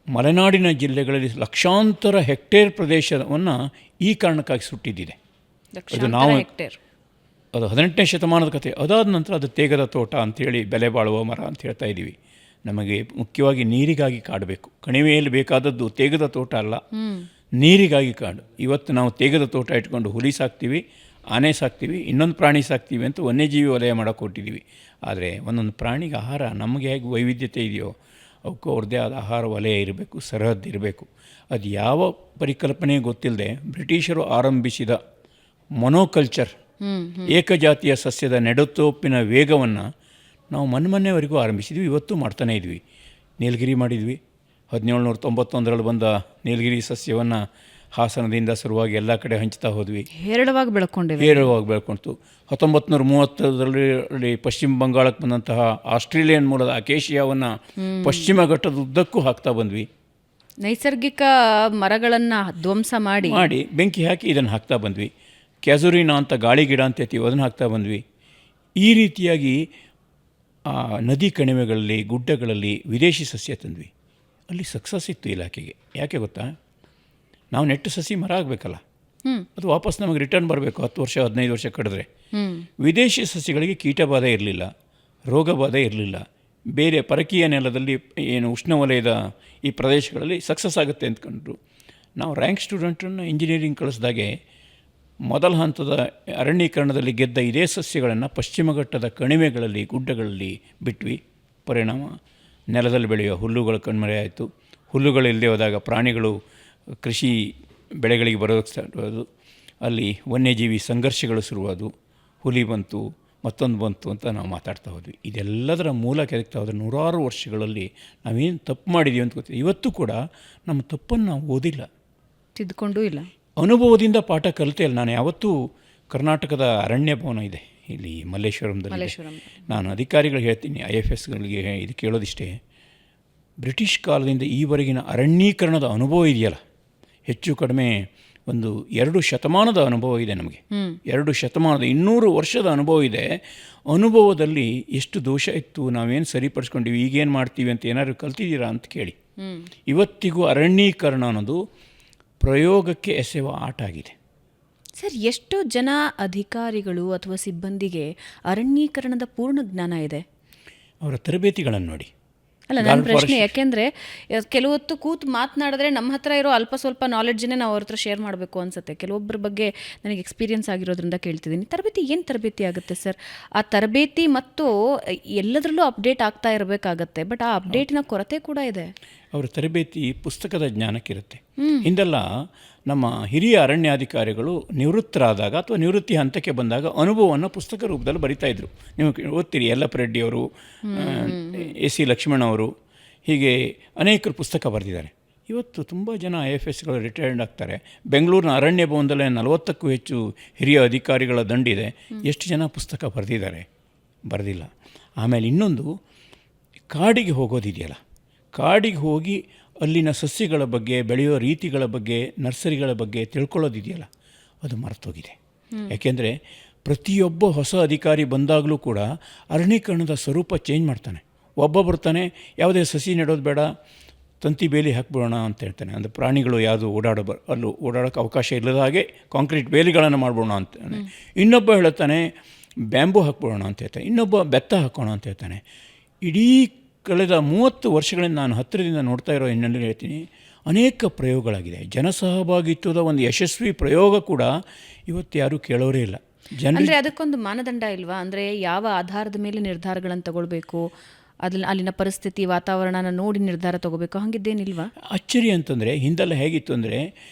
B: ಮಲೆನಾಡಿನ ಜಿಲ್ಲೆಗಳಲ್ಲಿ ಲಕ್ಷಾಂತರ ಹೆಕ್ಟೇರ್ ಪ್ರದೇಶವನ್ನು ಈ ಕಾರಣಕ್ಕಾಗಿ ಸುಟ್ಟಿದ್ದಿದೆ. ಅದು 18ನೇ ಶತಮಾನದ ಕಥೆ. ಅದಾದ ನಂತರ ಅದು ತೇಗದ ತೋಟ ಅಂಥೇಳಿ ಬೆಲೆ ಬಾಳುವ ಮರ ಅಂತ ಹೇಳ್ತಾ ಇದ್ದೀವಿ. ನಮಗೆ ಮುಖ್ಯವಾಗಿ ನೀರಿಗಾಗಿ ಕಾಡಬೇಕು. ಕಣಿವೆಯಲ್ಲಿ ಬೇಕಾದದ್ದು ತೇಗದ ತೋಟ ಅಲ್ಲ, ನೀರಿಗಾಗಿ ಕಾಡು. ಇವತ್ತು ನಾವು ತೇಗದ ತೋಟ ಇಟ್ಕೊಂಡು ಹುಲಿ ಸಾಕ್ತೀವಿ, ಆನೆ ಸಾಕ್ತೀವಿ, ಇನ್ನೊಂದು ಪ್ರಾಣಿ ಸಾಕ್ತೀವಿ ಅಂತ ವನ್ಯಜೀವಿ ವಲಯ ಮಾಡೋಕೆ ಕೊಟ್ಟಿದ್ದೀವಿ. ಆದರೆ ಒಂದೊಂದು ಪ್ರಾಣಿಗೆ ಆಹಾರ ನಮಗೆ ಹೇಗೆ ವೈವಿಧ್ಯತೆ ಇದೆಯೋ ಅವಕ್ಕೂ ಅವ್ರದ್ದೇ ಆದ ಆಹಾರ ವಲಯ ಇರಬೇಕು, ಸರಹದ್ದು ಇರಬೇಕು. ಅದು ಯಾವ ಪರಿಕಲ್ಪನೆ ಗೊತ್ತಿಲ್ಲದೆ ಬ್ರಿಟಿಷರು ಆರಂಭಿಸಿದ ಮೊನೋಕಲ್ಚರ್, ಏಕಜಾತಿಯ ಸಸ್ಯದ ನೆಡತೋಪಿನ ವೇಗವನ್ನು ನಾವು ಮೊನ್ನೆವರೆಗೂ ಆರಂಭಿಸಿದ್ವಿ, ಇವತ್ತು ಮಾಡ್ತಾನೇ ಇದ್ವಿ. ನೀಲಗಿರಿ ಮಾಡಿದ್ವಿ. 1791ರಲ್ಲಿ ಬಂದ ನೀಲಗಿರಿ ಸಸ್ಯವನ್ನು ಹಾಸನದಿಂದ ಶುರುವಾಗಿ ಎಲ್ಲ ಕಡೆ ಹಂಚ್ತಾ ಹೋದ್ವಿ. ಹೇರಳವಾಗಿ ಬೆಳ್ಕೊಳ್ತು. 1930ರಲ್ಲಿ ಪಶ್ಚಿಮ ಬಂಗಾಳಕ್ಕೆ ಬಂದಂತಹ ಆಸ್ಟ್ರೇಲಿಯನ್ ಮೂಲದ ಅಕೇಶಿಯಾವನ್ನು ಪಶ್ಚಿಮ ಘಟ್ಟದ ಉದ್ದಕ್ಕೂ ಹಾಕ್ತಾ ಬಂದ್ವಿ.
A: ನೈಸರ್ಗಿಕ ಮರಗಳನ್ನು ಧ್ವಂಸ ಮಾಡಿ
B: ಬೆಂಕಿ ಹಾಕಿ ಇದನ್ನು ಹಾಕ್ತಾ ಬಂದ್ವಿ. ಕ್ಯಾಸುರಿನಾ ಅಂತ ಗಾಳಿ ಗಿಡ ಅಂತ ಹೇಳ್ತೀವಿ, ಅದನ್ನು ಹಾಕ್ತಾ ಬಂದ್ವಿ. ಈ ರೀತಿಯಾಗಿ ನದಿ ಕಣಿವೆಗಳಲ್ಲಿ, ಗುಡ್ಡಗಳಲ್ಲಿ ವಿದೇಶಿ ಸಸ್ಯ ತಂದ್ವಿ. ಅಲ್ಲಿ ಸಕ್ಸಸ್ ಇತ್ತು ಇಲಾಖೆಗೆ. ಯಾಕೆ ಗೊತ್ತಾ? ನಾವು ನೆಟ್ಟು ಸಸಿ ಮರ ಆಗಬೇಕಲ್ಲ, ಅದು ವಾಪಸ್ ನಮಗೆ ರಿಟರ್ನ್ ಬರಬೇಕು. 10 ವರ್ಷ 15 ವರ್ಷ ಕಡಿದ್ರೆ. ವಿದೇಶಿ ಸಸ್ಯಗಳಿಗೆ ಕೀಟಬಾಧೆ ಇರಲಿಲ್ಲ, ರೋಗಬಾಧೆ ಇರಲಿಲ್ಲ. ಬೇರೆ ಪರಕೀಯ ನೆಲದಲ್ಲಿ ಏನು ಉಷ್ಣವಲಯದ ಈ ಪ್ರದೇಶಗಳಲ್ಲಿ ಸಕ್ಸಸ್ ಆಗುತ್ತೆ ಅಂದ್ಕೊಂಡ್ರು. ನಾವು ರ್ಯಾಂಕ್ ಸ್ಟೂಡೆಂಟನ್ನು ಇಂಜಿನಿಯರಿಂಗ್ ಕಳಿಸಿದಾಗೆ ಮೊದಲ ಹಂತದ ಅರಣ್ಯೀಕರಣದಲ್ಲಿ ಗೆದ್ದ ಇದೇ ಸಸ್ಯಗಳನ್ನು ಪಶ್ಚಿಮ ಘಟ್ಟದ ಕಣಿವೆಗಳಲ್ಲಿ, ಗುಡ್ಡಗಳಲ್ಲಿ ಬಿಟ್ವಿ. ಪರಿಣಾಮ ನೆಲದಲ್ಲಿ ಬೆಳೆಯುವ ಹುಲ್ಲುಗಳು ಕಣ್ಮರೆ ಆಯಿತು. ಹುಲ್ಲುಗಳಿಲ್ಲದೆ ಹೋದಾಗ ಪ್ರಾಣಿಗಳು ಕೃಷಿ ಬೆಳೆಗಳಿಗೆ ಬರೋದಕ್ಕೆ ಸ್ಟಾರ್ಟ್ ಆದವು. ಅಲ್ಲಿ ವನ್ಯಜೀವಿ ಸಂಘರ್ಷಗಳು ಶುರುವಾದವು. ಹುಲಿ ಬಂತು, ಮತ್ತೊಂದು ಬಂತು ಅಂತ ನಾವು ಮಾತಾಡ್ತಾ ಹೋದ್ವಿ. ಇದೆಲ್ಲದರ ಮೂಲ ಕೆದಕ್ತಾ ಹೋದರೆ ನೂರಾರು ವರ್ಷಗಳಲ್ಲಿ ನಾವೇನು ತಪ್ಪು ಮಾಡಿದ್ದೀವಿ ಅಂತ ಗೊತ್ತಿದೆ. ಇವತ್ತು ಕೂಡ ನಮ್ಮ ತಪ್ಪನ್ನು ನಾವು ಓದಿಲ್ಲ,
A: ತಿದ್ದುಕೊಂಡೂ ಇಲ್ಲ.
B: ಅನುಭವದಿಂದ ಪಾಠ ಕಲಿತೇ ಇಲ್ಲ. ನಾನು ಯಾವತ್ತೂ ಕರ್ನಾಟಕದ ಅರಣ್ಯ ಭವನ ಇದೆ ಇಲ್ಲಿ ಮಲ್ಲೇಶ್ವರಂದಲ್ಲಿ. ನಾನು ಅಧಿಕಾರಿಗಳಿಗೆ ಹೇಳ್ತೀನಿ, IFSಗಳಿಗೆ ಇದು ಕೇಳೋದಿಷ್ಟೇ, ಬ್ರಿಟಿಷ್ ಕಾಲದಿಂದ ಈವರೆಗಿನ ಅರಣ್ಯೀಕರಣದ ಅನುಭವ ಇದೆಯಲ್ಲ, ಹೆಚ್ಚು ಕಡಿಮೆ ಒಂದು 2 ಶತಮಾನದ ಅನುಭವ ಇದೆ ನಮಗೆ. 2 ಶತಮಾನದ 200 ವರ್ಷದ ಅನುಭವ ಇದೆ. ಅನುಭವದಲ್ಲಿ ಎಷ್ಟು ದೋಷ ಇತ್ತು, ನಾವೇನು ಸರಿಪಡಿಸ್ಕೊಂಡಿವಿ, ಈಗೇನು ಮಾಡ್ತೀವಿ ಅಂತ ಏನಾದರೂ ಕಲ್ತಿದ್ದೀರಾ ಅಂತ ಕೇಳಿ. ಇವತ್ತಿಗೂ ಅರಣ್ಯೀಕರಣ ಅನ್ನೋದು ಪ್ರಯೋಗಕ್ಕೆ ಎಸೆಯುವ ಆಟ ಆಗಿದೆ.
A: ಸರ್, ಎಷ್ಟೋ ಜನ ಅಧಿಕಾರಿಗಳು ಅಥವಾ ಸಿಬ್ಬಂದಿಗೆ ಅರಣ್ಯೀಕರಣದ ಪೂರ್ಣ ಜ್ಞಾನ ಇದೆ?
B: ಅವರ ತರಬೇತಿಗಳನ್ನು ನೋಡಿ.
A: ಅಲ್ಲ, ನನ್ನ ಪ್ರಶ್ನೆ ಯಾಕೆಂದರೆ ಕೆಲವೊತ್ತು ಕೂತು ಮಾತನಾಡಿದ್ರೆ ನಮ್ಮ ಹತ್ರ ಇರೋ ಅಲ್ಪ ಸ್ವಲ್ಪ ನಾಲೆಡ್ಜನ್ನೇ ನಾವು ಅವ್ರ ಹತ್ರ ಶೇರ್ ಮಾಡಬೇಕು ಅನಿಸುತ್ತೆ. ಕೆಲವೊಬ್ಬರ ಬಗ್ಗೆ ನನಗೆ ಎಕ್ಸ್ಪೀರಿಯನ್ಸ್ ಆಗಿರೋದ್ರಿಂದ ಕೇಳ್ತಿದ್ದೀನಿ. ತರಬೇತಿ ಏನು ತರಬೇತಿ ಆಗುತ್ತೆ ಸರ್? ಆ ತರಬೇತಿ ಮತ್ತು ಎಲ್ಲದರಲ್ಲೂ ಅಪ್ಡೇಟ್ ಆಗ್ತಾ ಇರಬೇಕಾಗತ್ತೆ, ಬಟ್ ಆ ಅಪ್ಡೇಟಿನ ಕೊರತೆ ಕೂಡ ಇದೆ.
B: ಅವರ ತರಬೇತಿ ಪುಸ್ತಕದ ಜ್ಞಾನಕ್ಕಿರುತ್ತೆ. ಹಿಂದೆಲ್ಲ ನಮ್ಮ ಹಿರಿಯ ಅರಣ್ಯಾಧಿಕಾರಿಗಳು ನಿವೃತ್ತರಾದಾಗ ಅಥವಾ ನಿವೃತ್ತಿ ಹಂತಕ್ಕೆ ಬಂದಾಗ ಅನುಭವವನ್ನು ಪುಸ್ತಕ ರೂಪದಲ್ಲಿ ಬರಿತಾಯಿದ್ರು. ನೀವು ಓದ್ತೀರಿ, ಯಲ್ಲಪ್ಪ ರೆಡ್ಡಿಯವರು, AC ಲಕ್ಷ್ಮಣ್ ಅವರು, ಹೀಗೆ ಅನೇಕರು ಪುಸ್ತಕ ಬರೆದಿದ್ದಾರೆ. ಇವತ್ತು ತುಂಬ ಜನ IFSಗಳು ರಿಟೈರ್ಡ್ ಆಗ್ತಾರೆ. ಬೆಂಗಳೂರಿನ ಅರಣ್ಯ ಭವನದಲ್ಲೇ 40ಕ್ಕೂ ಹೆಚ್ಚು ಹಿರಿಯ ಅಧಿಕಾರಿಗಳ ದಂಡಿದೆ. ಎಷ್ಟು ಜನ ಪುಸ್ತಕ ಬರೆದಿಲ್ಲ. ಆಮೇಲೆ ಇನ್ನೊಂದು, ಕಾಡಿಗೆ ಹೋಗೋದಿದೆಯಲ್ಲ, ಕಾಡಿಗೆ ಹೋಗಿ ಅಲ್ಲಿನ ಸಸ್ಯಗಳ ಬಗ್ಗೆ, ಬೆಳೆಯೋ ರೀತಿಗಳ ಬಗ್ಗೆ, ನರ್ಸರಿಗಳ ಬಗ್ಗೆ ತಿಳ್ಕೊಳ್ಳೋದಿದೆಯಲ್ಲ, ಅದು ಮರೆತೋಗಿದೆ. ಯಾಕೆಂದರೆ ಪ್ರತಿಯೊಬ್ಬ ಹೊಸ ಅಧಿಕಾರಿ ಬಂದಾಗಲೂ ಕೂಡ ಅರಣ್ಯೀಕರಣದ ಸ್ವರೂಪ ಚೇಂಜ್ ಮಾಡ್ತಾನೆ. ಒಬ್ಬ ಬರ್ತಾನೆ, ಯಾವುದೇ ಸಸಿ ನೆಡೋದು ಬೇಡ, ತಂತಿ ಬೇಲಿ ಹಾಕ್ಬಿಡೋಣ ಅಂತ ಹೇಳ್ತಾನೆ. ಅಂದರೆ ಪ್ರಾಣಿಗಳು ಯಾವುದು ಅಲ್ಲೂ ಓಡಾಡೋಕ್ಕೆ ಅವಕಾಶ ಇಲ್ಲದ ಹಾಗೆ ಕಾಂಕ್ರೀಟ್ ಬೇಲಿಗಳನ್ನು ಮಾಡ್ಬೋಣ ಅಂತಾನೆ. ಇನ್ನೊಬ್ಬ ಹೇಳ್ತಾನೆ ಬ್ಯಾಂಬೂ ಹಾಕ್ಬಿಡೋಣ ಅಂತ ಹೇಳ್ತಾನೆ. ಇನ್ನೊಬ್ಬ ಬೆತ್ತ ಹಾಕೋಣ ಅಂತ ಹೇಳ್ತಾನೆ. ಇಡೀ ಕಳೆದ 30 ವರ್ಷಗಳಿಂದ ನಾನು ಹತ್ತಿರದಿಂದ ನೋಡ್ತಾ ಇರೋ ಹಿನ್ನೆಲೆಯಲ್ಲಿ ಹೇಳ್ತೀನಿ, ಅನೇಕ ಪ್ರಯೋಗಗಳಾಗಿದೆ. ಜನಸಹಭಾಗಿತ್ವದ ಒಂದು ಯಶಸ್ವಿ ಪ್ರಯೋಗ ಕೂಡ ಇವತ್ತು ಯಾರೂ ಕೇಳೋರೇ ಇಲ್ಲ.
A: ಅಂದರೆ ಅದಕ್ಕೊಂದು ಮಾನದಂಡ ಇಲ್ವಾ? ಅಂದರೆ ಯಾವ ಆಧಾರದ ಮೇಲೆ ನಿರ್ಧಾರಗಳನ್ನು ತಗೊಳ್ಬೇಕು, ಅಲ್ಲಿನ ಪರಿಸ್ಥಿತಿ ವಾತಾವರಣನ ನೋಡಿ ನಿರ್ಧಾರ ತಗೋಬೇಕು, ಹಂಗಿದ್ದೇನಿಲ್ವಾ?
B: ಅಚ್ಚರಿ ಅಂತಂದರೆ ಹಿಂದೆಲ್ಲ ಹೇಗಿತ್ತು ಅಂದರೆ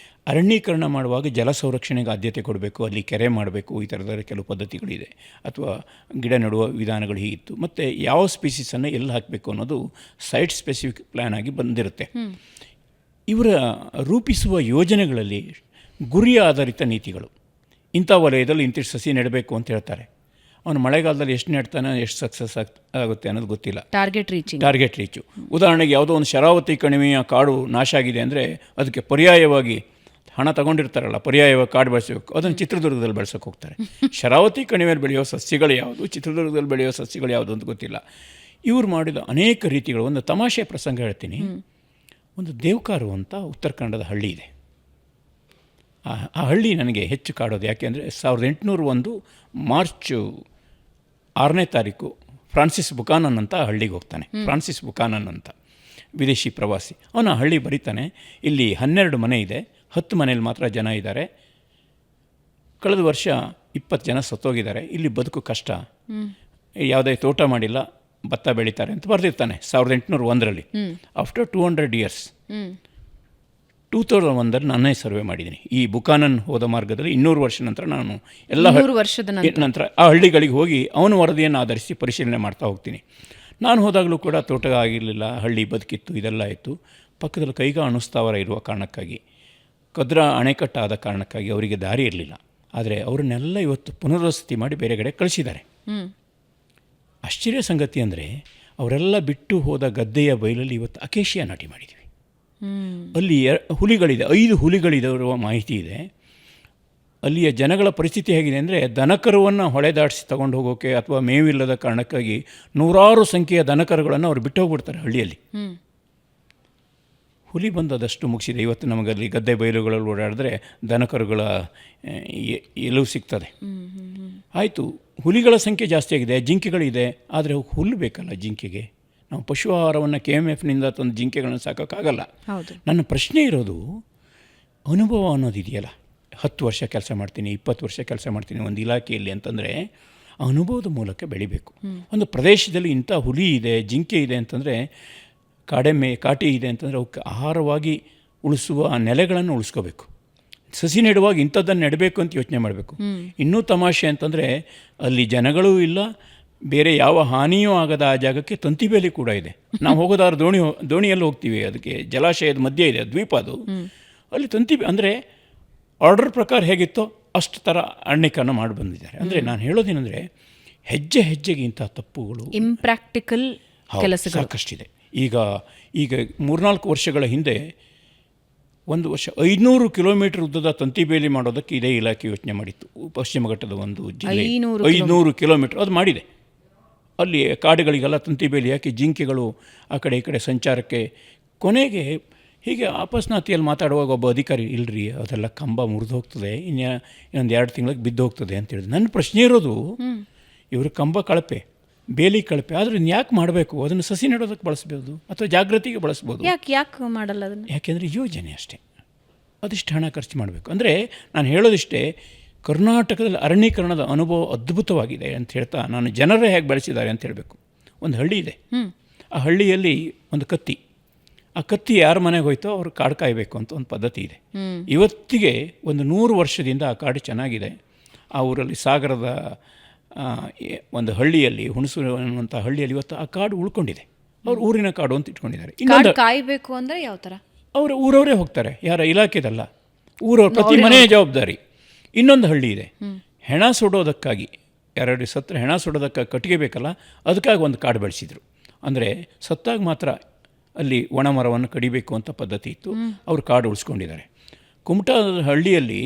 B: ಅರಣ್ಯೀಕರಣ ಮಾಡುವಾಗ ಜಲ ಸಂರಕ್ಷಣೆಗೆ ಆದ್ಯತೆ ಕೊಡಬೇಕು, ಅಲ್ಲಿ ಕೆರೆ ಮಾಡಬೇಕು, ಈ ಥರದ ಕೆಲವು ಪದ್ಧತಿಗಳಿದೆ, ಅಥವಾ ಗಿಡ ನೆಡುವ ವಿಧಾನಗಳು ಹೀಗಿತ್ತು. ಮತ್ತು ಯಾವ ಸ್ಪೀಸೀಸನ್ನು ಎಲ್ಲಿ ಹಾಕಬೇಕು ಅನ್ನೋದು ಸೈಟ್ ಸ್ಪೆಸಿಫಿಕ್ ಪ್ಲ್ಯಾನ್ ಆಗಿ ಬಂದಿರುತ್ತೆ. ಇವರ ರೂಪಿಸುವ ಯೋಜನೆಗಳಲ್ಲಿ ಗುರಿ ಆಧಾರಿತ ನೀತಿಗಳು, ಇಂಥ ವಲಯದಲ್ಲಿ ಇಂತಿಷ್ಟು ಸಸಿ ನೆಡಬೇಕು ಅಂತ ಹೇಳ್ತಾರೆ. ಅವನು ಮಳೆಗಾಲದಲ್ಲಿ ಎಷ್ಟು ನೆಡ್ತಾನೆ, ಎಷ್ಟು ಸಕ್ಸಸ್ ಆಗುತ್ತೆ ಅನ್ನೋದು ಗೊತ್ತಿಲ್ಲ. Target reach. ಉದಾಹರಣೆಗೆ ಯಾವುದೋ ಒಂದು ಶರಾವತಿ ಕಣಿವೆಯ ಕಾಡು ನಾಶ ಆಗಿದೆ ಅಂದರೆ ಅದಕ್ಕೆ ಪರ್ಯಾಯವಾಗಿ ಹಣ ತಗೊಂಡಿರ್ತಾರಲ್ಲ, ಪರ್ಯಾಯವಾಗಿ ಕಾಡು ಬೆಳೆಸಬೇಕು, ಅದನ್ನು ಚಿತ್ರದುರ್ಗದಲ್ಲಿ ಬೆಳೆಸೋಕೆ ಹೋಗ್ತಾರೆ. ಶರಾವತಿ ಕಣಿವೆಯಲ್ಲಿ ಬೆಳೆಯೋ ಸಸ್ಯಗಳು ಯಾವುದು, ಚಿತ್ರದುರ್ಗದಲ್ಲಿ ಬೆಳೆಯೋ ಸಸ್ಯಗಳು ಯಾವುದು ಅಂತ ಗೊತ್ತಿಲ್ಲ. ಇವರು ಮಾಡಿದ ಅನೇಕ ರೀತಿಗಳು. ಒಂದು ತಮಾಷೆ ಪ್ರಸಂಗ ಹೇಳ್ತೀನಿ. ಒಂದು ದೇವಕಾರು ಅಂತ ಉತ್ತರ ಕನ್ನಡದ ಹಳ್ಳಿ ಇದೆ. ಆ ಹಳ್ಳಿ ನನಗೆ ಹೆಚ್ಚು ಕಾಡೋದು ಯಾಕೆಂದರೆ 1801 ಮಾರ್ಚ್ 6ನೇ ತಾರೀಕು ಫ್ರಾನ್ಸಿಸ್ ಬುಕಾನನ್ ಅಂತ ಆ ಹಳ್ಳಿಗೆ ಹೋಗ್ತಾನೆ. ಫ್ರಾನ್ಸಿಸ್ ಬುಕಾನನ್ ಅಂತ ವಿದೇಶಿ ಪ್ರವಾಸಿ. ಅವನು ಆ ಹಳ್ಳಿ ಬರೀತಾನೆ, ಇಲ್ಲಿ 12 ಮನೆ ಇದೆ, 10 ಮನೇಲಿ ಮಾತ್ರ ಜನ ಇದ್ದಾರೆ, ಕಳೆದ ವರ್ಷ 20 ಜನ ಸತ್ತೋಗಿದ್ದಾರೆ, ಇಲ್ಲಿ ಬದುಕು ಕಷ್ಟ, ಯಾವುದೇ ತೋಟ ಮಾಡಿಲ್ಲ, ಭತ್ತ ಬೆಳೀತಾರೆ ಅಂತ ಬರೆದಿರ್ತಾನೆ 1801ರಲ್ಲಿ. ಆಫ್ಟರ್ 200 years 2001ರಲ್ಲಿ ನಾನೇ ಸರ್ವೆ ಮಾಡಿದ್ದೀನಿ. ಈ ಬುಕಾನನ್ ಹೋದ ಮಾರ್ಗದಲ್ಲಿ 200 ವರ್ಷ ನಂತರ ನಾನು ಎಲ್ಲ ನಂತರ ಆ ಹಳ್ಳಿಗಳಿಗೆ ಹೋಗಿ ಅವನ ವರದಿಯನ್ನು ಆಧರಿಸಿ ಪರಿಶೀಲನೆ ಮಾಡ್ತಾ ಹೋಗ್ತೀನಿ. ನಾನು ಹೋದಾಗಲೂ ಕೂಡ ತೋಟ ಆಗಿರಲಿಲ್ಲ, ಹಳ್ಳಿ ಬದುಕಿತ್ತು, ಇದೆಲ್ಲ ಇತ್ತು. ಪಕ್ಕದಲ್ಲಿ ಕೈಗಾ ಅಣುಸ್ಥಾವರ ಇರುವ ಕಾರಣಕ್ಕಾಗಿ, ಕದ್ರಾ ಅಣೆಕಟ್ಟಾದ ಕಾರಣಕ್ಕಾಗಿ ಅವರಿಗೆ ದಾರಿ ಇರಲಿಲ್ಲ. ಆದರೆ ಅವರನ್ನೆಲ್ಲ ಇವತ್ತು ಪುನರ್ವಸತಿ ಮಾಡಿ ಬೇರೆ ಕಡೆ ಕಳಿಸಿದ್ದಾರೆ. ಆಶ್ಚರ್ಯ ಸಂಗತಿ ಅಂದರೆ ಅವರೆಲ್ಲ ಬಿಟ್ಟು ಹೋದ ಗದ್ದೆಯ ಬಯಲಲ್ಲಿ ಇವತ್ತು ಅಕೇಶಿಯಾ ನಾಟಿ ಮಾಡಿದ್ದೀವಿ. ಅಲ್ಲಿ ಹುಲಿಗಳಿದೆ, 5 ಹುಲಿಗಳಿರುವ ಮಾಹಿತಿ ಇದೆ. ಅಲ್ಲಿಯ ಜನಗಳ ಪರಿಸ್ಥಿತಿ ಹೇಗಿದೆ ಅಂದರೆ ದನಕರುವನ್ನು ಹೊಳೆದಾಡಿಸಿ ತಗೊಂಡು ಹೋಗೋಕ್ಕೆ ಅಥವಾ ಮೇವಿಲ್ಲದ ಕಾರಣಕ್ಕಾಗಿ ನೂರಾರು ಸಂಖ್ಯೆಯ ದನಕರುಗಳನ್ನು ಅವರು ಬಿಟ್ಟು ಹೋಗ್ಬಿಡ್ತಾರೆ ಹಳ್ಳಿಯಲ್ಲಿ. ಹುಲಿ ಬಂದದಷ್ಟು ಮುಗಿಸಿದೆ. ಇವತ್ತು ನಮಗಲ್ಲಿ ಗದ್ದೆ ಬಯಲುಗಳಲ್ಲಿ ಓಡಾಡಿದ್ರೆ ದನಕರುಗಳ ಎಲುವು ಸಿಗ್ತದೆ. ಆಯಿತು, ಹುಲಿಗಳ ಸಂಖ್ಯೆ ಜಾಸ್ತಿ ಆಗಿದೆ, ಜಿಂಕೆಗಳಿದೆ, ಆದರೆ ಹುಲ್ಲು ಬೇಕಲ್ಲ ಜಿಂಕೆಗೆ. ನಾವು ಪಶು ಆಹಾರವನ್ನು KMFನಿಂದ ತಂದು ಜಿಂಕೆಗಳನ್ನು ಸಾಕೋಕ್ಕಾಗಲ್ಲ. ನನ್ನ ಪ್ರಶ್ನೆ ಇರೋದು ಅನುಭವ ಅನ್ನೋದಿದೆಯಲ್ಲ. 10 ವರ್ಷ ಕೆಲಸ ಮಾಡ್ತೀನಿ, 20 ವರ್ಷ ಕೆಲಸ ಮಾಡ್ತೀನಿ ಒಂದು ಇಲಾಖೆಯಲ್ಲಿ ಅಂತಂದರೆ ಅನುಭವದ ಮೂಲಕ ಬೆಳಿಬೇಕು. ಒಂದು ಪ್ರದೇಶದಲ್ಲಿ ಇಂಥ ಹುಲಿ ಇದೆ, ಜಿಂಕೆ ಇದೆ ಅಂತಂದರೆ, ಕಾಟಿ ಇದೆ ಅಂತಂದರೆ ಅವಕ್ಕೆ ಆಹಾರವಾಗಿ ಉಳಿಸುವ ನೆಲೆಗಳನ್ನು ಉಳಿಸ್ಕೋಬೇಕು. ಸಸಿ ನೆಡುವಾಗ ಇಂಥದ್ದನ್ನು ನೆಡಬೇಕು ಅಂತ ಯೋಚನೆ ಮಾಡಬೇಕು. ಇನ್ನೂ ತಮಾಷೆ ಅಂತಂದರೆ ಅಲ್ಲಿ ಜನಗಳೂ ಇಲ್ಲ, ಬೇರೆ ಯಾವ ಹಾನಿಯೂ ಆಗದ ಆ ಜಾಗಕ್ಕೆ ತಂತಿಬೇಲಿ ಕೂಡ ಇದೆ. ನಾವು ಹೋಗೋದಾದ್ರೆ ದೋಣಿಯಲ್ಲಿ ಹೋಗ್ತೀವಿ, ಅದಕ್ಕೆ ಜಲಾಶಯದ ಮಧ್ಯೆ ಇದೆ, ದ್ವೀಪ ಅದು. ಅಲ್ಲಿ ಅಂದರೆ ಆರ್ಡರ್ ಪ್ರಕಾರ ಹೇಗಿತ್ತೋ ಅಷ್ಟು ಥರ ಅರಣ್ಯೀಕರಣ ಮಾಡಿ ಬಂದಿದ್ದಾರೆ. ಅಂದರೆ ನಾನು ಹೇಳೋದೇನೆಂದರೆ ಹೆಜ್ಜೆ ಹೆಜ್ಜೆಗೆ ಇಂಥ ತಪ್ಪುಗಳು,
A: ಇಂಪ್ರ್ಯಾಕ್ಟಿಕಲ್ ಕೆಲಸಗಳು
B: ಸಾಕಷ್ಟಿದೆ. ಈಗ 3-4 ವರ್ಷಗಳ ಹಿಂದೆ ಒಂದು ವರ್ಷ 500 ಕಿಲೋಮೀಟರ್ ಉದ್ದದ ತಂತಿಬೇಲಿ ಮಾಡೋದಕ್ಕೆ ಇದೇ ಇಲಾಖೆ ಯೋಚನೆ ಮಾಡಿತ್ತು. ಪಶ್ಚಿಮ ಘಟ್ಟದ ಒಂದು ಜಿಲ್ಲೆ 500 ಕಿಲೋಮೀಟರ್ ಅದು ಮಾಡಿದೆ. ಅಲ್ಲಿ ಕಾಡುಗಳಿಗೆಲ್ಲ ತಂತಿಬೇಲಿ ಹಾಕಿ ಜಿಂಕೆಗಳು ಆ ಕಡೆ ಈ ಕಡೆ ಸಂಚಾರಕ್ಕೆ. ಕೊನೆಗೆ ಹೀಗೆ ಅಪಸ್ನಾತಿಯಲ್ಲಿ ಮಾತಾಡುವಾಗ ಒಬ್ಬ ಅಧಿಕಾರಿ, ಇಲ್ಲರಿ ಅದೆಲ್ಲ ಕಂಬ ಮುರಿದು ಹೋಗ್ತದೆ, ಇನ್ನೊಂದು 2 ತಿಂಗಳಿಗೆ ಬಿದ್ದು ಹೋಗ್ತದೆ ಅಂತ ಹೇಳಿದ್ರು. ನನ್ನ ಪ್ರಶ್ನೆ ಇರೋದು, ಇವರು ಕಂಬ ಕಳಪೆ, ಬೇಲಿ ಕಳಪೆ, ಆದರೆ ಯಾಕೆ ಮಾಡಬೇಕು? ಅದನ್ನು ಸಸಿ ನೆಡೋದಕ್ಕೆ ಬಳಸ್ಬೋದು ಅಥವಾ ಜಾಗೃತಿಗೆ ಬಳಸ್ಬೋದು.
A: ಯಾಕೆ ಮಾಡಲ್ಲ ಅದನ್ನು?
B: ಯಾಕೆಂದರೆ ಯೋಜನೆ ಅಷ್ಟೇ, ಅದಿಷ್ಟು ಹಣ ಖರ್ಚು ಮಾಡಬೇಕು. ಅಂದರೆ ನಾನು ಹೇಳೋದಿಷ್ಟೇ, ಕರ್ನಾಟಕದಲ್ಲಿ ಅರಣ್ಯೀಕರಣದ ಅನುಭವ ಅದ್ಭುತವಾಗಿದೆ ಅಂತ ಹೇಳ್ತಾ ನಾನು ಜನರೇ ಹೇಗೆ ಬೆಳೆಸಿದ್ದಾರೆ ಅಂತ ಹೇಳಬೇಕು. ಒಂದು ಹಳ್ಳಿ ಇದೆ, ಆ ಹಳ್ಳಿಯಲ್ಲಿ ಒಂದು ಕತ್ತಿ, ಆ ಕತ್ತಿ ಯಾರ ಮನೆಗೆ ಹೋಯ್ತೋ ಅವ್ರು ಕಾಡು ಕಾಯಬೇಕು ಅಂತ ಒಂದು ಪದ್ಧತಿ ಇದೆ. ಇವತ್ತಿಗೆ ಒಂದು 100 ವರ್ಷದಿಂದ ಆ ಕಾಡು ಚೆನ್ನಾಗಿದೆ. ಆ ಊರಲ್ಲಿ ಸಾಗರದ ಒಂದು ಹಳ್ಳಿಯಲ್ಲಿ, ಹುಣಸೂರು ಅನ್ನುವಂಥ ಹಳ್ಳಿಯಲ್ಲಿ ಇವತ್ತು ಆ ಕಾಡು ಉಳ್ಕೊಂಡಿದೆ. ಅವ್ರು ಊರಿನ ಕಾಡು ಅಂತ ಇಟ್ಕೊಂಡಿದ್ದಾರೆ. ಇನ್ನೊಂದು
A: ಕಾಯಬೇಕು ಅಂದರೆ ಯಾವ ಥರ? ಅವರು
B: ಊರವರೇ ಹೋಗ್ತಾರೆ, ಯಾರ ಇಲಾಖೆದಲ್ಲ, ಊರವ್ರು, ಪ್ರತಿ ಮನೆಯ ಜವಾಬ್ದಾರಿ. ಇನ್ನೊಂದು ಹಳ್ಳಿ ಇದೆ, ಹೆಣ ಸುಡೋದಕ್ಕಾಗಿ, ಯಾರು ಸತ್ತರೆ ಹೆಣ ಸುಡೋದಕ್ಕಾಗಿ ಕಟ್ಟಿಗೆ ಬೇಕಲ್ಲ, ಅದಕ್ಕಾಗಿ ಒಂದು ಕಾಡು ಬೆಳೆಸಿದರು. ಅಂದರೆ ಸತ್ತಾಗ ಮಾತ್ರ ಅಲ್ಲಿ ಒಣ ಮರವನ್ನು ಕಡಿಬೇಕು ಅಂತ ಪದ್ಧತಿ ಇತ್ತು. ಅವರು ಕಾಡು ಉಳಿಸ್ಕೊಂಡಿದ್ದಾರೆ. ಕುಮಟಾ ಹಳ್ಳಿಯಲ್ಲಿ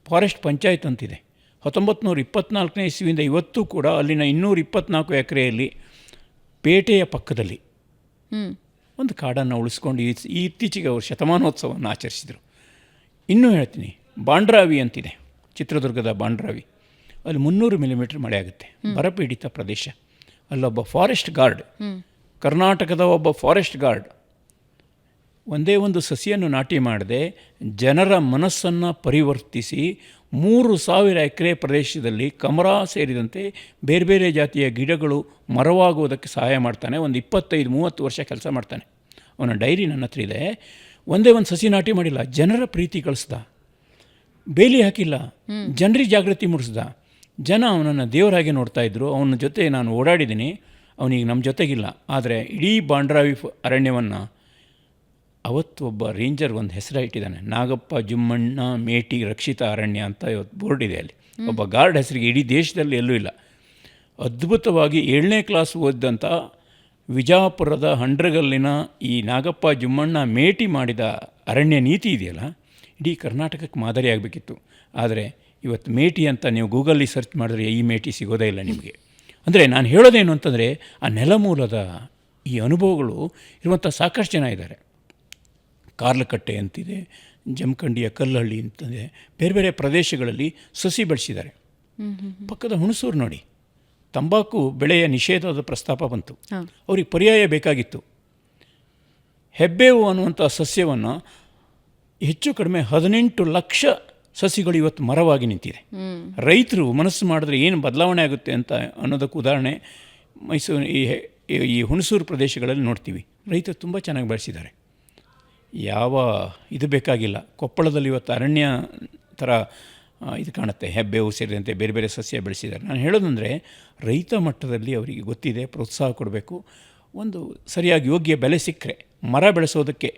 B: ಫಾರೆಸ್ಟ್ ಪಂಚಾಯತ್ ಅಂತಿದೆ. 1924ನೇ ಇಸ್ವಿಯಿಂದ ಇವತ್ತು ಕೂಡ ಅಲ್ಲಿನ 224 ಎಕರೆಯಲ್ಲಿ ಪೇಟೆಯ ಪಕ್ಕದಲ್ಲಿ ಒಂದು ಕಾಡನ್ನು ಉಳಿಸ್ಕೊಂಡು ಇತ್ತೀಚೆಗೆ ಅವರು ಶತಮಾನೋತ್ಸವವನ್ನು ಆಚರಿಸಿದರು. ಇನ್ನೂ ಹೇಳ್ತೀನಿ, ಬಾಂಡ್ರಾವಿ ಅಂತಿದೆ, ಚಿತ್ರದುರ್ಗದ ಬಾಂಡ್ರಾವಿ, ಅಲ್ಲಿ 300 ಮಿಲಿಮೀಟರ್ ಮಳೆ ಆಗುತ್ತೆ, ಬರಪೀಡಿತ ಪ್ರದೇಶ. ಅಲ್ಲೊಬ್ಬ ಫಾರೆಸ್ಟ್ ಗಾರ್ಡ್, ಕರ್ನಾಟಕದ ಒಬ್ಬ ಫಾರೆಸ್ಟ್ ಗಾರ್ಡ್ ಒಂದೇ ಒಂದು ಸಸಿಯನ್ನು ನಾಟಿ ಮಾಡದೆ ಜನರ ಮನಸ್ಸನ್ನು ಪರಿವರ್ತಿಸಿ 3,000 ಎಕರೆ ಪ್ರದೇಶದಲ್ಲಿ ಕಮರ ಸೇರಿದಂತೆ ಬೇರೆ ಬೇರೆ ಜಾತಿಯ ಗಿಡಗಳು ಮರವಾಗುವುದಕ್ಕೆ ಸಹಾಯ ಮಾಡ್ತಾನೆ. ಒಂದು 25-30 ವರ್ಷ ಕೆಲಸ ಮಾಡ್ತಾನೆ. ಅವನ ಡೈರಿ ನನ್ನ ಹತ್ರ ಇದೆ. ಒಂದೇ ಒಂದು ಸಸಿ ನಾಟಿ ಮಾಡಿಲ್ಲ, ಜನರ ಪ್ರೀತಿ ಗಳಿಸ್ದ, ಬೇಲಿ ಹಾಕಿಲ್ಲ, ಜನರಿಗೆ ಜಾಗೃತಿ ಮೂಡಿಸ್ದ. ಜನ ಅವನನ್ನು ದೇವರಾಗಿ ನೋಡ್ತಾ ಇದ್ದರು. ಅವನ ಜೊತೆ ನಾನು ಓಡಾಡಿದ್ದೀನಿ. ಅವನಿಗೆ ನಮ್ಮ ಜೊತೆಗಿಲ್ಲ, ಆದರೆ ಇಡೀ ಬಾಂಡ್ರಾವಿ ಅರಣ್ಯವನ್ನು ಅವತ್ತು ಒಬ್ಬ ರೇಂಜರ್ ಒಂದು ಹೆಸರು ಇಟ್ಟಿದ್ದಾನೆ, ನಾಗಪ್ಪ ಜುಮ್ಮಣ್ಣ ಮೇಟಿ ರಕ್ಷಿತ ಅರಣ್ಯ ಅಂತ ಇವತ್ತು ಬೋರ್ಡ್ ಇದೆ ಅಲ್ಲಿ. ಒಬ್ಬ ಗಾರ್ಡ್ ಹೆಸರಿಗೆ ಇಡೀ ದೇಶದಲ್ಲಿ ಎಲ್ಲೂ ಇಲ್ಲ. ಅದ್ಭುತವಾಗಿ 7ನೇ ಕ್ಲಾಸ್ ಓದಿದಂಥ ವಿಜಾಪುರದ ಹಂಡ್ರಗಲ್ಲಿನ ಈ ನಾಗಪ್ಪ ಜುಮ್ಮಣ್ಣ ಮೇಟಿ ಮಾಡಿದ ಅರಣ್ಯ ನೀತಿ ಇದೆಯಲ್ಲ, ಇಡೀ ಕರ್ನಾಟಕಕ್ಕೆ ಮಾದರಿ ಆಗಬೇಕಿತ್ತು. ಆದರೆ ಇವತ್ತು ಮೇಟಿ ಅಂತ ನೀವು ಗೂಗಲ್ಲಿ ಸರ್ಚ್ ಮಾಡಿದ್ರೆ ಈ ಮೇಟಿ ಸಿಗೋದೇ ಇಲ್ಲ ನಿಮಗೆ. ಅಂದರೆ ನಾನು ಹೇಳೋದೇನು ಅಂತಂದರೆ, ಆ ನೆಲಮೂಲದ ಈ ಅನುಭವಗಳು ಇರುವಂಥ ಸಾಕಷ್ಟು ಜನ ಇದ್ದಾರೆ. ಕಾರ್ಲಕಟ್ಟೆ ಅಂತಿದೆ, ಜಮಖಂಡಿಯ ಕಲ್ಲಹಳ್ಳಿ ಅಂತಂದೆ, ಬೇರೆ ಬೇರೆ ಪ್ರದೇಶಗಳಲ್ಲಿ ಸಸಿ ಬೆಳೆಸಿದ್ದಾರೆ. ಪಕ್ಕದ ಹುಣಸೂರು ನೋಡಿ, ತಂಬಾಕು ಬೆಳೆಯ ನಿಷೇಧದ ಪ್ರಸ್ತಾಪ ಬಂತು. ಅವ್ರಿಗೆ ಪರ್ಯಾಯ ಬೇಕಾಗಿತ್ತು. ಹೆಬ್ಬೇವು ಅನ್ನುವಂಥ ಸಸ್ಯವನ್ನು ಹೆಚ್ಚು ಕಡಿಮೆ 18 ಲಕ್ಷ ಸಸಿಗಳು ಇವತ್ತು ಮರವಾಗಿ ನಿಂತಿದೆ. ರೈತರು ಮನಸ್ಸು ಮಾಡಿದ್ರೆ ಏನು ಬದಲಾವಣೆ ಆಗುತ್ತೆ ಅಂತ ಅನ್ನೋದಕ್ಕೆ ಉದಾಹರಣೆ ಮೈಸೂರು ಈ ಹುಣಸೂರು ಪ್ರದೇಶಗಳಲ್ಲಿ ನೋಡ್ತೀವಿ. ರೈತರು ತುಂಬ ಚೆನ್ನಾಗಿ ಬೆಳೆಸಿದ್ದಾರೆ. ಯಾವ ಇದು ಬೇಕಾಗಿಲ್ಲ. ಕೊಪ್ಪಳದಲ್ಲಿ ಇವತ್ತು ಅರಣ್ಯ ಥರ ಇದು ಕಾಣುತ್ತೆ, ಹೆಬ್ಬೇವು ಸೇರಿದಂತೆ ಬೇರೆ ಬೇರೆ ಸಸ್ಯ ಬೆಳೆಸಿದ್ದಾರೆ. ನಾನು ಹೇಳೋದಂದರೆ, ರೈತ ಮಟ್ಟದಲ್ಲಿ ಅವರಿಗೆ ಗೊತ್ತಿದೆ, ಪ್ರೋತ್ಸಾಹ ಕೊಡಬೇಕು. ಒಂದು ಸರಿಯಾಗಿ ಯೋಗ್ಯ ಬೆಲೆ ಸಿಕ್ಕರೆ, ಮರ ಬೆಳೆಸೋದಕ್ಕೆ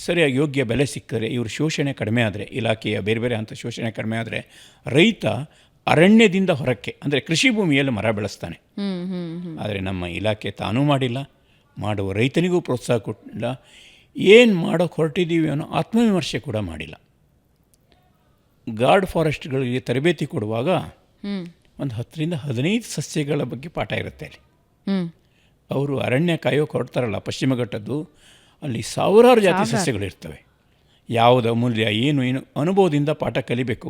B: ಸರಿಯಾಗಿ ಯೋಗ್ಯ ಬೆಲೆ ಸಿಕ್ಕರೆ, ಇವರು ಶೋಷಣೆ ಕಡಿಮೆ ಆದರೆ, ಇಲಾಖೆಯ ಬೇರೆ ಬೇರೆ ಹಂತ ಶೋಷಣೆ ಕಡಿಮೆ ಆದರೆ, ರೈತ ಅರಣ್ಯದಿಂದ ಹೊರಕ್ಕೆ ಅಂದರೆ ಕೃಷಿ ಭೂಮಿಯಲ್ಲಿ ಮರ ಬೆಳೆಸ್ತಾನೆ. ಆದರೆ ನಮ್ಮ ಇಲಾಖೆ ತಾನೂ ಮಾಡಿಲ್ಲ, ಮಾಡುವ ರೈತನಿಗೂ ಪ್ರೋತ್ಸಾಹ ಕೊಟ್ಟಿಲ್ಲ. ಏನು ಮಾಡೋಕ್ಕೆ ಹೊರಟಿದ್ದೀವಿ ಅನ್ನೋ ಆತ್ಮವಿಮರ್ಶೆ ಕೂಡ ಮಾಡಿಲ್ಲ. ಗಾರ್ಡ್ ಫಾರೆಸ್ಟ್ಗಳಿಗೆ ತರಬೇತಿ ಕೊಡುವಾಗ ಒಂದು 10-15 ಸಸ್ಯಗಳ ಬಗ್ಗೆ ಪಾಠ ಇರುತ್ತೆ ಅಲ್ಲಿ. ಅವರು ಅರಣ್ಯ ಕಾಯೋಕೆ ಹೊರಡ್ತಾರಲ್ಲ ಪಶ್ಚಿಮ ಘಟ್ಟದ್ದು, ಅಲ್ಲಿ ಸಾವಿರಾರು ಜಾತಿ ಸಸ್ಯಗಳಿರ್ತವೆ. ಯಾವುದು ಅಮೂಲ್ಯ, ಏನು ಅನುಭವದಿಂದ ಪಾಠ ಕಲಿಬೇಕು.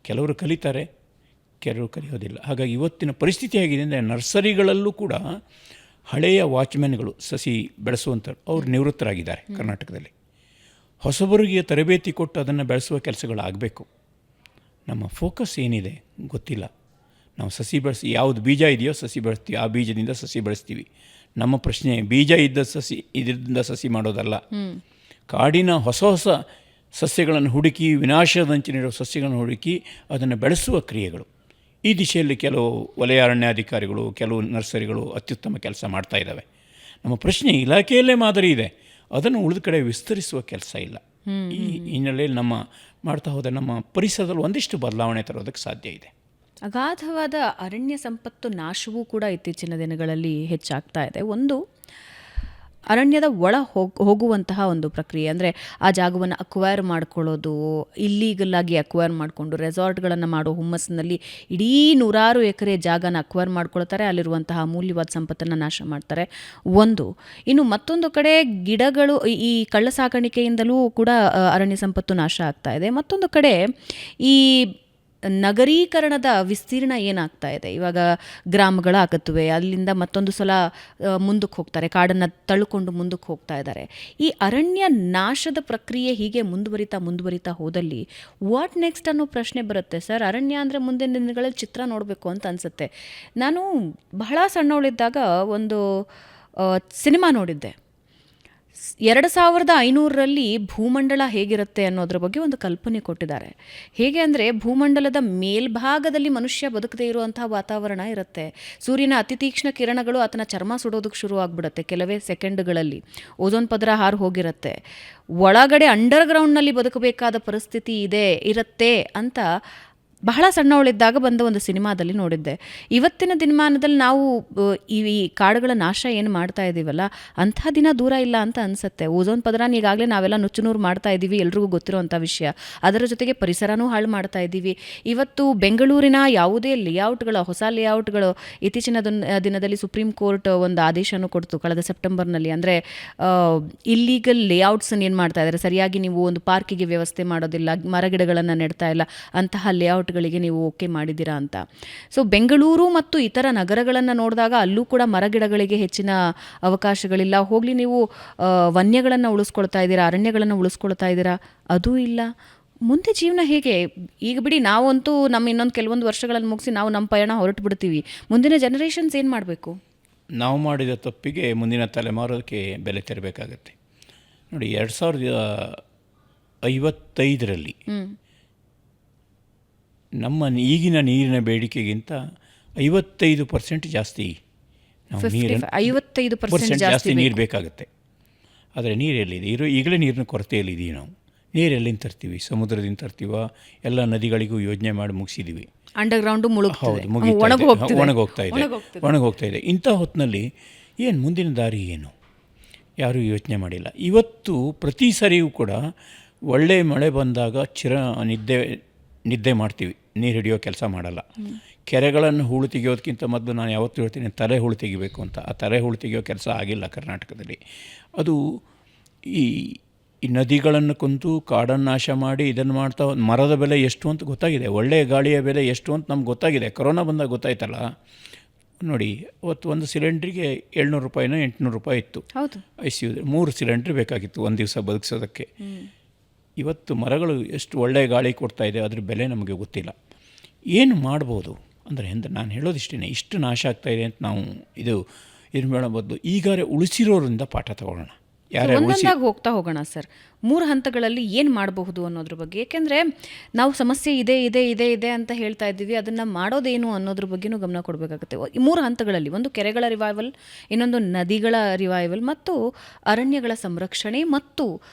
B: ಕೆಲವರು ಕಲಿತಾರೆ, ಕೆಲವರು ಕಲಿಯೋದಿಲ್ಲ. ಹಾಗಾಗಿ ಇವತ್ತಿನ ಪರಿಸ್ಥಿತಿ ಆಗಿದೆ ಅಂದರೆ, ನರ್ಸರಿಗಳಲ್ಲೂ ಕೂಡ ಹಳೆಯ ವಾಚ್ಮ್ಯಾನ್ಗಳು ಸಸಿ ಬೆಳೆಸುವಂಥ ಅವರು ನಿವೃತ್ತರಾಗಿದ್ದಾರೆ ಕರ್ನಾಟಕದಲ್ಲಿ. ಹೊಸಬರಿಗೆ ತರಬೇತಿ ಕೊಟ್ಟು ಅದನ್ನು ಬೆಳೆಸುವ ಕೆಲಸಗಳಾಗಬೇಕು. ನಮ್ಮ ಫೋಕಸ್ ಏನಿದೆ ಗೊತ್ತಿಲ್ಲ. ನಾವು ಸಸಿ ಬೆಳೆಸಿ ಯಾವುದು ಬೀಜ ಇದೆಯೋ ಸಸಿ ಬೆಳೆಸ್ತೀವಿ, ಆ ಬೀಜದಿಂದ ಸಸಿ ಬೆಳೆಸ್ತೀವಿ. ನಮ್ಮ ಪ್ರಶ್ನೆ ಬೀಜ ಇದ್ದ ಸಸಿ ಇದರಿಂದ ಸಸಿ ಮಾಡೋದಲ್ಲ. ಕಾಡಿನ ಹೊಸ ಹೊಸ ಸಸ್ಯಗಳನ್ನು ಹುಡುಕಿ, ವಿನಾಶದಂಚಿನಿರೋ ಸಸ್ಯಗಳನ್ನು ಹುಡುಕಿ ಅದನ್ನು ಬೆಳೆಸುವ ಕ್ರಿಯೆಗಳು. ಈ ದಿಶೆಯಲ್ಲಿ ಕೆಲವು ವಲಯ ಅರಣ್ಯಾಧಿಕಾರಿಗಳು, ಕೆಲವು ನರ್ಸರಿಗಳು ಅತ್ಯುತ್ತಮ ಕೆಲಸ ಮಾಡ್ತಾ ಇದ್ದಾವೆ. ನಮ್ಮ ಪ್ರಶ್ನೆ, ಇಲಾಖೆಯಲ್ಲೇ ಮಾದರಿ ಇದೆ, ಅದನ್ನು ಉಳಿದ ಕಡೆ ವಿಸ್ತರಿಸುವ ಕೆಲಸ ಇಲ್ಲ. ಈ ಹಿನ್ನೆಲೆಯಲ್ಲಿ ನಮ್ಮ ಮಾಡ್ತಾ ಹೋದರೆ ನಮ್ಮ ಪರಿಸರದಲ್ಲಿ ಒಂದಿಷ್ಟು ಬದಲಾವಣೆ ತರೋದಕ್ಕೆ ಸಾಧ್ಯ ಇದೆ.
A: ಅಗಾಧವಾದ ಅರಣ್ಯ ಸಂಪತ್ತು ನಾಶವೂ ಕೂಡ ಇತ್ತೀಚಿನ ದಿನಗಳಲ್ಲಿ ಹೆಚ್ಚಾಗ್ತಾ ಇದೆ. ಒಂದು ಅರಣ್ಯದ ಒಳ ಹೋಗುವಂತಹ ಒಂದು ಪ್ರಕ್ರಿಯೆ, ಅಂದರೆ ಆ ಜಾಗವನ್ನು ಅಕ್ವೈರ್ ಮಾಡ್ಕೊಳ್ಳೋದು, ಇಲ್ಲೀಗಲ್ಲಾಗಿ ಅಕ್ವೈರ್ ಮಾಡಿಕೊಂಡು ರೆಸಾರ್ಟ್ಗಳನ್ನು ಮಾಡೋ ಹುಮ್ಮಸ್ಸಿನಲ್ಲಿ ಇಡೀ 100 ಎಕರೆ ಜಾಗನ ಅಕ್ವೈರ್ ಮಾಡ್ಕೊಳ್ತಾರೆ. ಅಲ್ಲಿರುವಂತಹ ಅಮೂಲ್ಯವಾದ ಸಂಪತ್ತನ್ನು ನಾಶ ಮಾಡ್ತಾರೆ. ಒಂದು. ಇನ್ನು ಮತ್ತೊಂದು ಕಡೆ ಗಿಡಗಳು, ಈ ಕಳ್ಳ ಸಾಕಾಣಿಕೆಯಿಂದಲೂ ಕೂಡ ಅರಣ್ಯ ಸಂಪತ್ತು ನಾಶ ಆಗ್ತಾ ಇದೆ. ಮತ್ತೊಂದು ಕಡೆ ಈ ನಗರೀಕರಣದ ವಿಸ್ತೀರ್ಣ ಏನಾಗ್ತಾ ಇದೆ, ಇವಾಗ ಗ್ರಾಮಗಳಾಗತ್ತವೆ, ಅಲ್ಲಿಂದ ಮತ್ತೊಂದು ಸಲ ಮುಂದಕ್ಕೆ ಹೋಗ್ತಾರೆ, ಕಾಡನ್ನು ತಳ್ಕೊಂಡು ಮುಂದಕ್ಕೆ ಹೋಗ್ತಾ ಇದ್ದಾರೆ. ಈ ಅರಣ್ಯ ನಾಶದ ಪ್ರಕ್ರಿಯೆ ಹೀಗೆ ಮುಂದುವರಿತಾ ಹೋದಲ್ಲಿ ವಾಟ್ ನೆಕ್ಸ್ಟ್ ಅನ್ನೋ ಪ್ರಶ್ನೆ ಬರುತ್ತೆ ಸರ್. ಅರಣ್ಯ ಅಂದರೆ ಮುಂದಿನ ದಿನಗಳಲ್ಲಿ ಚಿತ್ರ ನೋಡಬೇಕು ಅಂತ ಅನಿಸುತ್ತೆ. ನಾನು ಬಹಳ ಸಣ್ಣವಳಿದ್ದಾಗ ಒಂದು ಸಿನಿಮಾ ನೋಡಿದ್ದೆ. 2500ರಲ್ಲಿ ಭೂಮಂಡಲ ಹೇಗಿರುತ್ತೆ ಅನ್ನೋದ್ರ ಬಗ್ಗೆ ಒಂದು ಕಲ್ಪನೆ ಕೊಟ್ಟಿದ್ದಾರೆ. ಹೇಗೆ ಅಂದರೆ, ಭೂಮಂಡಲದ ಮೇಲ್ಭಾಗದಲ್ಲಿ ಮನುಷ್ಯ ಬದುಕದೇ ಇರುವಂತಹ ವಾತಾವರಣ ಇರುತ್ತೆ. ಸೂರ್ಯನ ಅತಿ ತೀಕ್ಷ್ಣ ಕಿರಣಗಳು ಆತನ ಚರ್ಮ ಸುಡೋದಕ್ಕೆ ಶುರು ಆಗಿಬಿಡುತ್ತೆ ಕೆಲವೇ ಸೆಕೆಂಡ್ಗಳಲ್ಲಿ. ಓಝೋನ್ ಪದರ ಹಾರು ಹೋಗಿರುತ್ತೆ. ಒಳಗಡೆ ಅಂಡರ್ಗ್ರೌಂಡ್ನಲ್ಲಿ ಬದುಕಬೇಕಾದ ಪರಿಸ್ಥಿತಿ ಇರುತ್ತೆ ಅಂತ ಬಹಳ ಸಣ್ಣವಳಿದ್ದಾಗ ಬಂದ ಒಂದು ಸಿನಿಮಾದಲ್ಲಿ ನೋಡಿದ್ದೆ. ಇವತ್ತಿನ ದಿನಮಾನದಲ್ಲಿ ನಾವು ಈ ಕಾಡುಗಳ ನಾಶ ಏನು ಮಾಡ್ತಾ ಇದ್ದೀವಲ್ಲ, ಅಂಥ ದಿನ ದೂರ ಇಲ್ಲ ಅಂತ ಅನಿಸುತ್ತೆ. ಓಝೋನ್ ಪದರನ ಈಗಾಗಲೇ ನಾವೆಲ್ಲ ನುಚ್ಚುನೂರು ಮಾಡ್ತಾ ಇದ್ದೀವಿ, ಎಲ್ರಿಗೂ ಗೊತ್ತಿರೋವಂಥ ವಿಷಯ. ಅದರ ಜೊತೆಗೆ ಪರಿಸರನೂ ಹಾಳು ಮಾಡ್ತಾ ಇದ್ದೀವಿ. ಇವತ್ತು ಬೆಂಗಳೂರಿನ ಯಾವುದೇ ಲೇಔಟ್ಗಳು, ಹೊಸ ಲೇಔಟ್ಗಳು, ಇತ್ತೀಚಿನ ದಿನದಲ್ಲಿ ಸುಪ್ರೀಂ ಕೋರ್ಟ್ ಒಂದು ಆದೇಶನೂ ಕೊಡ್ತು ಕಳೆದ ಸೆಪ್ಟೆಂಬರ್ನಲ್ಲಿ. ಅಂದರೆ ಇಲ್ಲೀಗಲ್ ಲೇಔಟ್ಸನ್ನು ಏನು ಮಾಡ್ತಾ ಇದ್ದಾರೆ, ಸರಿಯಾಗಿ ನೀವು ಒಂದು ಪಾರ್ಕಿಗೆ ವ್ಯವಸ್ಥೆ ಮಾಡೋದಿಲ್ಲ, ಮರಗಿಡಗಳನ್ನು ನೆಡ್ತಾ ಇಲ್ಲ, ಅಂತಹ ಲೇಔಟ್ ಪ್ಲಾಟ್ಗಳಿಗೆ ನೀವು ಓಕೆ ಮಾಡಿದ್ದೀರಾ ಅಂತ. ಸೊ ಬೆಂಗಳೂರು ಮತ್ತು ಇತರ ನಗರಗಳನ್ನು ನೋಡಿದಾಗ ಅಲ್ಲೂ ಕೂಡ ಮರಗಿಡಗಳಿಗೆ ಹೆಚ್ಚಿನ ಅವಕಾಶಗಳಿಲ್ಲ. ಹೋಗಲಿ ನೀವು ವನ್ಯಗಳನ್ನು ಉಳಿಸ್ಕೊಳ್ತಾ ಇದ್ದೀರಾ, ಅರಣ್ಯಗಳನ್ನು ಉಳಿಸ್ಕೊಳ್ತಾ ಇದ್ದೀರಾ, ಅದೂ ಇಲ್ಲ. ಮುಂದೆ ಜೀವನ ಹೇಗೆ? ಈಗ ಬಿಡಿ, ನಾವಂತೂ ನಮ್ಮ ಇನ್ನೊಂದು ಕೆಲವೊಂದು ವರ್ಷಗಳನ್ನು ಮುಗಿಸಿ ನಾವು ನಮ್ಮ ಪಯಣ ಹೊರಟು ಬಿಡ್ತೀವಿ. ಮುಂದಿನ ಜನರೇಷನ್ಸ್ ಏನು ಮಾಡಬೇಕು?
B: ನಾವು ಮಾಡಿದ ತಪ್ಪಿಗೆ ಮುಂದಿನ ತಲೆಮಾರೋದಕ್ಕೆ ಬೆಲೆ ತೆರಬೇಕಾಗತ್ತೆ. ನೋಡಿ, 2055ರಲ್ಲಿ ನಮ್ಮ ಈಗಿನ ನೀರಿನ ಬೇಡಿಕೆಗಿಂತ 55% ಜಾಸ್ತಿ ನಾವು
A: 55%
B: ಜಾಸ್ತಿ ನೀರು ಬೇಕಾಗುತ್ತೆ. ಆದರೆ ನೀರು ಎಲ್ಲಿದೆ? ಈಗಲೇ ನೀರಿನ ಕೊರತೆಯಲ್ಲಿದ್ದೀವಿ. ನಾವು ನೀರು ಎಲ್ಲಿಂದ ತರ್ತೀವಿ? ಸಮುದ್ರದಿಂದ ತರ್ತೀವ? ಎಲ್ಲ ನದಿಗಳಿಗೂ ಯೋಜನೆ ಮಾಡಿ ಮುಗಿಸಿದ್ದೀವಿ.
A: ಅಂಡರ್ಗ್ರೌಂಡು
B: ಒಣಗೋಗ್ತಾ ಇದೆ. ಇಂಥ ಹೊತ್ತಿನಲ್ಲಿ ಏನು ಮುಂದಿನ ದಾರಿ ಏನು? ಯಾರೂ ಯೋಚನೆ ಮಾಡಿಲ್ಲ. ಇವತ್ತು ಪ್ರತಿ ಸರಿಯೂ ಕೂಡ ಒಳ್ಳೆ ಮಳೆ ಬಂದಾಗ ನಿದ್ದೆ ಮಾಡ್ತೀವಿ, ನೀರು ಹಿಡಿಯೋ ಕೆಲಸ ಮಾಡಲ್ಲ. ಕೆರೆಗಳನ್ನು ಹೂಳು ತೆಗೆಯೋದಕ್ಕಿಂತ ಮೊದಲು ನಾನು ಯಾವತ್ತೂ ಹೇಳ್ತೀನಿ, ತಲೆ ಹೂಳು ತೆಗಿಬೇಕು ಅಂತ. ಆ ತಲೆ ಹೂಳು ತೆಗೆಯೋ ಕೆಲಸ ಆಗಿಲ್ಲ ಕರ್ನಾಟಕದಲ್ಲಿ. ಅದು ಈ ನದಿಗಳನ್ನು ಕುಂತು ಕಾಡನ್ನು ನಾಶ ಮಾಡಿ ಇದನ್ನು ಮಾಡ್ತಾ ಮರದ ಬೆಲೆ ಎಷ್ಟು ಅಂತ ಗೊತ್ತಾಗಿದೆ, ಒಳ್ಳೆಯ ಗಾಳಿಯ ಬೆಲೆ ಎಷ್ಟು ಅಂತ ನಮ್ಗೆ ಗೊತ್ತಾಗಿದೆ. ಕೊರೋನಾ ಬಂದಾಗ ಗೊತ್ತಾಯ್ತಲ್ಲ. ನೋಡಿ, ಅವತ್ತು ಒಂದು ಸಿಲಿಂಡ್ರಿಗೆ 700 ರೂಪಾಯಿನೋ 800 ರೂಪಾಯಿ ಇತ್ತು. ICU 3 ಸಿಲಿಂಡ್ರ್ ಬೇಕಾಗಿತ್ತು ಒಂದು ದಿವಸ ಬದುಕಿಸೋದಕ್ಕೆ. ಇವತ್ತು ಮರಗಳು ಎಷ್ಟು ಒಳ್ಳೆಯ ಗಾಳಿ ಕೊಡ್ತಾ ಇದೆ, ಅದ್ರ ಬೆಲೆ ನಮಗೆ ಗೊತ್ತಿಲ್ಲ. ಏನು ಮಾಡ್ಬೋದು ಅಂದರೆ ನಾನು ಹೇಳೋದಿಷ್ಟೇ, ಇಷ್ಟು ನಾಶ ಆಗ್ತಾಯಿದೆ ಅಂತ ನಾವು ಇದು ಮಾಡಬಹುದು. ಈಗಾರೆ ಉಳಿಸಿರೋರಿಂದ ಪಾಠ ತಗೊಳ್ಳೋಣ.
A: ಒಂದೊಂದಾಗಿ ಹೋಗ್ತಾ ಹೋಗೋಣ ಸರ್. 3 ಹಂತಗಳಲ್ಲಿ ಏನು ಮಾಡಬಹುದು ಅನ್ನೋದ್ರ ಬಗ್ಗೆ. ಏಕೆಂದರೆ ನಾವು ಸಮಸ್ಯೆ ಇದೆ ಅಂತ ಹೇಳ್ತಾ ಇದ್ದೀವಿ, ಅದನ್ನು ಮಾಡೋದೇನು ಅನ್ನೋದ್ರ ಬಗ್ಗೆನೂ ಗಮನ ಕೊಡಬೇಕಾಗುತ್ತೆ. ಈ 3 ಹಂತಗಳಲ್ಲಿ, ಒಂದು ಕೆರೆಗಳ ರಿವೈವಲ್, ಇನ್ನೊಂದು ನದಿಗಳ ರಿವೈವಲ್, ಮತ್ತು ಅರಣ್ಯಗಳ ಸಂರಕ್ಷಣೆ ಮತ್ತು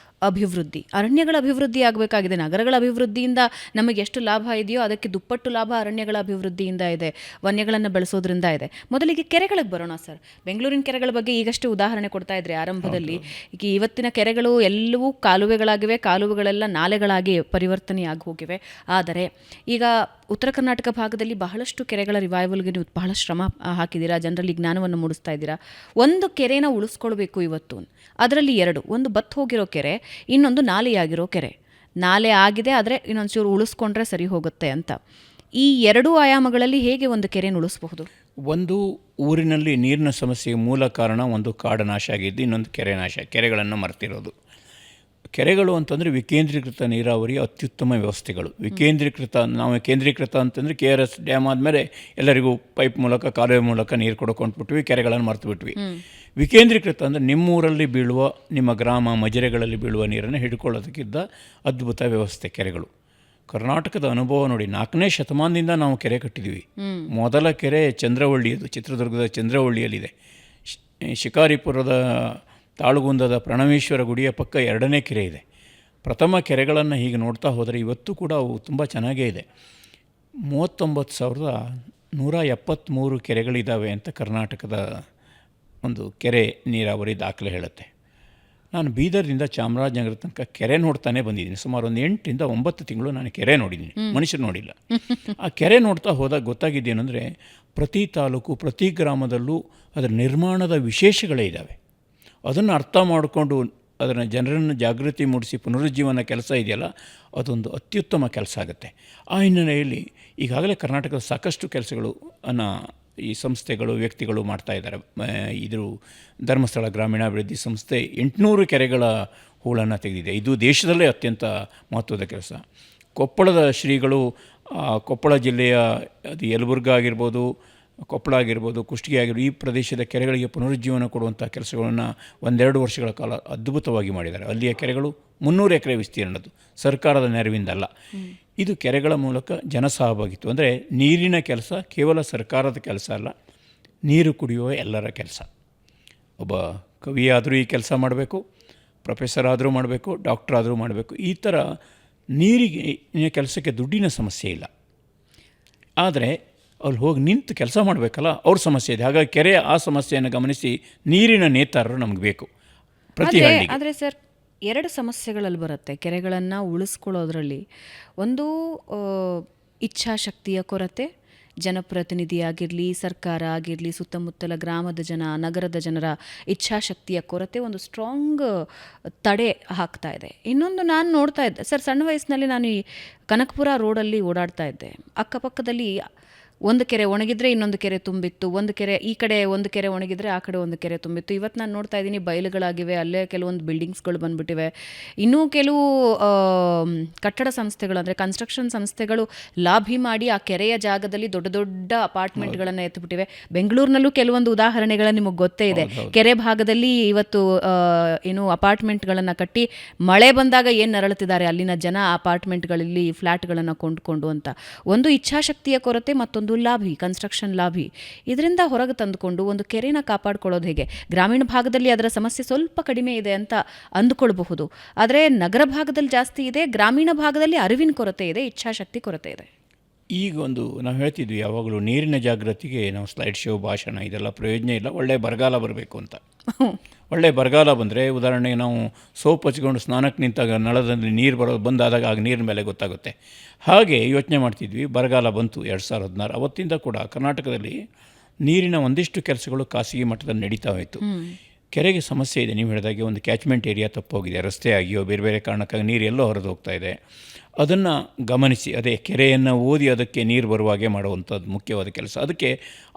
A: ಅಭಿವೃದ್ಧಿ. ಅರಣ್ಯಗಳ ಅಭಿವೃದ್ಧಿ ಆಗಬೇಕಾಗಿದೆ. ನಗರಗಳ ಅಭಿವೃದ್ಧಿಯಿಂದ ನಮಗೆ ಎಷ್ಟು ಲಾಭ ಇದೆಯೋ ಅದಕ್ಕೆ ದುಪ್ಪಟ್ಟು ಲಾಭ ಅರಣ್ಯಗಳ ಅಭಿವೃದ್ಧಿಯಿಂದ ಇದೆ, ವನ್ಯಗಳನ್ನು ಬೆಳೆಸೋದ್ರಿಂದ ಇದೆ. ಮೊದಲಿಗೆ ಕೆರೆಗಳಿಗೆ ಬರೋಣ ಸರ್. ಬೆಂಗಳೂರಿನ ಕೆರೆಗಳ ಬಗ್ಗೆ ಈಗಷ್ಟೇ ಉದಾಹರಣೆ ಕೊಡ್ತಾ ಇದ್ರಿ ಆರಂಭದಲ್ಲಿ. ಈಗ ಇವತ್ತಿನ ಕೆರೆಗಳು ಎಲ್ಲವೂ ಕಾಲುವೆಗಳಾಗಿವೆ, ಕಾಲುವೆಗಳೆಲ್ಲ ನಾಲೆಗಳಾಗಿ ಪರಿವರ್ತನೆಯಾಗಿ ಹೋಗಿವೆ. ಆದರೆ ಈಗ ಉತ್ತರ ಕರ್ನಾಟಕ ಭಾಗದಲ್ಲಿ ಬಹಳಷ್ಟು ಕೆರೆಗಳ ರಿವೈವಲ್ಗೆ ನೀವು ಬಹಳ ಶ್ರಮ ಹಾಕಿದ್ದೀರಾ, ಜನರಲ್ಲಿ ಜ್ಞಾನವನ್ನು ಮೂಡಿಸ್ತಾ ಇದ್ದೀರಾ. ಒಂದು ಕೆರೆನ ಉಳಿಸ್ಕೊಳ್ಬೇಕು ಇವತ್ತು, ಅದರಲ್ಲಿ 2, ಒಂದು ಬತ್ತು ಹೋಗಿರೋ ಕೆರೆ, ಇನ್ನೊಂದು ನಾಲೆಯಾಗಿರೋ ಕೆರೆ. ನಾಲೆ ಆಗಿದೆ, ಆದರೆ ಇನ್ನೊಂಚೂರು ಉಳಿಸ್ಕೊಂಡ್ರೆ ಸರಿ ಹೋಗುತ್ತೆ ಅಂತ. ಈ 2 ಆಯಾಮಗಳಲ್ಲಿ ಹೇಗೆ ಒಂದು ಕೆರೆನ ಉಳಿಸಬಹುದು?
B: ಒಂದು, ಊರಿನಲ್ಲಿ ನೀರಿನ ಸಮಸ್ಯೆಗೆ ಮೂಲ ಕಾರಣ ಒಂದು ಕಾಡು ನಾಶ ಆಗಿದ್ದು, ಇನ್ನೊಂದು ಕೆರೆ ನಾಶ, ಕೆರೆಗಳನ್ನು ಮರ್ತಿರೋದು. ಕೆರೆಗಳು ಅಂತಂದರೆ ವಿಕೇಂದ್ರೀಕೃತ ನೀರಾವರಿಯ ಅತ್ಯುತ್ತಮ ವ್ಯವಸ್ಥೆಗಳು. ನಾವು ಕೇಂದ್ರೀಕೃತ ಅಂತಂದರೆ KRS ಡ್ಯಾಮ್ ಆದಮೇಲೆ ಎಲ್ಲರಿಗೂ ಪೈಪ್ ಮೂಲಕ, ಕಾಲುವೆ ಮೂಲಕ ನೀರು ಕೊಡ್ಕೊಂಡ್ಬಿಟ್ವಿ, ಕೆರೆಗಳನ್ನು ಮರ್ತು ಬಿಟ್ವಿ. ವಿಕೇಂದ್ರೀಕೃತ ಅಂದರೆ ನಿಮ್ಮೂರಲ್ಲಿ ಬೀಳುವ, ನಿಮ್ಮ ಗ್ರಾಮ ಮಜರೆಗಳಲ್ಲಿ ಬೀಳುವ ನೀರನ್ನು ಹಿಡ್ಕೊಳ್ಳೋದಕ್ಕಿದ್ದ ಅದ್ಭುತ ವ್ಯವಸ್ಥೆ ಕೆರೆಗಳು. ಕರ್ನಾಟಕದ ಅನುಭವ ನೋಡಿ, 4ನೇ ಶತಮಾನದಿಂದ ನಾವು ಕೆರೆ ಕಟ್ಟಿದ್ದೀವಿ. ಮೊದಲ ಕೆರೆ ಚಂದ್ರವಳ್ಳಿಯದು, ಚಿತ್ರದುರ್ಗದ ಚಂದ್ರವಳ್ಳಿಯಲ್ಲಿದೆ. ಶಿಕಾರಿಪುರದ ತಾಳುಗುಂದದ ಪ್ರಣವೇಶ್ವರ ಗುಡಿಯ ಪಕ್ಕ 2ನೇ ಕೆರೆ ಇದೆ. ಪ್ರಥಮ ಕೆರೆಗಳನ್ನು ಹೀಗೆ ನೋಡ್ತಾ ಹೋದರೆ ಇವತ್ತು ಕೂಡ ಅವು ತುಂಬ ಚೆನ್ನಾಗೇ ಇದೆ. 39,173 ಕೆರೆಗಳಿದ್ದಾವೆ ಅಂತ ಕರ್ನಾಟಕದ ಒಂದು ಕೆರೆ ನೀರಾವರಿ ದಾಖಲೆ ಹೇಳುತ್ತೆ. ನಾನು ಬೀದರ್ದಿಂದ ಚಾಮರಾಜನಗರ ತನಕ ಕೆರೆ ನೋಡ್ತಾನೆ ಬಂದಿದ್ದೀನಿ. ಸುಮಾರು ಒಂದು 8 ರಿಂದ 9 ತಿಂಗಳು ನಾನು ಕೆರೆ ನೋಡಿದ್ದೀನಿ, ಮನುಷ್ಯರು ನೋಡಿಲ್ಲ. ಆ ಕೆರೆ ನೋಡ್ತಾ ಹೋದಾಗ ಗೊತ್ತಾಗಿದ್ದೇನೆಂದರೆ, ಪ್ರತಿ ತಾಲೂಕು, ಪ್ರತಿ ಗ್ರಾಮದಲ್ಲೂ ಅದರ ನಿರ್ಮಾಣದ ವಿಶೇಷಗಳೇ ಇದ್ದಾವೆ. ಅದನ್ನು ಅರ್ಥ ಮಾಡಿಕೊಂಡು ಅದನ್ನು ಜನರನ್ನು ಜಾಗೃತಿ ಮೂಡಿಸಿ ಪುನರುಜ್ಜೀವನ ಕೆಲಸ ಇದೆಯಲ್ಲ, ಅದೊಂದು ಅತ್ಯುತ್ತಮ ಕೆಲಸ ಆಗುತ್ತೆ. ಆ ಹಿನ್ನೆಲೆಯಲ್ಲಿ ಈಗಾಗಲೇ ಕರ್ನಾಟಕದ ಸಾಕಷ್ಟು ಕೆಲಸಗಳು ಈ ಸಂಸ್ಥೆಗಳು, ವ್ಯಕ್ತಿಗಳು ಮಾಡ್ತಾ ಇದ್ದಾರೆ. ಧರ್ಮಸ್ಥಳ ಗ್ರಾಮೀಣಾಭಿವೃದ್ಧಿ ಸಂಸ್ಥೆ 800 ಕೆರೆಗಳ ಹೂಳನ್ನು ತೆಗೆದಿದೆ. ಇದು ದೇಶದಲ್ಲೇ ಅತ್ಯಂತ ಮಹತ್ವದ ಕೆಲಸ. ಕೊಪ್ಪಳದ ಶ್ರೀಗಳು, ಕೊಪ್ಪಳ ಜಿಲ್ಲೆಯ ಅದು ಯಲಬುರ್ಗಾ ಆಗಿರ್ಬೋದು, ಕೊಪ್ಪಳ ಆಗಿರ್ಬೋದು, ಕುಷ್ಟಗಿ ಆಗಿರ್ಬೋದು, ಈ ಪ್ರದೇಶದ ಕೆರೆಗಳಿಗೆ ಪುನರುಜ್ಜೀವನ ಕೊಡುವಂಥ ಕೆಲಸಗಳನ್ನು 1-2 ವರ್ಷಗಳ ಕಾಲ ಅದ್ಭುತವಾಗಿ ಮಾಡಿದ್ದಾರೆ. ಅಲ್ಲಿಯ ಕೆರೆಗಳು 300 ಎಕರೆ ವಿಸ್ತೀರ್ಣದ್ದು, ಸರ್ಕಾರದ ನೆರವಿಂದಲ್ಲ. ಇದು ಕೆರೆಗಳ ಮೂಲಕ ಜನಸಹಭಾಗಿತ್ವ. ಅಂದರೆ ನೀರಿನ ಕೆಲಸ ಕೇವಲ ಸರ್ಕಾರದ ಕೆಲಸ ಅಲ್ಲ, ನೀರು ಕುಡಿಯುವ ಎಲ್ಲರ ಕೆಲಸ. ಒಬ್ಬ ಕವಿಯಾದರೂ ಈ ಕೆಲಸ ಮಾಡಬೇಕು, ಪ್ರೊಫೆಸರ್ ಆದರೂ ಮಾಡಬೇಕು, ಡಾಕ್ಟರ್ ಆದರೂ ಮಾಡಬೇಕು. ಈ ಥರ ನೀರಿಗೆ ಕೆಲಸಕ್ಕೆ ದುಡ್ಡಿನ ಸಮಸ್ಯೆ ಇಲ್ಲ. ಆದರೆ ಅಲ್ಲಿ ಹೋಗಿ ನಿಂತು ಕೆಲಸ ಮಾಡಬೇಕಲ್ಲ, ಅವ್ರ ಸಮಸ್ಯೆ ಇದೆ. ಹಾಗಾಗಿ ಕೆರೆಯ ಆ ಸಮಸ್ಯೆಯನ್ನು ಗಮನಿಸಿ ನೀರಿನ ನೇತಾರರು ನಮಗೆ ಬೇಕು ಪ್ರತಿ ಹಳ್ಳಿಗೆ.
A: ಆದರೆ ಸರ್, 2 ಸಮಸ್ಯೆಗಳಲ್ಲಿ ಬರುತ್ತೆ ಕೆರೆಗಳನ್ನು ಉಳಿಸ್ಕೊಳ್ಳೋದ್ರಲ್ಲಿ. ಒಂದು ಇಚ್ಛಾಶಕ್ತಿಯ ಕೊರತೆ, ಜನಪ್ರತಿನಿಧಿಯಾಗಿರಲಿ, ಸರ್ಕಾರ ಆಗಿರಲಿ, ಸುತ್ತಮುತ್ತಲ ಗ್ರಾಮದ ಜನ, ನಗರದ ಜನರ ಇಚ್ಛಾಶಕ್ತಿಯ ಕೊರತೆ ಒಂದು ಸ್ಟ್ರಾಂಗ್ ತಡೆ ಹಾಕ್ತಾ ಇದೆ. ಇನ್ನೊಂದು ನಾನು ನೋಡ್ತಾ ಇದ್ದೆ ಸರ್, ಸಣ್ಣ ವಯಸ್ಸಿನಲ್ಲಿ ನಾನು ಈ ಕನಕಪುರ ರೋಡಲ್ಲಿ ಓಡಾಡ್ತಾ ಇದ್ದೆ. ಅಕ್ಕಪಕ್ಕದಲ್ಲಿ ಒಂದು ಕೆರೆ ಒಣಗಿದ್ರೆ ಇನ್ನೊಂದು ಕೆರೆ ತುಂಬಿತ್ತು, ಒಂದು ಕೆರೆ ಈ ಕಡೆ ಒಂದು ಕೆರೆ ಒಣಗಿದ್ರೆ ಆ ಕಡೆ ಒಂದು ಕೆರೆ ತುಂಬಿತ್ತು. ಇವತ್ತು ನಾನು ನೋಡ್ತಾ ಇದ್ದೀನಿ ಬಯಲುಗಳಾಗಿವೆ, ಅಲ್ಲೇ ಕೆಲವೊಂದು ಬಿಲ್ಡಿಂಗ್ಸ್ಗಳು ಬಂದ್ಬಿಟ್ಟಿವೆ. ಇನ್ನೂ ಕೆಲವು ಕಟ್ಟಡ ಸಂಸ್ಥೆಗಳು ಅಂದರೆ ಕನ್ಸ್ಟ್ರಕ್ಷನ್ ಸಂಸ್ಥೆಗಳು ಲಾಭಿ ಮಾಡಿ ಆ ಕೆರೆಯ ಜಾಗದಲ್ಲಿ ದೊಡ್ಡ ದೊಡ್ಡ ಅಪಾರ್ಟ್ಮೆಂಟ್ಗಳನ್ನು ಎತ್ತಿಬಿಟ್ಟಿವೆ. ಬೆಂಗಳೂರಿನಲ್ಲೂ ಕೆಲವೊಂದು ಉದಾಹರಣೆಗಳು ನಿಮಗೆ ಗೊತ್ತೇ ಇದೆ. ಕೆರೆ ಭಾಗದಲ್ಲಿ ಇವತ್ತು ಏನು ಅಪಾರ್ಟ್ಮೆಂಟ್ಗಳನ್ನು ಕಟ್ಟಿ ಮಳೆ ಬಂದಾಗ ಏನು ನರಳುತ್ತಿದ್ದಾರೆ ಅಲ್ಲಿನ ಜನ ಅಪಾರ್ಟ್ಮೆಂಟ್ಗಳಲ್ಲಿ ಫ್ಲ್ಯಾಟ್ಗಳನ್ನು ಕೊಂಡುಕೊಂಡು ಅಂತ. ಒಂದು ಇಚ್ಛಾಶಕ್ತಿಯ ಕೊರತೆ, ಮತ್ತೊಂದು ಲಾಭಿ, ಕನ್ಸ್ಟ್ರಕ್ಷನ್ ಲಾಭಿ. ಇದರಿಂದ ಹೊರಗೆ ತಂದುಕೊಂಡು ಒಂದು ಕೆರೆನ ಕಾಪಾಡ್ಕೊಳ್ಳೋದು ಹೇಗೆ? ಗ್ರಾಮೀಣ ಭಾಗದಲ್ಲಿ ಅದರ ಸಮಸ್ಯೆ ಸ್ವಲ್ಪ ಕಡಿಮೆ ಇದೆ ಅಂತ ಅಂದುಕೊಳ್ಬಹುದು, ಆದರೆ ನಗರ ಭಾಗದಲ್ಲಿ ಜಾಸ್ತಿ ಇದೆ. ಗ್ರಾಮೀಣ ಭಾಗದಲ್ಲಿ ಅರಿವಿನ ಕೊರತೆ ಇದೆ, ಇಚ್ಛಾಶಕ್ತಿ ಕೊರತೆ ಇದೆ.
B: ಈಗ ಒಂದು ನಾವು ಹೇಳ್ತಿದ್ವಿ ಯಾವಾಗಲೂ ನೀರಿನ ಜಾಗೃತಿಗೆ ನಾವು ಸ್ಲೈಡ್ ಶೋ, ಭಾಷಣ ಇದೆಲ್ಲ ಪ್ರಯೋಜನ ಇಲ್ಲ, ಒಳ್ಳೆ ಬರಗಾಲ ಬರಬೇಕು ಅಂತ. ಒಳ್ಳೆ ಬರಗಾಲ ಬಂದರೆ, ಉದಾಹರಣೆಗೆ ನಾವು ಸೋಪ್ ಹಚ್ಕೊಂಡು ಸ್ನಾನಕ್ಕೆ ನಿಂತಾಗ ನಳದಲ್ಲಿ ನೀರು ಬರೋದು ಬಂದಾದಾಗ ಆಗ ನೀರಿನ ಮೇಲೆ ಗೊತ್ತಾಗುತ್ತೆ. ಹಾಗೆ ಯೋಚನೆ ಮಾಡ್ತಿದ್ವಿ. ಬರಗಾಲ ಬಂತು 2016. ಅವತ್ತಿಂದ ಕೂಡ ಕರ್ನಾಟಕದಲ್ಲಿ ನೀರಿನ ಒಂದಿಷ್ಟು ಕೆಲಸಗಳು ಖಾಸಗಿ ಮಟ್ಟದಲ್ಲಿ ನಡೀತಾ ಹೋಯಿತು. ಕೆರೆಗೆ ಸಮಸ್ಯೆ ಇದೆ. ನೀವು ಹೇಳಿದಾಗೆ ಒಂದು ಕ್ಯಾಚ್ಮೆಂಟ್ ಏರಿಯಾ ತಪ್ಪೋಗಿದೆ, ರಸ್ತೆ ಆಗಿಯೋ ಬೇರೆ ಬೇರೆ ಕಾರಣಕ್ಕಾಗಿ ನೀರು ಎಲ್ಲೋ ಹೊರದು ಹೋಗ್ತಾ ಇದೆ. ಅದನ್ನು ಗಮನಿಸಿ, ಅದೇ ಕೆರೆಯನ್ನು ಓದಿ ಅದಕ್ಕೆ ನೀರು ಬರುವಾಗೆ ಮಾಡುವಂಥದ್ದು ಮುಖ್ಯವಾದ ಕೆಲಸ. ಅದಕ್ಕೆ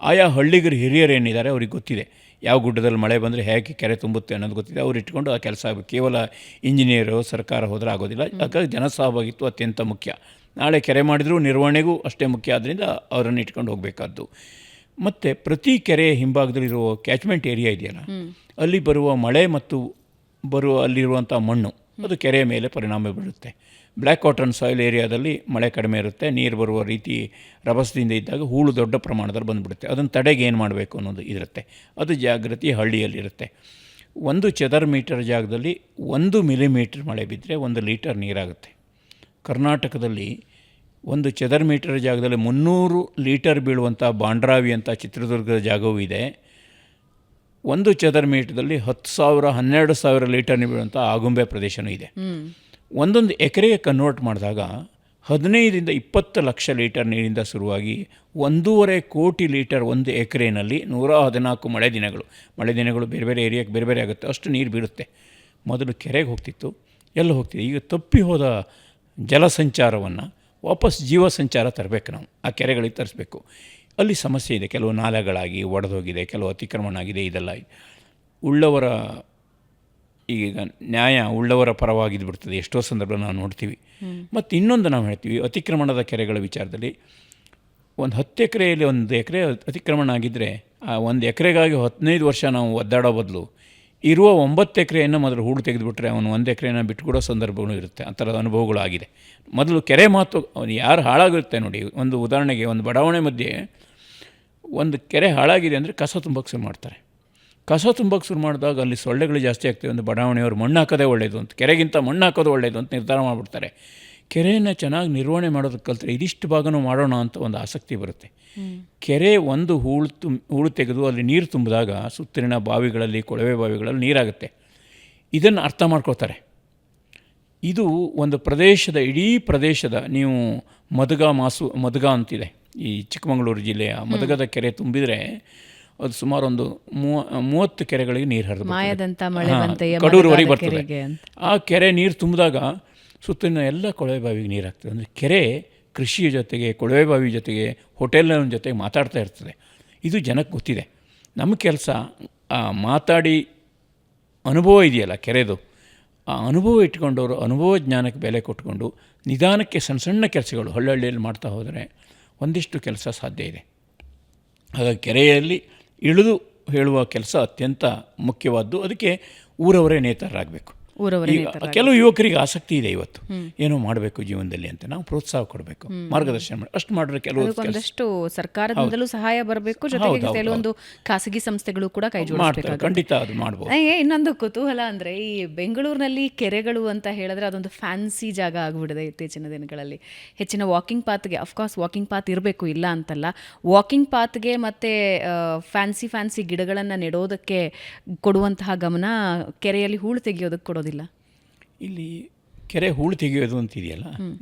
B: ಆಯಾ ಹಳ್ಳಿಗರು ಹಿರಿಯರು ಏನಿದ್ದಾರೆ ಅವ್ರಿಗೆ ಗೊತ್ತಿದೆ, ಯಾವ ಗುಡ್ಡದಲ್ಲಿ ಮಳೆ ಬಂದರೆ ಹೇಗೆ ಕೆರೆ ತುಂಬುತ್ತೆ ಅನ್ನೋದು ಗೊತ್ತಿದೆ. ಅವ್ರು ಇಟ್ಕೊಂಡು ಆ ಕೆಲಸ ಆಗಬೇಕು. ಕೇವಲ ಇಂಜಿನಿಯರು, ಸರ್ಕಾರ ಹೋದರೆ ಆಗೋದಿಲ್ಲ. ಹಾಗಾಗಿ ಜನಸಹಭಾಗಿತ್ವ ಅತ್ಯಂತ ಮುಖ್ಯ. ನಾಳೆ ಕೆರೆ ಮಾಡಿದರೂ ನಿರ್ವಹಣೆಗೂ ಅಷ್ಟೇ ಮುಖ್ಯ. ಆದ್ದರಿಂದ ಅವರನ್ನು ಇಟ್ಕೊಂಡು ಹೋಗಬೇಕಾದ್ದು. ಮತ್ತು ಪ್ರತಿ ಕೆರೆ ಹಿಂಭಾಗದಲ್ಲಿರುವ ಕ್ಯಾಚ್ಮೆಂಟ್ ಏರಿಯಾ ಇದೆಯಲ್ಲ, ಅಲ್ಲಿ ಬರುವ ಮಳೆ ಮತ್ತು ಅಲ್ಲಿರುವಂಥ ಮಣ್ಣು ಅದು ಕೆರೆಯ ಮೇಲೆ ಪರಿಣಾಮ ಬೀಳುತ್ತೆ. ಬ್ಲ್ಯಾಕ್ ಕಾಟನ್ ಸಾಯಿಲ್ ಏರಿಯಾದಲ್ಲಿ ಮಳೆ ಕಡಿಮೆ ಇರುತ್ತೆ, ನೀರು ಬರುವ ರೀತಿ ರಭಸದಿಂದ ಇದ್ದಾಗ ಹೂಳು ದೊಡ್ಡ ಪ್ರಮಾಣದಲ್ಲಿ ಬಂದುಬಿಡುತ್ತೆ. ಅದನ್ನು ತಡೆಗೆ ಏನು ಮಾಡಬೇಕು ಅನ್ನೋದು ಇರುತ್ತೆ. ಅದು ಜಾಗೃತಿ ಹಳ್ಳಿಯಲ್ಲಿರುತ್ತೆ. 1 ಚದರ ಮೀಟರ್ ಜಾಗದಲ್ಲಿ 1 ಮಿಲಿಮೀಟ್ರ್ ಮಳೆ ಬಿದ್ದರೆ 1 ಲೀಟರ್ ನೀರಾಗುತ್ತೆ. ಕರ್ನಾಟಕದಲ್ಲಿ 1 ಚದರ ಮೀಟರ್ ಜಾಗದಲ್ಲಿ 300 ಲೀಟರ್ ಬೀಳುವಂಥ ಬಾಂಡ್ರಾವಿ ಅಂತ ಚಿತ್ರದುರ್ಗದ ಜಾಗವೂ ಇದೆ. 1 ಚದರ ಮೀಟರ್ದಲ್ಲಿ 10,000 12,000 ಲೀಟರ್ ಬೀಳುವಂಥ ಆಗುಂಬೆ ಪ್ರದೇಶವೂ ಇದೆ. ಒಂದೊಂದು ಎಕರೆಗೆ ಕನ್ವರ್ಟ್ ಮಾಡಿದಾಗ 15ರಿಂದ 20 ಲಕ್ಷ ಲೀಟರ್ ನೀರಿಂದ ಶುರುವಾಗಿ 1.5 ಕೋಟಿ ಲೀಟರ್ ಒಂದು ಎಕರೆಯಲ್ಲಿ 114 ಮಳೆ ದಿನಗಳು ಬೇರೆ ಬೇರೆ ಏರಿಯಾಕ್ಕೆ ಬೇರೆ ಬೇರೆ ಆಗುತ್ತೆ. ಅಷ್ಟು ನೀರು ಬೀಳುತ್ತೆ. ಮೊದಲು ಕೆರೆಗೆ ಹೋಗ್ತಿತ್ತು, ಎಲ್ಲ ಹೋಗ್ತಿದೆ. ಈಗ ತಪ್ಪಿ ಹೋದ ಜಲಸಂಚಾರವನ್ನು ವಾಪಸ್ ಜೀವ ಸಂಚಾರ ತರಬೇಕು. ನಾವು ಆ ಕೆರೆಗಳಿಗೆ ತರಿಸ್ಬೇಕು. ಅಲ್ಲಿ ಸಮಸ್ಯೆ ಇದೆ. ಕೆಲವು ನಾಲೆಗಳಾಗಿ ಒಡೆದೋಗಿದೆ, ಕೆಲವು ಅತಿಕ್ರಮಣ ಆಗಿದೆ. ಇದೆಲ್ಲ ಉಳ್ಳವರ ಈಗ ನ್ಯಾಯ ಉಳ್ಳವರ ಪರವಾಗಿದ್ದು ಬಿಡ್ತದೆ ಎಷ್ಟೋ ಸಂದರ್ಭ ನಾವು ನೋಡ್ತೀವಿ. ಮತ್ತು ಇನ್ನೊಂದು ನಾವು ಹೇಳ್ತೀವಿ, ಅತಿಕ್ರಮಣದ ಕೆರೆಗಳ ವಿಚಾರದಲ್ಲಿ ಒಂದು 10 ಎಕರೆಯಲ್ಲಿ 1 ಎಕರೆ ಅತಿಕ್ರಮಣ ಆಗಿದ್ದರೆ ಆ 1 ಎಕರೆಗಾಗಿ 15 ವರ್ಷ ನಾವು ಒದ್ದಾಡೋ ಬದಲು ಇರುವ 9 ಎಕರೆಯನ್ನು ಮೊದಲು ಹೂಳು ತೆಗೆದುಬಿಟ್ರೆ ಅವನು 1 ಎಕರೆಯನ್ನು ಬಿಟ್ಟುಕೊಡೋ ಸಂದರ್ಭಗಳು ಇರುತ್ತೆ. ಆ ಥರದ ಅನುಭವಗಳು ಆಗಿದೆ. ಮೊದಲು ಕೆರೆ ಮಾತು ಅವನು ಯಾರು ಹಾಳಾಗಿರುತ್ತೆ ನೋಡಿ. ಒಂದು ಉದಾಹರಣೆಗೆ, ಒಂದು ಬಡಾವಣೆ ಮಧ್ಯೆ ಒಂದು ಕೆರೆ ಹಾಳಾಗಿದೆ ಅಂದರೆ ಕಸ ತುಂಬಕ್ಕೆ ಶುರು ಮಾಡ್ತಾರೆ. ಕಸ ತುಂಬಕ್ಕೆ ಶುರು ಮಾಡಿದಾಗ ಅಲ್ಲಿ ಸೊಳ್ಳೆಗಳು ಜಾಸ್ತಿ ಆಗ್ತವೆ. ಒಂದು ಬಡಾವಣೆಯವರು ಮಣ್ಣು ಹಾಕೋದೇ ಒಳ್ಳೆಯದು ಅಂತ, ಕೆರೆಗಿಂತ ಮಣ್ಣು ಹಾಕೋದು ಒಳ್ಳೆಯದು ಅಂತ ನಿರ್ಧಾರ ಮಾಡಿಬಿಡ್ತಾರೆ. ಕೆರೆಯನ್ನು ಚೆನ್ನಾಗಿ ನಿರ್ವಹಣೆ ಮಾಡೋದಕ್ಕೆ ಕಲ್ತ್ರೆ ಇದಿಷ್ಟು ಭಾಗನೂ ಮಾಡೋಣ ಅಂತ ಒಂದು ಆಸಕ್ತಿ ಬರುತ್ತೆ. ಕೆರೆ ಒಂದು ಹೂಳು ತೆಗೆದು ಅಲ್ಲಿ ನೀರು ತುಂಬಿದಾಗ ಸುತ್ತಲಿನ ಬಾವಿಗಳಲ್ಲಿ, ಕೊಳವೆ ಬಾವಿಗಳಲ್ಲಿ ನೀರಾಗುತ್ತೆ. ಇದನ್ನು ಅರ್ಥ ಮಾಡ್ಕೊಳ್ತಾರೆ. ಇದು ಒಂದು ಪ್ರದೇಶದ, ಇಡೀ ಪ್ರದೇಶದ, ನೀವು ಮದಗ ಅಂತಿದೆ ಈ ಚಿಕ್ಕಮಗಳೂರು ಜಿಲ್ಲೆಯ ಮದಗದ ಕೆರೆ ತುಂಬಿದರೆ ಅದು ಸುಮಾರು ಒಂದು 30 ಕೆರೆಗಳಿಗೆ ನೀರು ಹರಿದು ಕಡೂರುವರೆಗೆ ಬರ್ತದೆ. ಆ ಕೆರೆ ನೀರು ತುಂಬಿದಾಗ ಸುತ್ತಲಿನ ಎಲ್ಲ ಕೊಳವೆ ಬಾವಿಗೆ ನೀರು ಹಾಕ್ತದೆ. ಅಂದರೆ ಕೆರೆ ಕೃಷಿಯ ಜೊತೆಗೆ, ಕೊಳವೆ ಬಾವಿ ಜೊತೆಗೆ, ಹೋಟೆಲ್ನ ಜೊತೆಗೆ ಮಾತಾಡ್ತಾ ಇರ್ತದೆ. ಇದು ಜನಕ್ಕೆ ಗೊತ್ತಿದೆ. ನಮ್ಮ ಕೆಲಸ ಮಾತಾಡಿ ಅನುಭವ ಇದೆಯಲ್ಲ ಕೆರೆದು, ಆ ಅನುಭವ ಇಟ್ಕೊಂಡವರು ಅನುಭವ ಜ್ಞಾನಕ್ಕೆ ಬೆಲೆ ಕೊಟ್ಕೊಂಡು ನಿಧಾನಕ್ಕೆ ಸಣ್ಣ ಸಣ್ಣ ಕೆಲಸಗಳು ಹಳ್ಳಿಯಲ್ಲಿ ಮಾಡ್ತಾ ಹೋದರೆ ಒಂದಿಷ್ಟು ಕೆಲಸ ಸಾಧ್ಯ ಇದೆ. ಹಾಗಾಗಿ ಕೆರೆಯಲ್ಲಿ ಇಳಿದು ಹೇಳುವ ಕೆಲಸ ಅತ್ಯಂತ ಮುಖ್ಯವಾದ್ದು. ಅದಕ್ಕೆ ಊರವರೇ ನೇತಾರರಾಗಬೇಕು. ಕೆಲವು ಯುವಕರಿಗೆ ಆಸಕ್ತಿ ಇದೆ ಇವತ್ತು, ಏನೋ ಮಾಡಬೇಕು ಜೀವನದಲ್ಲಿ ಅಂತ. ನಾವು ಪ್ರೋತ್ಸಾಹ ಕೊಡಬೇಕು, ಮಾರ್ಗದರ್ಶನ ಮಾಡಿ. ಅಷ್ಟು ಮಾಡಿದ್ರೆ
A: ಕೆಲವೊಂದಷ್ಟು ಸರ್ಕಾರದಿಂದಲೂ ಸಹಾಯ ಬರಬೇಕು, ಜೊತೆಗೆ ಕೆಲವೊಂದು ಖಾಸಗಿ ಸಂಸ್ಥೆಗಳು ಕೂಡ ಕೈ ಜೋಡಿಸಬೇಕು.
B: ಖಂಡಿತ ಅದು ಮಾಡಬಹುದು.
A: ಇನ್ನೊಂದು ಕುತೂಹಲ ಅಂದರೆ, ಈ ಬೆಂಗಳೂರಿನಲ್ಲಿ ಕೆರೆಗಳು ಅಂತ ಹೇಳಿದ್ರೆ ಅದೊಂದು ಫ್ಯಾನ್ಸಿ ಜಾಗ ಆಗಿಬಿಡಿದೆ ಇತ್ತೀಚಿನ ದಿನಗಳಲ್ಲಿ. ಹೆಚ್ಚಿನ ವಾಕಿಂಗ್ ಪಾತ್ಗೆ, ಅಫ್ಕೋರ್ಸ್ ವಾಕಿಂಗ್ ಪಾತ್ ಇರಬೇಕು, ಇಲ್ಲ ಅಂತಲ್ಲ, ವಾಕಿಂಗ್ ಪಾತ್ಗೆ ಮತ್ತು ಫ್ಯಾನ್ಸಿ ಗಿಡಗಳನ್ನು ನೆಡೋದಕ್ಕೆ ಕೊಡುವಂತಹ ಗಮನ ಕೆರೆಯಲ್ಲಿ ಹೂಳು ತೆಗೆಯೋದಕ್ಕೆ ಕೊಡೋದಿಲ್ಲ.
B: ಇಲ್ಲಿ ಕೆರೆ ಹೂಳು ತೆಗೆಯೋದು ಅಂತಿದೆಯಲ್ಲ,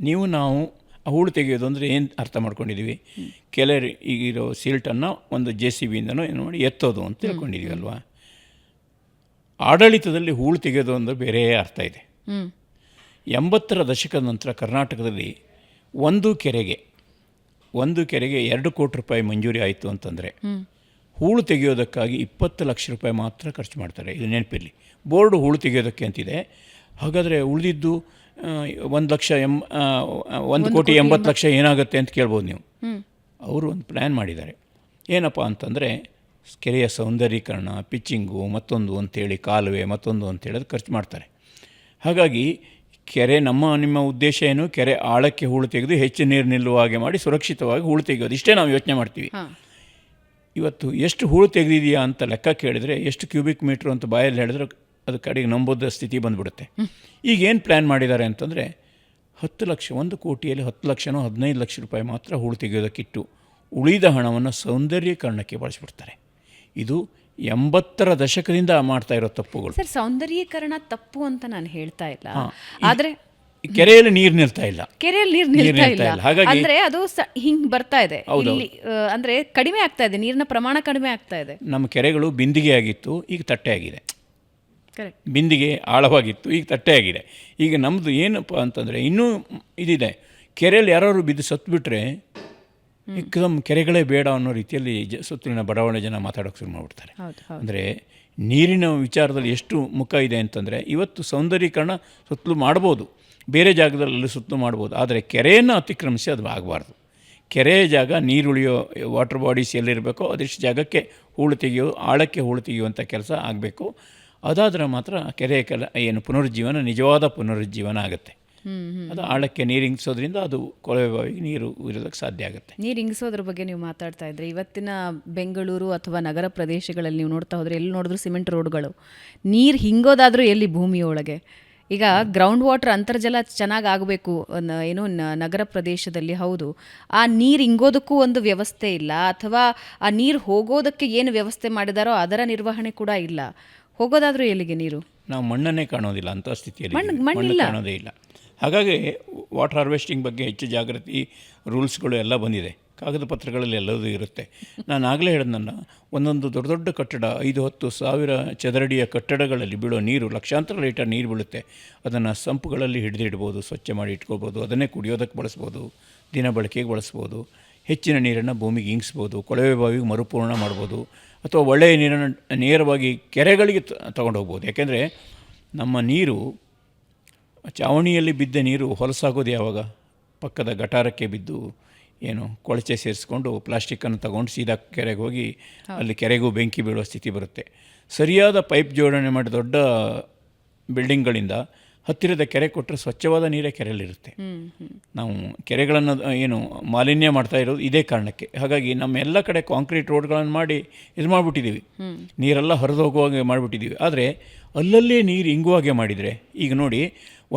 B: ನಾವು ಆ ಹೂಳು ತೆಗೆಯೋದು ಅಂದರೆ ಏನು ಅರ್ಥ ಮಾಡ್ಕೊಂಡಿದ್ದೀವಿ, ಕೆಲವರು ಈಗಿರೋ ಸಿಲ್ಟನ್ನು ಒಂದು JCBಯಿಂದನೋ ಏನು ಮಾಡಿ ಎತ್ತೋದು ಅಂತ ತಿಳ್ಕೊಂಡಿದ್ದೀವಿ ಅಲ್ವಾ. ಆಡಳಿತದಲ್ಲಿ ಹೂಳು ತೆಗೆಯೋದು ಅಂದರೆ ಬೇರೆ ಅರ್ಥ ಇದೆ. 80ರ ದಶಕದ ನಂತರ ಕರ್ನಾಟಕದಲ್ಲಿ ಒಂದು ಕೆರೆಗೆ 2 ಕೋಟಿ ರೂಪಾಯಿ ಮಂಜೂರಿ ಆಯಿತು ಅಂತಂದರೆ ಹೂಳು ತೆಗೆಯೋದಕ್ಕಾಗಿ 20 ಲಕ್ಷ ರೂಪಾಯಿ ಮಾತ್ರ ಖರ್ಚು ಮಾಡ್ತಾರೆ. ಇದು ನೆನಪಿರಲಿ. ಬೋರ್ಡು ಹೂಳು ತೆಗೆಯೋದಕ್ಕೆ ಅಂತಿದೆ. ಹಾಗಾದರೆ ಉಳಿದಿದ್ದು 1,80,00,000 ಏನಾಗುತ್ತೆ ಅಂತ ಕೇಳ್ಬೋದು ನೀವು. ಅವರು ಒಂದು ಪ್ಲ್ಯಾನ್ ಮಾಡಿದ್ದಾರೆ. ಏನಪ್ಪ ಅಂತಂದರೆ ಕೆರೆಯ ಸೌಂದರ್ಯೀಕರಣ, ಪಿಚ್ಚಿಂಗು, ಮತ್ತೊಂದು ಅಂತೇಳಿ ಕಾಲುವೆ, ಮತ್ತೊಂದು ಅಂತೇಳಿ ಅದು ಖರ್ಚು ಮಾಡ್ತಾರೆ. ಹಾಗಾಗಿ ಕೆರೆ ನಿಮ್ಮ ಉದ್ದೇಶ ಏನು, ಕೆರೆ ಆಳಕ್ಕೆ ಹೂಳು ತೆಗೆದು ಹೆಚ್ಚು ನೀರು ನಿಲ್ಲುವ ಹಾಗೆ ಮಾಡಿ ಸುರಕ್ಷಿತವಾಗಿ ಹೂಳು ತೆಗೆಯೋದು, ಇಷ್ಟೇ ನಾವು ಯೋಚನೆ ಮಾಡ್ತೀವಿ. ಇವತ್ತು ಎಷ್ಟು ಹೂಳು ತೆಗೆದಿದೆಯಾ ಅಂತ ಲೆಕ್ಕ ಕೇಳಿದರೆ, ಎಷ್ಟು ಕ್ಯೂಬಿಕ್ ಮೀಟ್ರು ಅಂತ ಬಾಯಲ್ಲಿ ಹೇಳಿದ್ರೆ ಅದು ಕಡೆಗೆ ನಂಬೋದ ಸ್ಥಿತಿ ಬಂದುಬಿಡುತ್ತೆ. ಈಗ ಏನು ಪ್ಲ್ಯಾನ್ ಮಾಡಿದ್ದಾರೆ ಅಂತಂದರೆ 10 ಲಕ್ಷ, 1 ಕೋಟಿಯಲ್ಲಿ 10 ಲಕ್ಷನೋ 15 ಲಕ್ಷ ರೂಪಾಯಿ ಮಾತ್ರ ಹೂಳು ತೆಗೆಯೋದಕ್ಕಿಟ್ಟು ಉಳಿದ ಹಣವನ್ನು ಸೌಂದರ್ಯೀಕರಣಕ್ಕೆ ಬಳಸಿಬಿಡ್ತಾರೆ. ಇದು 80ರ ದಶಕದಿಂದ ಮಾಡ್ತಾ ಇರೋ ತಪ್ಪುಗಳು.
A: ಸರ್, ಸೌಂದರ್ಯೀಕರಣ ತಪ್ಪು ಅಂತ ನಾನು ಹೇಳ್ತಾ ಇಲ್ಲ, ಆದರೆ
B: ಕೆರೆಯಲ್ಲಿ ನೀರು ನಿಲ್ತಾ ಇಲ್ಲ,
A: ಹಾಗಾಗಿ ಅಂದ್ರೆ ಅದು ಹಿಂಗ್ ಬರ್ತಾ ಇದೆ ಇಲ್ಲಿ, ಅಂದ್ರೆ ಕಡಿಮೆ ಆಗ್ತಾ ಇದೆ, ನೀರಿನ ಪ್ರಮಾಣ ಕಡಿಮೆ ಆಗ್ತಾ ಇದೆ.
B: ನಮ್ಮ ಕೆರೆಗಳು ಬಿಂದಿಗೆ ಆಗಿತ್ತು, ಈಗ ತಟ್ಟೆ ಆಗಿದೆ. ಬಿಂದಿಗೆ ಆಳವಾಗಿತ್ತು, ಈಗ ತಟ್ಟೆ ಆಗಿದೆ. ಈಗ ನಮ್ಮದು ಏನಪ್ಪ ಅಂತಂದರೆ ಇನ್ನೂ ಇದಿದೆ, ಕೆರೆಯಲ್ಲಿ ಯಾರು ಬಿದ್ದು ಸತ್ತುಬಿಟ್ರೆ ಏಕದಮ್ ಕೆರೆಗಳೇ ಬೇಡ ಅನ್ನೋ ರೀತಿಯಲ್ಲಿ ಸುತ್ತಲಿನ ಬಡಾವಣೆ ಜನ ಮಾತಾಡೋಕ್ಕೆ ಶುರು ಮಾಡಿಬಿಡ್ತಾರೆ. ಅಂದರೆ ನೀರಿನ ವಿಚಾರದಲ್ಲಿ ಎಷ್ಟು ಮುಖ ಇದೆ ಅಂತಂದರೆ, ಇವತ್ತು ಸೌಂದರ್ಯೀಕರಣ ಸುತ್ತಲೂ ಮಾಡ್ಬೋದು, ಬೇರೆ ಜಾಗದಲ್ಲಿ ಸುತ್ತಲೂ ಮಾಡ್ಬೋದು, ಆದರೆ ಕೆರೆಯನ್ನು ಅತಿಕ್ರಮಿಸಿ ಅದು ಆಗಬಾರ್ದು. ಕೆರೆಯ ಜಾಗ ನೀರುಳಿಯೋ ವಾಟರ್ ಬಾಡೀಸ್ ಎಲ್ಲಿರಬೇಕೋ ಅದಷ್ಟು ಜಾಗಕ್ಕೆ ಹೂಳು ತೆಗೆಯೋ, ಆಳಕ್ಕೆ ಹೂಳು ತೆಗೆಯುವಂಥ ಕೆಲಸ ಆಗಬೇಕು. ಅದಾದರೆ ಮಾತ್ರ ಕೆರೆಯ ಪುನರುಜ್ಜೀವನ ನಿಜವಾದ ಪುನರುಜ್ಜೀವನ ಆಗುತ್ತೆ. ಅದು ಆಳಕ್ಕೆ ನೀರು ಇಂಗಿಸೋದ್ರಿಂದ ಅದು ಕೊಳವೆ ಬಾವಿಗೆ ನೀರು ಇರೋದಕ್ಕೆ ಸಾಧ್ಯ ಆಗುತ್ತೆ.
A: ನೀರು ಇಂಗಿಸೋದ್ರ ಬಗ್ಗೆ ನೀವು ಮಾತಾಡ್ತಾ ಇದ್ರಿ. ಇವತ್ತಿನ ಬೆಂಗಳೂರು ಅಥವಾ ನಗರ ಪ್ರದೇಶಗಳಲ್ಲಿ ನೀವು ನೋಡ್ತಾ ಹೋದರೆ ಎಲ್ಲಿ ನೋಡಿದ್ರು ಸಿಮೆಂಟ್ ರೋಡ್ಗಳು. ನೀರು ಹಿಂಗೋದಾದರೂ ಎಲ್ಲಿ ಭೂಮಿಯೊಳಗೆ. ಈಗ ಗ್ರೌಂಡ್ ವಾಟರ್ ಅಂತರ್ಜಲ ಚೆನ್ನಾಗಿ ಆಗಬೇಕು ಏನು ನಗರ ಪ್ರದೇಶದಲ್ಲಿ, ಹೌದು, ಆ ನೀರು ಇಂಗೋದಕ್ಕೂ ಒಂದು ವ್ಯವಸ್ಥೆ ಇಲ್ಲ, ಅಥವಾ ಆ ನೀರು ಹೋಗೋದಕ್ಕೆ ಏನು ವ್ಯವಸ್ಥೆ ಮಾಡಿದಾರೋ ಅದರ ನಿರ್ವಹಣೆ ಕೂಡ ಇಲ್ಲ. ಹೋಗೋದಾದರೂ ಎಲ್ಲಿಗೆ ನೀರು?
B: ನಾವು ಮಣ್ಣನ್ನೇ ಕಾಣೋದಿಲ್ಲ, ಅಂಥ ಸ್ಥಿತಿಯಲ್ಲಿ ಮಣ್ಣು ಕಾಣೋದೇ ಇಲ್ಲ. ಹಾಗಾಗಿ ವಾಟರ್ ಹಾರ್ವೆಸ್ಟಿಂಗ್ ಬಗ್ಗೆ ಹೆಚ್ಚು ಜಾಗೃತಿ ರೂಲ್ಸ್ಗಳು ಎಲ್ಲ ಬಂದಿದೆ, ಕಾಗದ ಪತ್ರಗಳಲ್ಲಿ ಎಲ್ಲದೂ ಇರುತ್ತೆ. ನಾನು ಆಗಲೇ ಹೇಳಿದ್ನಲ್ಲ, ಒಂದೊಂದು ದೊಡ್ಡ ದೊಡ್ಡ ಕಟ್ಟಡ 5-10 ಸಾವಿರ ಚದರಡಿಯ ಕಟ್ಟಡಗಳಲ್ಲಿ ಬೀಳೋ ನೀರು, ಲಕ್ಷಾಂತರ ಲೀಟರ್ ನೀರು ಬೀಳುತ್ತೆ. ಅದನ್ನು ಸಂಪುಗಳಲ್ಲಿ ಹಿಡಿದಿಡ್ಬೋದು, ಸ್ವಚ್ಛ ಮಾಡಿ ಇಟ್ಕೋಬೋದು, ಅದನ್ನೇ ಕುಡಿಯೋದಕ್ಕೆ ಬಳಸ್ಬೋದು, ದಿನ ಬಳಕೆಗೆ ಬಳಸ್ಬೋದು. ಹೆಚ್ಚಿನ ನೀರನ್ನು ಭೂಮಿಗೆ ಇಂಗಿಸ್ಬೋದು, ಕೊಳವೆ ಬಾವಿಗೆ ಮರುಪೂರ್ಣ ಮಾಡ್ಬೋದು, ಅಥವಾ ಒಳ್ಳೆಯ ನೀರನ್ನು ನೇರವಾಗಿ ಕೆರೆಗಳಿಗೆ ತಗೊಂಡು ಹೋಗ್ಬೋದು. ಯಾಕೆಂದರೆ ನಮ್ಮ ನೀರು, ಚಾವಣಿಯಲ್ಲಿ ಬಿದ್ದ ನೀರು ಹೊಲಸಾಗೋದು ಯಾವಾಗ? ಪಕ್ಕದ ಗಟಾರಕ್ಕೆ ಬಿದ್ದು ಏನು ಕೊಳಚೆ ಸೇರಿಸ್ಕೊಂಡು ಪ್ಲಾಸ್ಟಿಕ್ಕನ್ನು ತಗೊಂಡು ಸೀದಾ ಕೆರೆಗೆ ಹೋಗಿ ಅಲ್ಲಿ ಕೆರೆಗೂ ಬೆಂಕಿ ಬೀಳುವ ಸ್ಥಿತಿ ಬರುತ್ತೆ. ಸರಿಯಾದ ಪೈಪ್ ಜೋಡಣೆ ಮಾಡಿ ದೊಡ್ಡ ಬಿಲ್ಡಿಂಗ್ಗಳಿಂದ ಹತ್ತಿರದ ಕೆರೆ ಕೊಟ್ಟರೆ ಸ್ವಚ್ಛವಾದ ನೀರೇ ಕೆರೆಯಲ್ಲಿರುತ್ತೆ. ನಾವು ಕೆರೆಗಳನ್ನು ಏನು ಮಾಲಿನ್ಯ ಮಾಡ್ತಾ ಇರೋದು ಇದೇ ಕಾರಣಕ್ಕೆ. ಹಾಗಾಗಿ ನಮ್ಮ ಎಲ್ಲ ಕಡೆ ಕಾಂಕ್ರೀಟ್ ರೋಡ್ಗಳನ್ನು ಮಾಡಿ ಇದು ಮಾಡಿಬಿಟ್ಟಿದ್ದೀವಿ, ನೀರೆಲ್ಲ ಹರಿದು ಹೋಗುವಾಗೆ ಮಾಡಿಬಿಟ್ಟಿದ್ದೀವಿ. ಆದರೆ ಅಲ್ಲಲ್ಲೇ ನೀರು ಇಂಗುವಾಗೆ ಮಾಡಿದರೆ, ಈಗ ನೋಡಿ,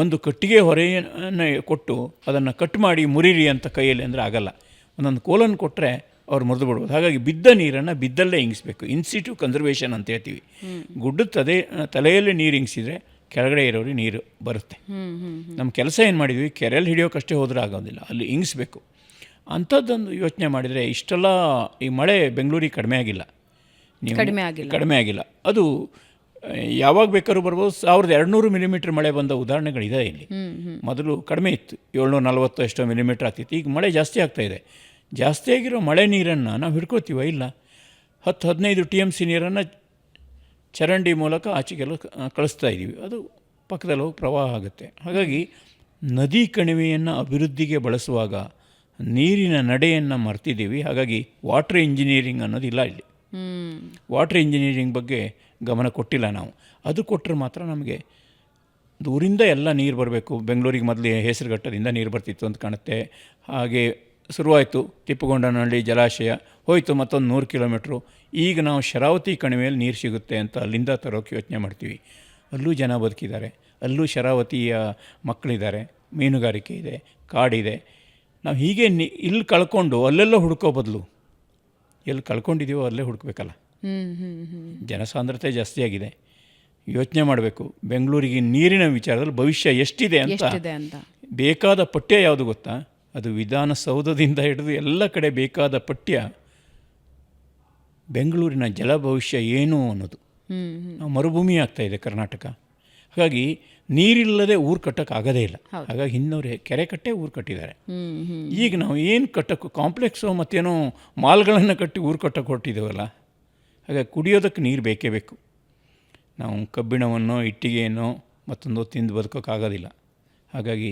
B: ಒಂದು ಕಟ್ಟಿಗೆ ಹೊರೆಯನ್ನು ಕೊಟ್ಟು ಅದನ್ನು ಕಟ್ ಮಾಡಿ ಮುರಿರಿ ಅಂತ ಕೈಯಲ್ಲಿ ಅಂದರೆ ಆಗಲ್ಲ. ಒಂದೊಂದು ಕೋಲನ್ನು ಕೊಟ್ಟರೆ ಅವ್ರು ಮುರಿದು ಬಿಡ್ಬೋದು. ಹಾಗಾಗಿ ಬಿದ್ದ ನೀರನ್ನು ಬಿದ್ದಲ್ಲೇ ಇಂಗಿಸ್ಬೇಕು. ಇನ್ಸಿಟು ಕನ್ಸರ್ವೇಷನ್ ಅಂತ ಹೇಳ್ತೀವಿ. ಗುಡ್ಡದ ತಲೆಯಲ್ಲಿ ನೀರು ಇಂಗಿಸಿದರೆ ಕೆಳಗಡೆ ಇರೋರಿಗೆ ನೀರು ಬರುತ್ತೆ. ನಮ್ಮ ಕೆಲಸ ಏನು ಮಾಡಿದ್ವಿ, ಕೆರೆಯಲ್ಲಿ ಹಿಡಿಯೋಕ್ಕಷ್ಟೇ ಹೋದರೆ ಆಗೋದಿಲ್ಲ, ಅಲ್ಲಿ ಇಂಗಿಸ್ಬೇಕು. ಅಂಥದ್ದೊಂದು ಯೋಚನೆ ಮಾಡಿದರೆ ಇಷ್ಟೆಲ್ಲ ಈ ಮಳೆ ಬೆಂಗಳೂರಿಗೆ ಕಡಿಮೆ ಆಗಿಲ್ಲ, ಕಡಿಮೆ ಆಗಿಲ್ಲ. ಅದು ಯಾವಾಗ ಬೇಕಾದ್ರೂ ಬರ್ಬೋದು. 1200 ಮಿಲಿಮೀಟ್ರ್ ಮಳೆ ಬಂದ ಉದಾಹರಣೆಗಳಿದೆ ಇಲ್ಲಿ. ಮೊದಲು ಕಡಿಮೆ ಇತ್ತು, 740 ಎಷ್ಟೋ ಮಿಲಿಮೀಟ್ರ್ ಆಗ್ತಿತ್ತು. ಈಗ ಮಳೆ ಜಾಸ್ತಿ ಆಗ್ತಾಯಿದೆ. ಜಾಸ್ತಿ ಆಗಿರೋ ಮಳೆ ನೀರನ್ನು ನಾವು ಹಿಡ್ಕೋತೀವ? ಇಲ್ಲ. 10-15 TMC ನೀರನ್ನು ಚರಂಡಿ ಮೂಲಕ ಆಚೆಗೆಲ್ಲ ಕಳಿಸ್ತಾ ಇದ್ದೀವಿ. ಅದು ಪಕ್ಕದಲ್ಲಿ ಹೋಗಿ ಪ್ರವಾಹ ಆಗುತ್ತೆ. ಹಾಗಾಗಿ ನದಿ ಕಣಿವೆಯನ್ನು ಅಭಿವೃದ್ಧಿಗೆ ಬಳಸುವಾಗ ನೀರಿನ ನಡೆಯನ್ನು ಮರ್ತಿದ್ದೀವಿ. ಹಾಗಾಗಿ ವಾಟರ್ ಇಂಜಿನಿಯರಿಂಗ್ ಅನ್ನೋದಿಲ್ಲ ಇಲ್ಲಿ. ವಾಟರ್ ಇಂಜಿನಿಯರಿಂಗ್ ಬಗ್ಗೆ ಗಮನ ಕೊಟ್ಟಿಲ್ಲ ನಾವು. ಅದು ಕೊಟ್ಟರೆ ಮಾತ್ರ ನಮಗೆ ದೂರಿಂದ ಎಲ್ಲ ನೀರು ಬರಬೇಕು. ಬೆಂಗಳೂರಿಗೆ ಮೊದಲು ಹೆಸರುಘಟ್ಟದಿಂದ ನೀರು ಬರ್ತಿತ್ತು ಅಂತ ಕಾಣುತ್ತೆ. ಹಾಗೆ ಶುರುವಾಯಿತು ತಿಪ್ಪಗೊಂಡನಹಳ್ಳಿ ಜಲಾಶಯ, ಹೋಯಿತು ಮತ್ತೊಂದು 100 ಕಿಲೋಮೀಟ್ರು. ಈಗ ನಾವು ಶರಾವತಿ ಕಣಿವೆಯಲ್ಲಿ ನೀರು ಸಿಗುತ್ತೆ ಅಂತ ಅಲ್ಲಿಂದ ತರೋಕ್ಕೆ ಯೋಚನೆ ಮಾಡ್ತೀವಿ. ಅಲ್ಲೂ ಜನ ಬದುಕಿದ್ದಾರೆ, ಅಲ್ಲೂ ಶರಾವತಿಯ ಮಕ್ಕಳಿದ್ದಾರೆ, ಮೀನುಗಾರಿಕೆ ಇದೆ, ಕಾಡಿದೆ. ನಾವು ಹೀಗೆ ಇಲ್ಲಿ ಕಳ್ಕೊಂಡು ಅಲ್ಲೆಲ್ಲ ಹುಡುಕೋ ಬದಲು ಎಲ್ಲಿ ಕಳ್ಕೊಂಡಿದ್ದೀವೋ ಅಲ್ಲೇ ಹುಡುಕಬೇಕಲ್ಲ. ಜನಸಾಂದ್ರತೆ ಜಾಸ್ತಿ ಆಗಿದೆ, ಯೋಚನೆ ಮಾಡಬೇಕು. ಬೆಂಗಳೂರಿಗೆ ನೀರಿನ ವಿಚಾರದಲ್ಲಿ ಭವಿಷ್ಯ ಎಷ್ಟಿದೆ ಅಂತ ಬೇಕಾದ ಪಠ್ಯ ಯಾವುದು ಗೊತ್ತಾ? ಅದು ವಿಧಾನಸೌಧದಿಂದ ಹಿಡಿದು ಎಲ್ಲ ಕಡೆ ಬೇಕಾದ ಪಠ್ಯ ಬೆಂಗಳೂರಿನ ಜಲ ಭವಿಷ್ಯ ಏನು ಅನ್ನೋದು. ನಾವು ಮರುಭೂಮಿ ಆಗ್ತಾಯಿದೆ ಕರ್ನಾಟಕ. ಹಾಗಾಗಿ ನೀರಿಲ್ಲದೆ ಊರು ಕಟ್ಟೋಕ್ಕಾಗೋದೇ ಇಲ್ಲ. ಹಾಗಾಗಿ ಹಿಂದವರು ಕೆರೆ ಕಟ್ಟೆ ಊರು ಕಟ್ಟಿದ್ದಾರೆ. ಈಗ ನಾವು ಏನು ಕಟ್ಟೋಕ್ಕೂ ಕಾಂಪ್ಲೆಕ್ಸು ಮತ್ತೇನೋ ಮಾಲ್ಗಳನ್ನು ಕಟ್ಟಿ ಊರು ಕಟ್ಟೋಕೆ ಹೊರಟಿದ್ದೇವಲ್ಲ. ಹಾಗಾಗಿ ಕುಡಿಯೋದಕ್ಕೆ ನೀರು ಬೇಕೇ ಬೇಕು. ನಾವು ಕಬ್ಬಿಣವನ್ನು ಇಟ್ಟಿಗೆಯನ್ನು ಮತ್ತೊಂದು ತಿಂದು ಬದುಕೋಕ್ಕಾಗೋದಿಲ್ಲ. ಹಾಗಾಗಿ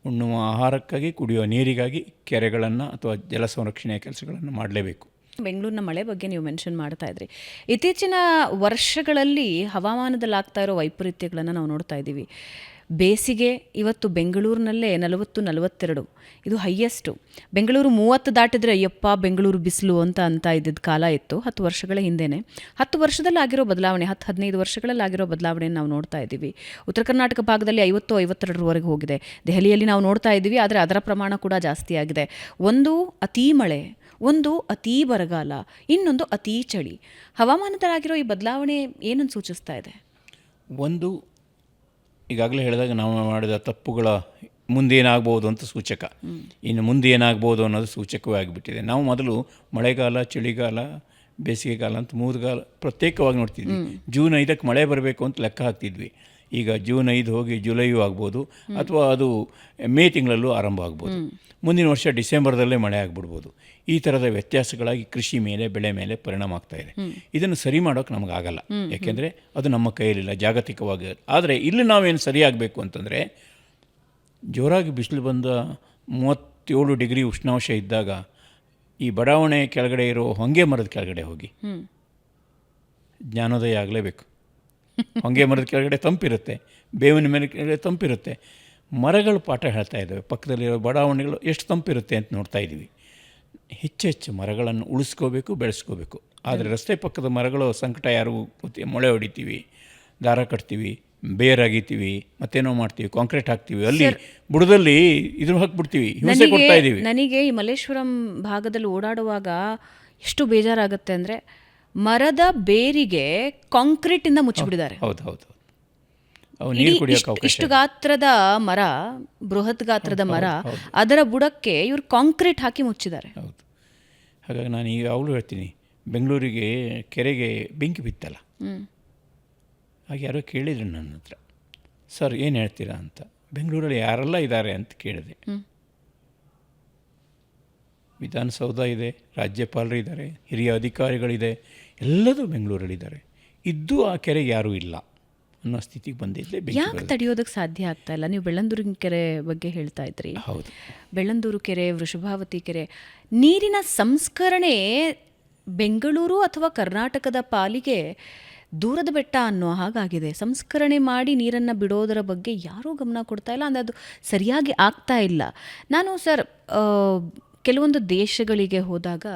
B: ಉಣ್ಣುವ ಆಹಾರಕ್ಕಾಗಿ ಕುಡಿಯುವ ನೀರಿಗಾಗಿ ಕೆರೆಗಳನ್ನು ಅಥವಾ ಜಲ ಸಂರಕ್ಷಣೆಯ ಕೆಲಸಗಳನ್ನು ಮಾಡಲೇಬೇಕು.
A: ಬೆಂಗಳೂರಿನ ಮಳೆ ಬಗ್ಗೆ ನೀವು ಮೆನ್ಷನ್ ಮಾಡ್ತಾ ಇದ್ರಿ. ಇತ್ತೀಚಿನ ವರ್ಷಗಳಲ್ಲಿ ಹವಾಮಾನದಲ್ಲಿ ಆಗ್ತಾ ಇರೋ ವೈಪರೀತ್ಯಗಳನ್ನು ನಾವು ನೋಡ್ತಾ ಇದ್ದೀವಿ. ಬೇಸಿಗೆ ಇವತ್ತು ಬೆಂಗಳೂರಿನಲ್ಲೇ 40-42 ಇದು ಹೈಯೆಸ್ಟು. ಬೆಂಗಳೂರು 30 ದಾಟಿದ್ರೆ ಅಯ್ಯಪ್ಪ ಬೆಂಗಳೂರು ಬಿಸಿಲು ಅಂತ ಇದ್ದಿದ್ದ ಕಾಲ ಇತ್ತು 10 ವರ್ಷಗಳ ಹಿಂದೆಯೇ. 10 ವರ್ಷದಲ್ಲಿ ಆಗಿರೋ ಬದಲಾವಣೆ, 10-15 ವರ್ಷಗಳಲ್ಲಿ ಆಗಿರೋ ಬದಲಾವಣೆ ನಾವು ನೋಡ್ತಾ ಇದ್ದೀವಿ. ಉತ್ತರ ಕರ್ನಾಟಕ ಭಾಗದಲ್ಲಿ 50-52ವರೆಗೆ ಹೋಗಿದೆ. ದೆಹಲಿಯಲ್ಲಿ ನಾವು ನೋಡ್ತಾ ಇದ್ದೀವಿ, ಆದರೆ ಅದರ ಪ್ರಮಾಣ ಕೂಡ ಜಾಸ್ತಿ ಆಗಿದೆ. ಒಂದು ಅತೀ ಮಳೆ, ಒಂದು ಅತೀ ಬರಗಾಲ, ಇನ್ನೊಂದು ಅತೀ ಚಳಿ. ಹವಾಮಾನದಲ್ಲಾಗಿರೋ ಈ ಬದಲಾವಣೆ ಏನನ್ನು ಸೂಚಿಸ್ತಾ ಇದೆ?
B: ಒಂದು, ಈಗಾಗಲೇ ಹೇಳಿದಾಗ ನಾವು ಮಾಡಿದ ತಪ್ಪುಗಳ ಮುಂದೇನಾಗ್ಬೋದು ಅಂತ ಸೂಚಕ. ಇನ್ನು ಮುಂದೆ ಏನಾಗ್ಬೋದು ಅನ್ನೋದು ಸೂಚಕವೇ ಆಗಿಬಿಟ್ಟಿದೆ. ನಾವು ಮೊದಲು ಮಳೆಗಾಲ, ಚಳಿಗಾಲ, ಬೇಸಿಗೆಗಾಲ ಅಂತ 3 ಕಾಲ ಪ್ರತ್ಯೇಕವಾಗಿ ನೋಡ್ತಿದ್ವಿ. ಜೂನ್ 5ಕ್ಕೆ ಮಳೆ ಬರಬೇಕು ಅಂತ ಲೆಕ್ಕ ಹಾಕ್ತಿದ್ವಿ. ಈಗ ಜೂನ್ 5 ಹೋಗಿ ಜುಲೈಯೂ ಆಗ್ಬೋದು, ಅಥವಾ ಅದು ಮೇ ತಿಂಗಳಲ್ಲೂ ಆರಂಭ ಆಗ್ಬೋದು. ಮುಂದಿನ ವರ್ಷ ಡಿಸೆಂಬರ್ದಲ್ಲೇ ಮಳೆ ಆಗಿಬಿಡ್ಬೋದು. ಈ ಥರದ ವ್ಯತ್ಯಾಸಗಳಾಗಿ ಕೃಷಿ ಮೇಲೆ, ಬೆಳೆ ಮೇಲೆ ಪರಿಣಾಮ ಆಗ್ತಾ ಇದೆ. ಇದನ್ನು ಸರಿ ಮಾಡೋಕ್ಕೆ ನಮಗಾಗಲ್ಲ, ಯಾಕೆಂದರೆ ಅದು ನಮ್ಮ ಕೈಯಲ್ಲಿಲ್ಲ ಜಾಗತಿಕವಾಗಿ. ಆದರೆ ಇಲ್ಲಿ ನಾವೇನು ಸರಿಯಾಗಬೇಕು ಅಂತಂದರೆ, ಜೋರಾಗಿ ಬಿಸಿಲು ಬಂದ 37 ಡಿಗ್ರಿ ಉಷ್ಣಾಂಶ ಇದ್ದಾಗ ಈ ಬಡಾವಣೆ ಕೆಳಗಡೆ ಇರೋ ಹೊಂಗೆ ಮರದ ಕೆಳಗಡೆ ಹೋಗಿ ಜ್ಞಾನೋದಯ ಆಗಲೇಬೇಕು. ಹೊಂಗೆ ಮರದ ಕೆಳಗಡೆ ತಂಪಿರುತ್ತೆ, ಬೇವಿನ ಮೇಲೆ ಕೆಳಗಡೆ ತಂಪಿರುತ್ತೆ. ಮರಗಳು ಪಾಠ ಹೇಳ್ತಾ ಇದ್ದಾವೆ. ಪಕ್ಕದಲ್ಲಿರೋ ಬಡಾವಣೆಗಳು ಎಷ್ಟು ತಂಪಿರುತ್ತೆ ಅಂತ ನೋಡ್ತಾ ಇದ್ದೀವಿ. ಹೆಚ್ಚೆಚ್ಚು ಮರಗಳನ್ನು ಉಳಿಸ್ಕೋಬೇಕು, ಬೆಳೆಸ್ಕೋಬೇಕು. ಆದರೆ ರಸ್ತೆ ಪಕ್ಕದ ಮರಗಳು ಸಂಕಟ ಯಾರು ಮೊಳೆ ಹೊಡಿತೀವಿ, ದಾರ ಕಟ್ತೀವಿ, ಬೇರಾಗಿತೀವಿ, ಮತ್ತೇನೋ ಮಾಡ್ತೀವಿ, ಕಾಂಕ್ರೀಟ್ ಹಾಕ್ತೀವಿ, ಅಲ್ಲಿ ಬುಡದಲ್ಲಿ ಇದನ್ನು ಹಾಕ್ಬಿಡ್ತೀವಿ, ಹಿಂಸೆ ಕೊಡ್ತಾ ಇದ್ದೀವಿ.
A: ನನಗೆ ಈ ಮಲ್ಲೇಶ್ವರಂ ಭಾಗದಲ್ಲಿ ಓಡಾಡುವಾಗ ಎಷ್ಟು ಬೇಜಾರಾಗುತ್ತೆ ಅಂದರೆ, ಮರದ ಬೇರಿಗೆ ಕಾಂಕ್ರೀಟಿಂದ ಮುಚ್ಚಿಬಿಟ್ಟಿದ್ದಾರೆ.
B: ಹೌದು. ಅವು ನೀರು ಕುಡಿಯೋಕೆ ಅವಕಾಶ.
A: ಇಷ್ಟು ಗಾತ್ರದ ಮರ, ಬೃಹತ್ ಗಾತ್ರದ ಮರ, ಅದರ ಬುಡಕ್ಕೆ ಇವರು ಕಾಂಕ್ರೀಟ್ ಹಾಕಿ ಮುಚ್ಚಿದ್ದಾರೆ.
B: ಹೌದು. ಹಾಗಾಗಿ ನಾನು ಈಗ ಅವಳು ಹೇಳ್ತೀನಿ, ಬೆಂಗಳೂರಿಗೆ ಕೆರೆಗೆ ಬೆಂಕಿ ಬಿತ್ತಲ್ಲ, ಹಾಗೆ ಯಾರೋ ಕೇಳಿದ್ರು ನನ್ನ ಹತ್ರ, ಸರ್ ಏನು ಹೇಳ್ತೀರಾ ಅಂತ. ಬೆಂಗಳೂರಲ್ಲಿ ಯಾರೆಲ್ಲ ಇದ್ದಾರೆ ಅಂತ ಕೇಳಿದೆ. ವಿಧಾನಸೌಧ ಇದೆ, ರಾಜ್ಯಪಾಲರು ಇದ್ದಾರೆ, ಹಿರಿಯ ಅಧಿಕಾರಿಗಳಿದೆ, ಎಲ್ಲದೂ ಬೆಂಗಳೂರಲ್ಲಿದ್ದಾರೆ. ಇದ್ದು ಆ ಕೆರೆಗೆ ಯಾರೂ ಇಲ್ಲ ಅನ್ನೋ ಸ್ಥಿತಿಗೆ ಬಂದಿದ್ದೆ.
A: ಯಾಕೆ ತಡೆಯೋದಕ್ಕೆ ಸಾಧ್ಯ ಆಗ್ತಾ ಇಲ್ಲ? ನೀವು ಬೆಳ್ಳಂದೂರಿನ ಕೆರೆ ಬಗ್ಗೆ ಹೇಳ್ತಾ ಇದ್ರಿ.
B: ಹೌದು.
A: ಬೆಳ್ಳಂದೂರು ಕೆರೆ, ವೃಷಭಾವತಿ ಕೆರೆ, ನೀರಿನ ಸಂಸ್ಕರಣೆ ಬೆಂಗಳೂರು ಅಥವಾ ಕರ್ನಾಟಕದ ಪಾಲಿಗೆ ದೂರದ ಬೆಟ್ಟ ಅನ್ನೋ ಹಾಗಾಗಿದೆ. ಸಂಸ್ಕರಣೆ ಮಾಡಿ ನೀರನ್ನು ಬಿಡೋದರ ಬಗ್ಗೆ ಯಾರೂ ಗಮನ ಕೊಡ್ತಾ ಇಲ್ಲ, ಅಂದರೆ ಅದು ಸರಿಯಾಗಿ ಆಗ್ತಾ ಇಲ್ಲ. ನಾನು ಸರ್ ಕೆಲವೊಂದು ದೇಶಗಳಿಗೆ ಹೋದಾಗ,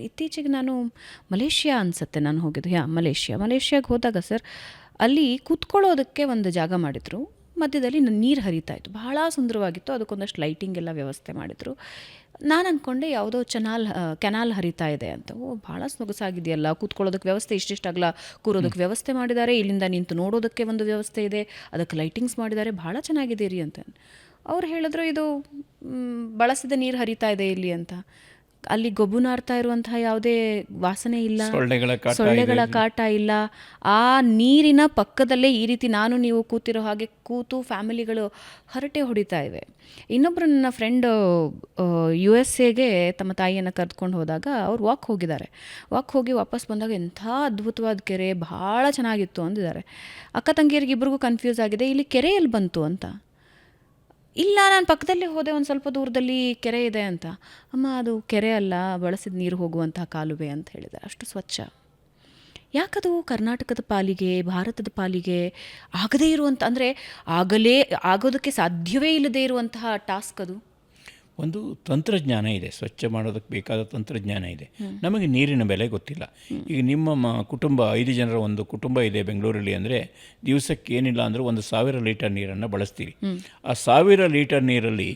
A: ಇತ್ತೀಚೆಗೆ ನಾನು ಮಲೇಷ್ಯಾ ಅನಿಸುತ್ತೆ ನಾನು ಹೋಗಿದ್ದು, ಮಲೇಷ್ಯಾಗೆ ಹೋದಾಗ ಸರ್, ಅಲ್ಲಿ ಕೂತ್ಕೊಳ್ಳೋದಕ್ಕೆ ಒಂದು ಜಾಗ ಮಾಡಿದರು. ಮಧ್ಯದಲ್ಲಿ ನೀರು ಹರಿತಾ ಇತ್ತು, ಬಹಳ ಸುಂದರವಾಗಿತ್ತು. ಅದಕ್ಕೊಂದಷ್ಟು ಲೈಟಿಂಗ್ ಎಲ್ಲ ವ್ಯವಸ್ಥೆ ಮಾಡಿದರು. ನಾನು ಅಂದ್ಕೊಂಡೆ ಯಾವುದೋ ಕೆನಾಲ್ ಹರಿತಾ ಇದೆ ಅಂತ. ಭಾಳ ಸೊಗಸಾಗಿದೆಯಲ್ಲ, ಕೂತ್ಕೊಳ್ಳೋದಕ್ಕೆ ವ್ಯವಸ್ಥೆ, ಇಷ್ಟಿಷ್ಟಾಗಲ್ಲ ಕೂರೋದಕ್ಕೆ ವ್ಯವಸ್ಥೆ ಮಾಡಿದ್ದಾರೆ, ಇಲ್ಲಿಂದ ನಿಂತು ನೋಡೋದಕ್ಕೆ ಒಂದು ವ್ಯವಸ್ಥೆ ಇದೆ, ಅದಕ್ಕೆ ಲೈಟಿಂಗ್ಸ್ ಮಾಡಿದ್ದಾರೆ, ಭಾಳ ಚೆನ್ನಾಗಿದೆ ರೀ ಅಂತ. ಅವ್ರು ಹೇಳಿದ್ರು ಇದು ಬಳಸಿದ ನೀರು ಹರಿತಾ ಇದೆ ಇಲ್ಲಿ ಅಂತ. ಅಲ್ಲಿ ಗೊಬ್ಬು ನಾರ್ತಾ ಇರುವಂತಹ ಯಾವುದೇ ವಾಸನೆ ಇಲ್ಲ, ಸೊಳ್ಳೆಗಳ ಕಾಟ ಇಲ್ಲ. ಆ ನೀರಿನ ಪಕ್ಕದಲ್ಲೇ ಈ ರೀತಿ ನೀವು ಕೂತಿರೋ ಹಾಗೆ ಕೂತು ಫ್ಯಾಮಿಲಿಗಳು ಹರಟೆ ಹೊಡಿತಾ ಇವೆ. ಇನ್ನೊಬ್ಬರು ನನ್ನ ಫ್ರೆಂಡ್ USA ತಮ್ಮ ತಾಯಿಯನ್ನು ಕರೆದುಕೊಂಡು ಹೋದಾಗ ಅವ್ರು ವಾಕ್ ಹೋಗಿ ವಾಪಸ್ ಬಂದಾಗ ಎಂಥ ಅದ್ಭುತವಾದ ಕೆರೆ, ಭಾಳ ಚೆನ್ನಾಗಿತ್ತು ಅಂದಿದ್ದಾರೆ. ಅಕ್ಕ ತಂಗಿಯರಿಗೆ ಇಬ್ಬರಿಗೂ ಕನ್ಫ್ಯೂಸ್ ಆಗಿದೆ, ಇಲ್ಲಿ ಕೆರೆ ಎಲ್ಲಿ ಬಂತು ಅಂತ. ಇಲ್ಲ, ನಾನು ಪಕ್ಕದಲ್ಲಿ ಹೋದೆ, ಒಂದು ಸ್ವಲ್ಪ ದೂರದಲ್ಲಿ ಕೆರೆ ಇದೆ ಅಂತ. ಅಮ್ಮ ಅದು ಕೆರೆ ಅಲ್ಲ, ಬಳಸಿದ ನೀರು ಹೋಗುವಂತಹ ಕಾಲುವೆ ಅಂತ ಹೇಳಿದ್ದಾರೆ. ಅಷ್ಟು ಸ್ವಚ್ಛ. ಯಾಕದು ಕರ್ನಾಟಕದ ಪಾಲಿಗೆ, ಭಾರತದ ಪಾಲಿಗೆ ಆಗದೇ ಇರುವಂಥ, ಅಂದರೆ ಆಗೋದಕ್ಕೆ ಸಾಧ್ಯವೇ ಇಲ್ಲದೇ ಇರುವಂತಹ ಟಾಸ್ಕ್ ಅದು?
B: ಒಂದು ತಂತ್ರಜ್ಞಾನ ಇದೆ, ಸ್ವಚ್ಛ ಮಾಡೋದಕ್ಕೆ ಬೇಕಾದ ತಂತ್ರಜ್ಞಾನ ಇದೆ. ನಮಗೆ ನೀರಿನ ಬೆಲೆ ಗೊತ್ತಿಲ್ಲ. ಈಗ ನಿಮ್ಮ ಕುಟುಂಬ 5 ಜನರ ಒಂದು ಕುಟುಂಬ ಇದೆ ಬೆಂಗಳೂರಲ್ಲಿ ಅಂದರೆ, ದಿವಸಕ್ಕೆ ಏನಿಲ್ಲ ಅಂದರೆ 1,000 ಲೀಟರ್ ನೀರನ್ನು ಬಳಸ್ತೀರಿ. ಆ 1,000 ಲೀಟರ್ ನೀರಲ್ಲಿ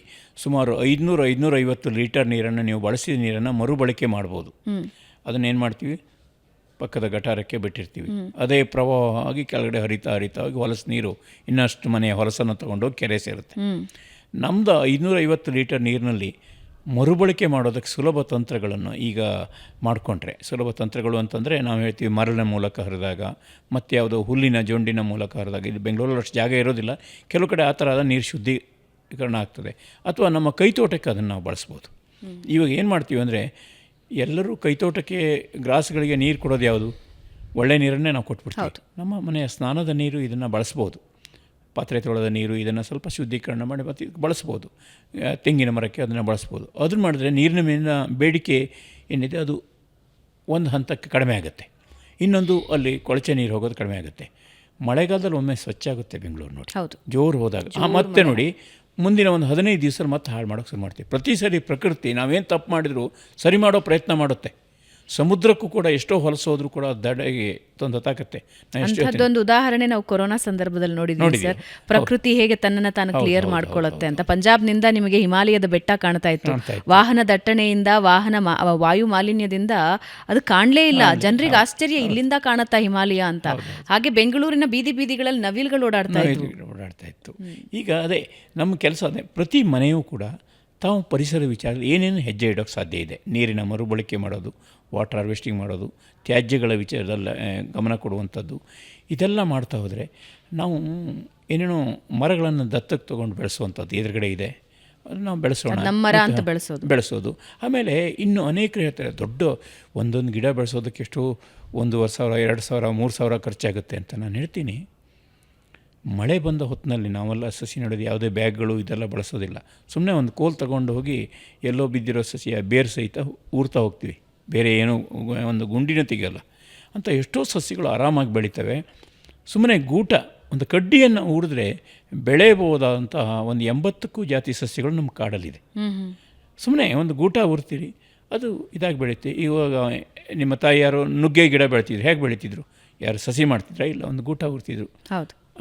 B: ಸುಮಾರು 500-550 ಲೀಟರ್ ನೀರನ್ನು ನೀವು ಬಳಸಿದ ನೀರನ್ನು ಮರುಬಳಕೆ ಮಾಡ್ಬೋದು. ಅದನ್ನೇನು ಮಾಡ್ತೀವಿ, ಪಕ್ಕದ ಗಟಾರಕ್ಕೆ ಬಿಟ್ಟಿರ್ತೀವಿ. ಅದೇ ಪ್ರವಾಹ ಆಗಿ ಕೆಳಗಡೆ ಹರಿತಾ ಹೋಗಿ ಹೊಲಸು ನೀರು ಇನ್ನಷ್ಟು ಮನೆಯ ಹೊಲಸನ್ನು ತೊಗೊಂಡೋಗಿ ಕೆರೆ ಸೇರುತ್ತೆ. ನಮ್ಮದು 550 ಲೀಟರ್ ನೀರಿನಲ್ಲಿ ಮರುಬಳಕೆ ಮಾಡೋದಕ್ಕೆ ಸುಲಭ ತಂತ್ರಗಳನ್ನು ಈಗ ಮಾಡಿಕೊಂಡ್ರೆ, ಸುಲಭ ತಂತ್ರಗಳು ಅಂತಂದರೆ ನಾವು ಹೇಳ್ತೀವಿ ಮರಳಿನ ಮೂಲಕ ಹರಿದಾಗ, ಮತ್ತು ಯಾವುದೋ ಹುಲ್ಲಿನ ಜೊಂಡಿನ ಮೂಲಕ ಹರಿದಾಗ. ಇದು ಬೆಂಗಳೂರಲ್ಲಿ ಅಷ್ಟು ಜಾಗ ಇರೋದಿಲ್ಲ, ಕೆಲವು ಕಡೆ ಆ ಥರದ ನೀರು ಶುದ್ಧೀಕರಣ ಆಗ್ತದೆ. ಅಥವಾ ನಮ್ಮ ಕೈತೋಟಕ್ಕೆ ಅದನ್ನು ನಾವು ಬಳಸ್ಬೋದು. ಇವಾಗ ಏನು ಮಾಡ್ತೀವಿ ಅಂದರೆ, ಎಲ್ಲರೂ ಕೈತೋಟಕ್ಕೆ ಗ್ರಾಸ್ಗಳಿಗೆ ನೀರು ಕೊಡೋದು ಯಾವುದು? ಒಳ್ಳೆ ನೀರನ್ನೇ ನಾವು ಕೊಟ್ಬಿಡ್ತೀವಿ. ನಮ್ಮ ಮನೆಯ ಸ್ನಾನದ ನೀರು ಇದನ್ನು ಬಳಸ್ಬೋದು. ಪಾತ್ರೆ ತೊಳೆದ ನೀರು ಇದನ್ನು ಸ್ವಲ್ಪ ಶುದ್ಧೀಕರಣ ಮಾಡಿ ಮತ್ತು ಬಳಸ್ಬೋದು. ತೆಂಗಿನ ಮರಕ್ಕೆ ಅದನ್ನು ಬಳಸ್ಬೋದು. ಅದನ್ನು ಮಾಡಿದ್ರೆ ನೀರಿನ ಮೇಲಿನ ಬೇಡಿಕೆ ಏನಿದೆ ಅದು ಒಂದು ಹಂತಕ್ಕೆ ಕಡಿಮೆ ಆಗುತ್ತೆ. ಇನ್ನೊಂದು ಅಲ್ಲಿ ಕೊಳಚೆ ನೀರು ಹೋಗೋದು ಕಡಿಮೆ ಆಗುತ್ತೆ. ಮಳೆಗಾಲದಲ್ಲಿ ಒಮ್ಮೆ ಸ್ವಚ್ಛ ಆಗುತ್ತೆ ಬೆಂಗಳೂರು ನೋಡಿ, ಜೋರು ಹೋದಾಗ. ಮತ್ತೆ ನೋಡಿ ಮುಂದಿನ ಒಂದು 15 ದಿವಸ ಮತ್ತೆ ಹಾಳು ಮಾಡೋಕ್ಕೆ ಶುರು ಮಾಡ್ತೀವಿ. ಪ್ರತಿ ಸರಿ ಪ್ರಕೃತಿ ನಾವೇನು ತಪ್ಪು ಮಾಡಿದರೂ ಸರಿ ಮಾಡೋ ಪ್ರಯತ್ನ ಮಾಡುತ್ತೆ. ಸಮುದ್ರಕ್ಕೂ ಕೂಡ ಎಷ್ಟೋ ಹೊಲಸೋದ್ರೂ ಕೂಡ ದಡೆಗೆ ತಂದತಾಕತ್ತೆ.
C: ಅಂಥದ್ದೊಂದು ಉದಾಹರಣೆ ನಾವು ಕೊರೋನಾ ಸಂದರ್ಭದಲ್ಲಿ ನೋಡಿದ್ವಿ ಸರ್. ಪ್ರಕೃತಿ ಹೇಗೆ ತನ್ನನ್ನು ತಾನು ಕ್ಲಿಯರ್ ಮಾಡ್ಕೊಳ್ಳುತ್ತೆ ಅಂತ. ಪಂಜಾಬ್ನಿಂದ ನಿಮಗೆ ಹಿಮಾಲಯದ ಬೆಟ್ಟ ಕಾಣ್ತಾ ಇತ್ತು. ವಾಹನ ದಟ್ಟಣೆಯಿಂದ, ವಾಯು ಮಾಲಿನ್ಯದಿಂದ ಅದು ಕಾಣಲೇ ಇಲ್ಲ. ಜನರಿಗೆ ಆಶ್ಚರ್ಯ, ಇಲ್ಲಿಂದ ಕಾಣುತ್ತಾ ಹಿಮಾಲಯ ಅಂತ. ಹಾಗೆ ಬೆಂಗಳೂರಿನ ಬೀದಿಗಳಲ್ಲಿ ನವಿಲುಗಳು ಓಡಾಡ್ತಾ
B: ಇತ್ತು. ಈಗ ಅದೇ ನಮ್ಮ ಕೆಲಸ. ಅದೇ ಪ್ರತಿ ಮನೆಯೂ ಕೂಡ ತಾವು ಪರಿಸರ ವಿಚಾರದಲ್ಲಿ ಏನೇನು ಹೆಜ್ಜೆ ಇಡೋಕ್ಕೆ ಸಾಧ್ಯ ಇದೆ. ನೀರಿನ ಮರುಬಳಕೆ ಮಾಡೋದು, ವಾಟರ್ ಹಾರ್ವೆಸ್ಟಿಂಗ್ ಮಾಡೋದು, ತ್ಯಾಜ್ಯಗಳ ವಿಚಾರದಲ್ಲಿ ಗಮನ ಕೊಡುವಂಥದ್ದು, ಇದೆಲ್ಲ ಮಾಡ್ತಾ ಹೋದರೆ ನಾವು ಏನೇನೋ ಮರಗಳನ್ನು ದತ್ತಕ್ಕೆ ತೊಗೊಂಡು ಬೆಳೆಸುವಂಥದ್ದು ಎದುರುಗಡೆ ಇದೆ. ಅದು ನಾವು ಬೆಳೆಸೋದು. ಆಮೇಲೆ ಇನ್ನು ಅನೇಕರು ಹೇಳ್ತಾರೆ, ದೊಡ್ಡ ಒಂದೊಂದು ಗಿಡ ಬೆಳೆಸೋದಕ್ಕೆ ಎಷ್ಟು 1,500, 2,000, 3,000 ಖರ್ಚಾಗುತ್ತೆ ಅಂತ. ನಾನು ಹೇಳ್ತೀನಿ, ಮಳೆ ಬಂದ ಹೊತ್ತಿನಲ್ಲಿ ನಾವೆಲ್ಲ ಸಸಿ ನೆಡೋದು ಯಾವುದೇ ಬ್ಯಾಗ್ಗಳು ಇದೆಲ್ಲ ಬಳಸೋದಿಲ್ಲ. ಸುಮ್ಮನೆ ಒಂದು ಕೋಲ್ ತಗೊಂಡು ಹೋಗಿ ಎಲ್ಲೋ ಬಿದ್ದಿರೋ ಸಸಿಯ ಬೇರು ಸಹಿತ ಊರ್ತಾ ಹೋಗ್ತೀವಿ. ಬೇರೆ ಏನೂ ಒಂದು ಗುಂಡಿನ ತೆಗೆಯಲ್ಲ ಅಂತ. ಎಷ್ಟೋ ಸಸಿಗಳು ಆರಾಮಾಗಿ ಬೆಳೀತವೆ. ಸುಮ್ಮನೆ ಗೂಟ ಒಂದು ಕಡ್ಡಿಯನ್ನು ಊರಿದ್ರೆ ಬೆಳೆಯಬಹುದಾದಂತಹ ಒಂದು 80ಕ್ಕೂ ಜಾತಿ ಸಸ್ಯಗಳು ನಮ್ಮ ಕಾಡಲ್ಲಿದೆ. ಸುಮ್ಮನೆ ಒಂದು ಗೂಟ ಊರ್ತೀರಿ, ಅದು ಇದಾಗಿ ಬೆಳೀತೆ. ಇವಾಗ ನಿಮ್ಮ ತಾಯಿ ಯಾರೋ ನುಗ್ಗೆ ಗಿಡ ಬೆಳಿತಿದ್ರು, ಹೇಗೆ ಬೆಳೀತಿದ್ರು? ಯಾರು ಸಸಿ ಮಾಡ್ತಿದ್ರಾ? ಇಲ್ಲ, ಒಂದು ಗೂಟ ಊರ್ತಿದ್ರು.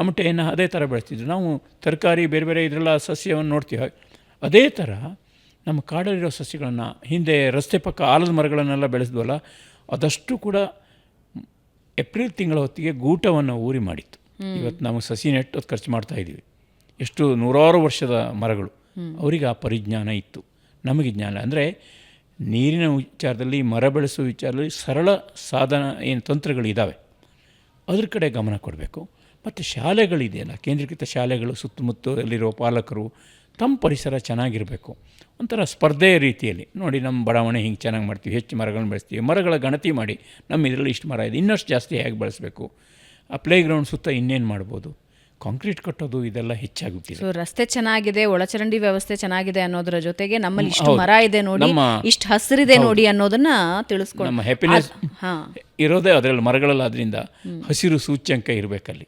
B: ಅಮಟೆಯನ್ನು ಅದೇ ಥರ ಬೆಳೆಸ್ತಿದ್ರು. ನಾವು ತರಕಾರಿ ಬೇರೆ ಬೇರೆ ಇದರೆಲ್ಲ ಸಸ್ಯವನ್ನು ನೋಡ್ತೀವಿ. ಅದೇ ಥರ ನಮ್ಮ ಕಾಡಲ್ಲಿರೋ ಸಸ್ಯಗಳನ್ನು, ಹಿಂದೆ ರಸ್ತೆ ಪಕ್ಕ ಆಲದ ಮರಗಳನ್ನೆಲ್ಲ ಬೆಳೆಸಿದ್ವಲ್ಲ, ಅದಷ್ಟು ಕೂಡ ಏಪ್ರಿಲ್ ತಿಂಗಳ ಹೊತ್ತಿಗೆ ಗೂಟವನ್ನು ಊರಿ ಮಾಡಿತ್ತು. ಇವತ್ತು ನಾವು ಸಸಿ ನೆಟ್ಟು ಅದು ಖರ್ಚು ಮಾಡ್ತಾಯಿದ್ದೀವಿ. ಎಷ್ಟು 100 ವರ್ಷದ ಮರಗಳು. ಅವರಿಗೆ ಆ ಪರಿಜ್ಞಾನ ಇತ್ತು, ನಮಗೆ ಜ್ಞಾನ. ಅಂದರೆ ನೀರಿನ ವಿಚಾರದಲ್ಲಿ, ಮರ ಬೆಳೆಸುವ ವಿಚಾರದಲ್ಲಿ ಸರಳ ಸಾಧನ ಏನು ತಂತ್ರಗಳಿದ್ದಾವೆ, ಅದ್ರ ಕಡೆ ಗಮನ ಕೊಡಬೇಕು. ಮತ್ತು ಶಾಲೆಗಳಿದೆಯಲ್ಲ, ಕೇಂದ್ರೀಕೃತ ಶಾಲೆಗಳು, ಸುತ್ತಮುತ್ತಲಿರೋ ಪಾಲಕರು ತಮ್ಮ ಪರಿಸರ ಚೆನ್ನಾಗಿರಬೇಕು. ಒಂಥರ ಸ್ಪರ್ಧೆಯ ರೀತಿಯಲ್ಲಿ ನೋಡಿ, ನಮ್ಮ ಬಡಾವಣೆ ಹಿಂಗೆ ಚೆನ್ನಾಗಿ ಮಾಡ್ತೀವಿ, ಹೆಚ್ಚು ಮರಗಳನ್ನು ಬೆಳೆಸ್ತೀವಿ, ಮರಗಳ ಗಣತಿ ಮಾಡಿ ನಮ್ಮ ಇದರಲ್ಲಿ ಇಷ್ಟು ಮರ ಇದೆ, ಇನ್ನಷ್ಟು ಜಾಸ್ತಿ ಹೇಗೆ ಬೆಳೆಸಬೇಕು, ಆ ಪ್ಲೇಗ್ರೌಂಡ್ ಸುತ್ತ ಇನ್ನೇನು ಮಾಡ್ಬೋದು, ಕಾಂಕ್ರೀಟ್ ಕಟ್ಟೋದು, ಇದೆಲ್ಲ ಹೆಚ್ಚಾಗುತ್ತಿದೆ.
C: ಸೊ ರಸ್ತೆ ಚೆನ್ನಾಗಿದೆ, ಒಳಚರಂಡಿ ವ್ಯವಸ್ಥೆ ಚೆನ್ನಾಗಿದೆ ಅನ್ನೋದರ ಜೊತೆಗೆ ನಮ್ಮಲ್ಲಿ ಇಷ್ಟು ಮರ ಇದೆ ನೋಡಿ, ಇಷ್ಟು ಹಸಿರಿದೆ ನೋಡಿ ಅನ್ನೋದನ್ನ ತಿಳಿಸ್ಕೊಂಡು
B: ನಮ್ಮ ಹ್ಯಾಪಿನೆಸ್ ಇರೋದೇ ಅದರಲ್ಲಿ, ಮರಗಳಲ್ಲಿ. ಅದರಿಂದ ಹಸಿರು ಸೂಚ್ಯಂಕ ಇರಬೇಕಲ್ಲಿ.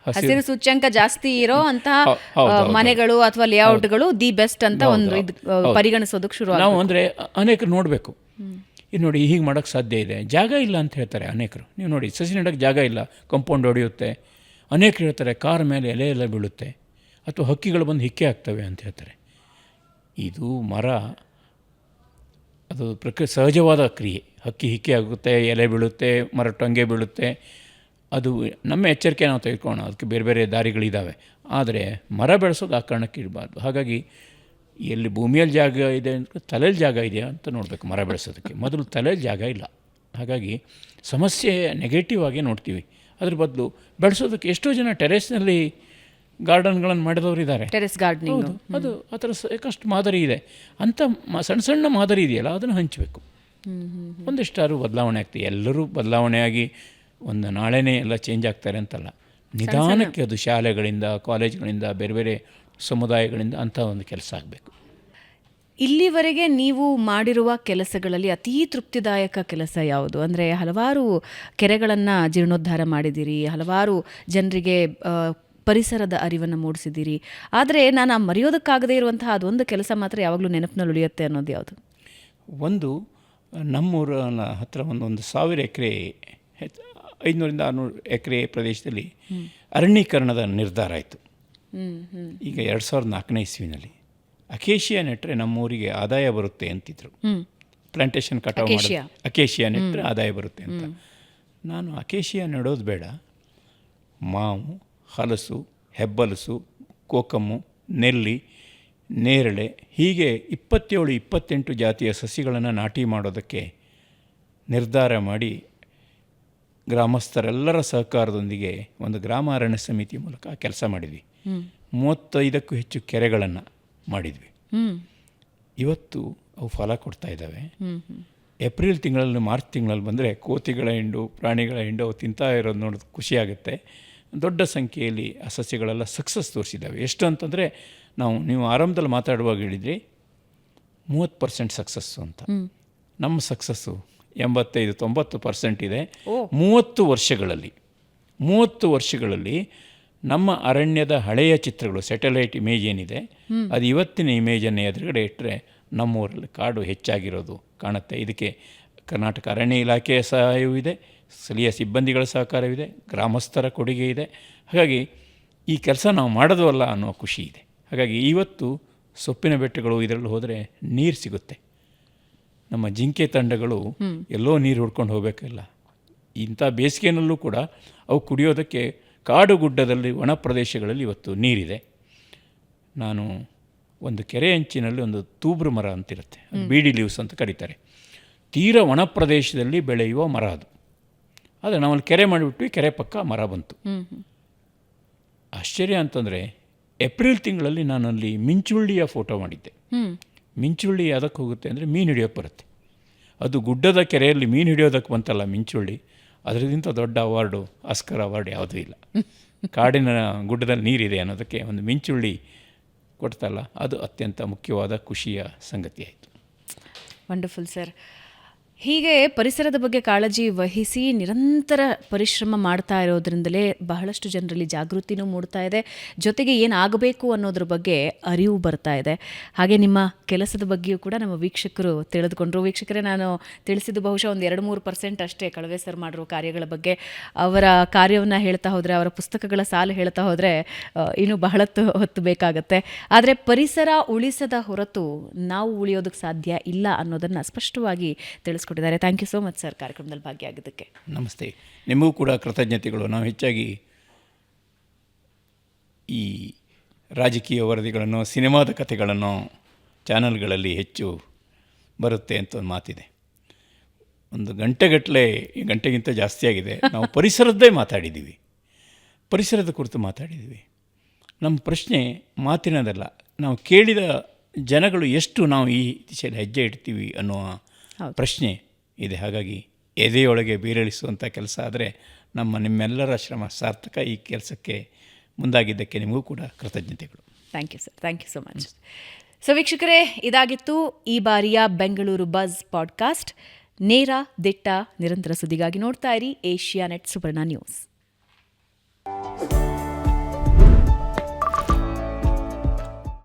C: ಹಸಿರು ಸೂಚ್ಯಂಕ ಜಾಸ್ತಿ ಇರೋ ಅಂತಹ ಮನೆಗಳು ಅಥವಾ ಲೇಔಟ್ಗಳು ದಿ ಬೆಸ್ಟ್ ಅಂತ ಒಂದು ಪರಿಗಣಿಸೋದಕ್ಕೆ ಶುರು.
B: ನಾವು ಅಂದರೆ ಅನೇಕರು ನೋಡಬೇಕು, ಇದು ನೋಡಿ ಹೀಗೆ ಮಾಡೋಕ್ಕೆ ಸಾಧ್ಯ ಇದೆ, ಜಾಗ ಇಲ್ಲ ಅಂತ ಹೇಳ್ತಾರೆ ಅನೇಕರು. ನೀವು ನೋಡಿ, ಸಸಿ ನೆಡೋಕ್ಕೆ ಜಾಗ ಇಲ್ಲ, ಕಾಂಪೌಂಡ್ ಹೊಡೆಯುತ್ತೆ. ಅನೇಕರು ಹೇಳ್ತಾರೆ ಕಾರ್ ಮೇಲೆ ಎಲೆ ಎಲ್ಲ ಬೀಳುತ್ತೆ, ಅಥವಾ ಹಕ್ಕಿಗಳು ಬಂದು ಹಿಕ್ಕೆ ಆಗ್ತವೆ ಅಂತ ಹೇಳ್ತಾರೆ. ಇದು ಮರ, ಅದು ಸಹಜವಾದ ಕ್ರಿಯೆ. ಹಕ್ಕಿ ಹಿಕ್ಕೆ ಆಗುತ್ತೆ, ಎಲೆ ಬೀಳುತ್ತೆ, ಮರ ಟೊಂಗೆ ಬೀಳುತ್ತೆ. ಅದು ನಮ್ಮ ಎಚ್ಚರಿಕೆ ನಾವು ತೆಗೆದುಕೊಳ್ಳೋಣ, ಅದಕ್ಕೆ ಬೇರೆ ಬೇರೆ ದಾರಿಗಳಿದ್ದಾವೆ. ಆದರೆ ಮರ ಬೆಳೆಸೋದು ಆ ಕಾರಣಕ್ಕೆ ಇರಬಾರ್ದು. ಹಾಗಾಗಿ ಎಲ್ಲಿ ಭೂಮಿಯಲ್ಲಿ ಜಾಗ ಇದೆ ಅಂದರೆ ತಲೆಯಲ್ಲಿ ಜಾಗ ಇದೆಯಾ ಅಂತ ನೋಡಬೇಕು. ಮರ ಬೆಳೆಸೋದಕ್ಕೆ ಮೊದಲು ತಲೆಯಲ್ಲಿ ಜಾಗ ಇಲ್ಲ. ಹಾಗಾಗಿ ಸಮಸ್ಯೆ ನೆಗೆಟಿವ್ ಆಗಿ ನೋಡ್ತೀವಿ. ಅದ್ರ ಬದಲು ಬೆಳೆಸೋದಕ್ಕೆ ಎಷ್ಟೋ ಜನ ಟೆರೇಸ್ನಲ್ಲಿ ಗಾರ್ಡನ್ಗಳನ್ನು ಮಾಡಿದವರಿದ್ದಾರೆ.
C: ಟೆರೆಸ್ ಗಾರ್ಡನಿಂಗ್
B: ಅದು ಆ ಥರ ಸಾಕಷ್ಟು ಮಾದರಿ ಇದೆ. ಅಂಥ ಸಣ್ಣ ಸಣ್ಣ ಮಾದರಿ ಇದೆಯಲ್ಲ, ಅದನ್ನು ಹಂಚಬೇಕು. ಒಂದಿಷ್ಟಾರು ಬದಲಾವಣೆ ಆಗ್ತದೆ. ಎಲ್ಲರೂ ಬದಲಾವಣೆಯಾಗಿ ಒಂದು ನಾಳೆನೇ ಎಲ್ಲ ಚೇಂಜ್ ಆಗ್ತಾರೆ ಅಂತಲ್ಲ, ನಿಧಾನಕ್ಕೆ ಅದು ಶಾಲೆಗಳಿಂದ, ಕಾಲೇಜುಗಳಿಂದ, ಬೇರೆ ಬೇರೆ ಸಮುದಾಯಗಳಿಂದ ಅಂಥ ಒಂದು ಕೆಲಸ ಆಗಬೇಕು.
C: ಇಲ್ಲಿವರೆಗೆ ನೀವು ಮಾಡಿರುವ ಕೆಲಸಗಳಲ್ಲಿ ಅತೀ ತೃಪ್ತಿದಾಯಕ ಕೆಲಸ ಯಾವುದು? ಅಂದರೆ ಹಲವಾರು ಕೆರೆಗಳನ್ನು ಜೀರ್ಣೋದ್ಧಾರ ಮಾಡಿದ್ದೀರಿ, ಹಲವಾರು ಜನರಿಗೆ ಪರಿಸರದ ಅರಿವನ್ನು ಮೂಡಿಸಿದ್ದೀರಿ. ಆದರೆ ನಾನು ಮರೆಯೋದಕ್ಕಾಗದೇ ಇರುವಂತಹ ಅದೊಂದು ಕೆಲಸ ಮಾತ್ರ ಯಾವಾಗಲೂ ನೆನಪಿನಲ್ಲಿ ಉಳಿಯುತ್ತೆ ಅನ್ನೋದು ಯಾವುದು?
B: ಒಂದು, ನಮ್ಮೂರ ಹತ್ತಿರ ಒಂದು 1,000 ಎಕರೆ, 500-600 ಎಕರೆ ಪ್ರದೇಶದಲ್ಲಿ ಅರಣ್ಯೀಕರಣದ ನಿರ್ಧಾರ ಆಯಿತು. ಈಗ 2004ನೇ ಇಸ್ವಿನಲ್ಲಿ ಅಕೇಶಿಯಾ ನೆಟ್ಟರೆ ನಮ್ಮೂರಿಗೆ ಆದಾಯ ಬರುತ್ತೆ ಅಂತಿದ್ರು. ಪ್ಲಾಂಟೇಶನ್ ಕಟಾವು ಮಾಡೋದು, ಅಕೇಶಿಯಾ ನೆಟ್ಟರೆ ಆದಾಯ ಬರುತ್ತೆ ಅಂತ. ನಾನು ಅಕೇಶಿಯಾ ನೆಡೋದು ಬೇಡ, ಮಾವು, ಹಲಸು, ಹೆಬ್ಬಲಸು, ಕೋಕಮ್ಮು, ನೆಲ್ಲಿ, ನೇರಳೆ, ಹೀಗೆ 27-28 ಜಾತಿಯ ಸಸಿಗಳನ್ನು ನಾಟಿ ಮಾಡೋದಕ್ಕೆ ನಿರ್ಧಾರ ಮಾಡಿ ಗ್ರಾಮಸ್ಥರೆಲ್ಲರ ಸಹಕಾರದೊಂದಿಗೆ ಒಂದು ಗ್ರಾಮ ಅರಣ್ಯ ಸಮಿತಿ ಮೂಲಕ ಕೆಲಸ ಮಾಡಿದ್ವಿ. 35ಕ್ಕೂ ಹೆಚ್ಚು ಕೆರೆಗಳನ್ನು ಮಾಡಿದ್ವಿ. ಇವತ್ತು ಅವು ಫಲ ಕೊಡ್ತಾ ಇದ್ದಾವೆ. ಏಪ್ರಿಲ್ ತಿಂಗಳಲ್ಲಿ, ಮಾರ್ಚ್ ತಿಂಗಳಲ್ಲಿ ಬಂದರೆ ಕೋತಿಗಳ ಹಿಂಡು, ಪ್ರಾಣಿಗಳ ಹಿಂಡು ಅವು ತಿಂತಾ ಇರೋದು ನೋಡೋದು ಖುಷಿಯಾಗುತ್ತೆ. ದೊಡ್ಡ ಸಂಖ್ಯೆಯಲ್ಲಿ ಆ ಸಸ್ಯಗಳೆಲ್ಲ ಸಕ್ಸಸ್ ತೋರಿಸಿದ್ದಾವೆ. ಎಷ್ಟು ಅಂತಂದರೆ, ನೀವು ಆರಂಭದಲ್ಲಿ ಮಾತಾಡುವಾಗ ಹೇಳಿದ್ರಿ 30% ಸಕ್ಸಸ್ಸು ಅಂತ. ನಮ್ಮ ಸಕ್ಸಸ್ಸು 85-90% ಇದೆ. 30 ವರ್ಷಗಳಲ್ಲಿ ನಮ್ಮ ಅರಣ್ಯದ ಹಳೆಯ ಚಿತ್ರಗಳು, ಸ್ಯಾಟಲೈಟ್ ಇಮೇಜ್ ಏನಿದೆ, ಅದು ಇವತ್ತಿನ ಇಮೇಜನ್ನು ಎದುರುಗಡೆ ಇಟ್ಟರೆ ನಮ್ಮೂರಲ್ಲಿ ಕಾಡು ಹೆಚ್ಚಾಗಿರೋದು ಕಾಣುತ್ತೆ. ಇದಕ್ಕೆ ಕರ್ನಾಟಕ ಅರಣ್ಯ ಇಲಾಖೆಯ ಸಹಾಯವೂ ಇದೆ, ಸ್ಥಳೀಯ ಸಿಬ್ಬಂದಿಗಳ ಸಹಕಾರವಿದೆ, ಗ್ರಾಮಸ್ಥರ ಕೊಡುಗೆ ಇದೆ. ಹಾಗಾಗಿ ಈ ಕೆಲಸ ನಾವು ಮಾಡೋದವಲ್ಲ ಅನ್ನೋ ಖುಷಿ ಇದೆ. ಹಾಗಾಗಿ ಇವತ್ತು ಸೊಪ್ಪಿನ ಬೆಟ್ಟಗಳು ಇದರಲ್ಲಿ ಹೋದರೆ ನೀರು ಸಿಗುತ್ತೆ. ನಮ್ಮ ಜಿಂಕೆ ತಂಡಗಳು ಎಲ್ಲೋ ನೀರು ಹುಡ್ಕೊಂಡು ಹೋಗಬೇಕಿಲ್ಲ. ಇಂಥ ಬೇಸಿಗೆನಲ್ಲೂ ಕೂಡ ಅವು ಕುಡಿಯೋದಕ್ಕೆ ಕಾಡು ಗುಡ್ಡದಲ್ಲಿ, ಒಣ ಪ್ರದೇಶಗಳಲ್ಲಿ ಇವತ್ತು ನೀರಿದೆ. ನಾನು ಒಂದು ಕೆರೆ ಅಂಚಿನಲ್ಲಿ ಒಂದು ತೂಬ್ರು ಮರ ಅಂತಿರುತ್ತೆ, ಬೀಡಿ ಲೀವ್ಸ್ ಅಂತ ಕರೀತಾರೆ. ತೀರ ಒಣ ಪ್ರದೇಶದಲ್ಲಿ ಬೆಳೆಯುವ ಮರ ಅದು. ಆದರೆ ನಾವಲ್ಲಿ ಕೆರೆ ಮಾಡಿಬಿಟ್ವಿ, ಕೆರೆ ಪಕ್ಕ ಮರ ಬಂತು. ಆಶ್ಚರ್ಯ ಅಂತಂದರೆ, ಏಪ್ರಿಲ್ ತಿಂಗಳಲ್ಲಿ ನಾನಲ್ಲಿ ಮಿಂಚುಳ್ಳಿಯ ಫೋಟೋ ಮಾಡಿದ್ದೆ. ಮಿಂಚುಳ್ಳಿ ಯಾವುದಕ್ಕೆ ಹೋಗುತ್ತೆ ಅಂದರೆ, ಮೀನು ಹಿಡಿಯೋಕ್ಕೆ ಬರುತ್ತೆ. ಅದು ಗುಡ್ಡದ ಕೆರೆಯಲ್ಲಿ ಮೀನು ಹಿಡಿಯೋದಕ್ಕೆ ಬಂತಲ್ಲ ಮಿಂಚುಳ್ಳಿ, ಅದರಿಂದ ದೊಡ್ಡ ಅವಾರ್ಡು, ಆಸ್ಕರ್ ಅವಾರ್ಡ್ ಯಾವುದೂ ಇಲ್ಲ. ಕಾಡಿನ ಗುಡ್ಡದಲ್ಲಿ ನೀರಿದೆ ಅನ್ನೋದಕ್ಕೆ ಒಂದು ಮಿಂಚುಳ್ಳಿ ಕೊಡ್ತಲ್ಲ, ಅದು ಅತ್ಯಂತ ಮುಖ್ಯವಾದ ಖುಷಿಯ ಸಂಗತಿ ಆಯಿತು.
C: Wonderful sir. ಹೀಗೆ ಪರಿಸರದ ಬಗ್ಗೆ ಕಾಳಜಿ ವಹಿಸಿ ನಿರಂತರ ಪರಿಶ್ರಮ ಮಾಡ್ತಾ ಇರೋದ್ರಿಂದಲೇ ಬಹಳಷ್ಟು ಜನರಲ್ಲಿ ಜಾಗೃತಿನೂ ಮೂಡ್ತಾ ಇದೆ, ಜೊತೆಗೆ ಏನಾಗಬೇಕು ಅನ್ನೋದ್ರ ಬಗ್ಗೆ ಅರಿವು ಬರ್ತಾ ಇದೆ. ಹಾಗೆ ನಿಮ್ಮ ಕೆಲಸದ ಬಗ್ಗೆಯೂ ಕೂಡ ನಮ್ಮ ವೀಕ್ಷಕರು ತಿಳಿದುಕೊಂಡ್ರು. ವೀಕ್ಷಕರೇ, ನಾನು ತಿಳಿಸಿದ್ದು ಬಹುಶಃ ಒಂದು 2-3% ಅಷ್ಟೇ ಕಳವೆ ಸರ್ ಮಾಡಿರೋ ಕಾರ್ಯಗಳ ಬಗ್ಗೆ. ಅವರ ಕಾರ್ಯವನ್ನು ಹೇಳ್ತಾ ಹೋದರೆ, ಅವರ ಪುಸ್ತಕಗಳ ಸಾಲು ಹೇಳ್ತಾ ಹೋದರೆ ಇನ್ನೂ ಬಹಳತ್ತು ಹೊತ್ತು ಬೇಕಾಗತ್ತೆ. ಆದರೆ ಪರಿಸರ ಉಳಿಸದ ಹೊರತು ನಾವು ಉಳಿಯೋದಕ್ಕೆ ಸಾಧ್ಯ ಇಲ್ಲ ಅನ್ನೋದನ್ನು ಸ್ಪಷ್ಟವಾಗಿ ತಿಳಿಸ್ಕೊಟ್ಟಿದ್ದಾರೆ. Thank you so much sir, ಕಾರ್ಯಕ್ರಮದಲ್ಲಿ ಭಾಗಿಯಾಗಿದ್ದಕ್ಕೆ.
B: ನಮಸ್ತೆ. ನಿಮಗೂ ಕೂಡ ಕೃತಜ್ಞತೆಗಳು. ನಾವು ಹೆಚ್ಚಾಗಿ ಈ ರಾಜಕೀಯ ವರದಿಗಳನ್ನು, ಸಿನಿಮಾದ ಕಥೆಗಳನ್ನು ಚಾನಲ್ಗಳಲ್ಲಿ ಹೆಚ್ಚು ಬರುತ್ತೆ ಅಂತ ಒಂದು ಮಾತಿದೆ. ಒಂದು ಗಂಟೆಗಟ್ಟಲೆ, ಗಂಟೆಗಿಂತ ಜಾಸ್ತಿ ಆಗಿದೆ, ನಾವು ಪರಿಸರದ್ದೇ ಮಾತಾಡಿದ್ದೀವಿ, ಪರಿಸರದ ಕುರಿತು ಮಾತಾಡಿದ್ದೀವಿ. ನಮ್ಮ ಪ್ರಶ್ನೆ ಮಾತಿನದಲ್ಲ, ನಾವು ಕೇಳಿದ ಜನಗಳು ಎಷ್ಟು ನಾವು ಈ ದಿಶೆಯಲ್ಲಿ ಹೆಜ್ಜೆ ಇಡ್ತೀವಿ ಅನ್ನುವ ಪ್ರಶ್ನೆ ಇದೆ. ಹಾಗಾಗಿ ಎದೆಯೊಳಗೆ ಬೀರಳಿಸುವಂಥ ಕೆಲಸ ಆದರೆ ನಿಮ್ಮೆಲ್ಲರ ಶ್ರಮ ಸಾರ್ಥಕ. ಈ ಕೆಲಸಕ್ಕೆ ಮುಂದಾಗಿದ್ದಕ್ಕೆ ನಿಮಗೂ ಕೂಡ ಕೃತಜ್ಞತೆಗಳು.
C: Thank you sir, thank you so much. So ವೀಕ್ಷಕರೇ, ಇದಾಗಿತ್ತು ಈ ಬಾರಿಯ ಬೆಂಗಳೂರು ಬಜ್ ಪಾಡ್ಕಾಸ್ಟ್. ನೇರ, ದಿಟ್ಟ, ನಿರಂತರ ಸುದ್ದಿಗಾಗಿ ನೋಡ್ತಾ ಇರಿ ಏಷ್ಯಾನೆಟ್ ಸುವರ್ಣ ನ್ಯೂಸ್.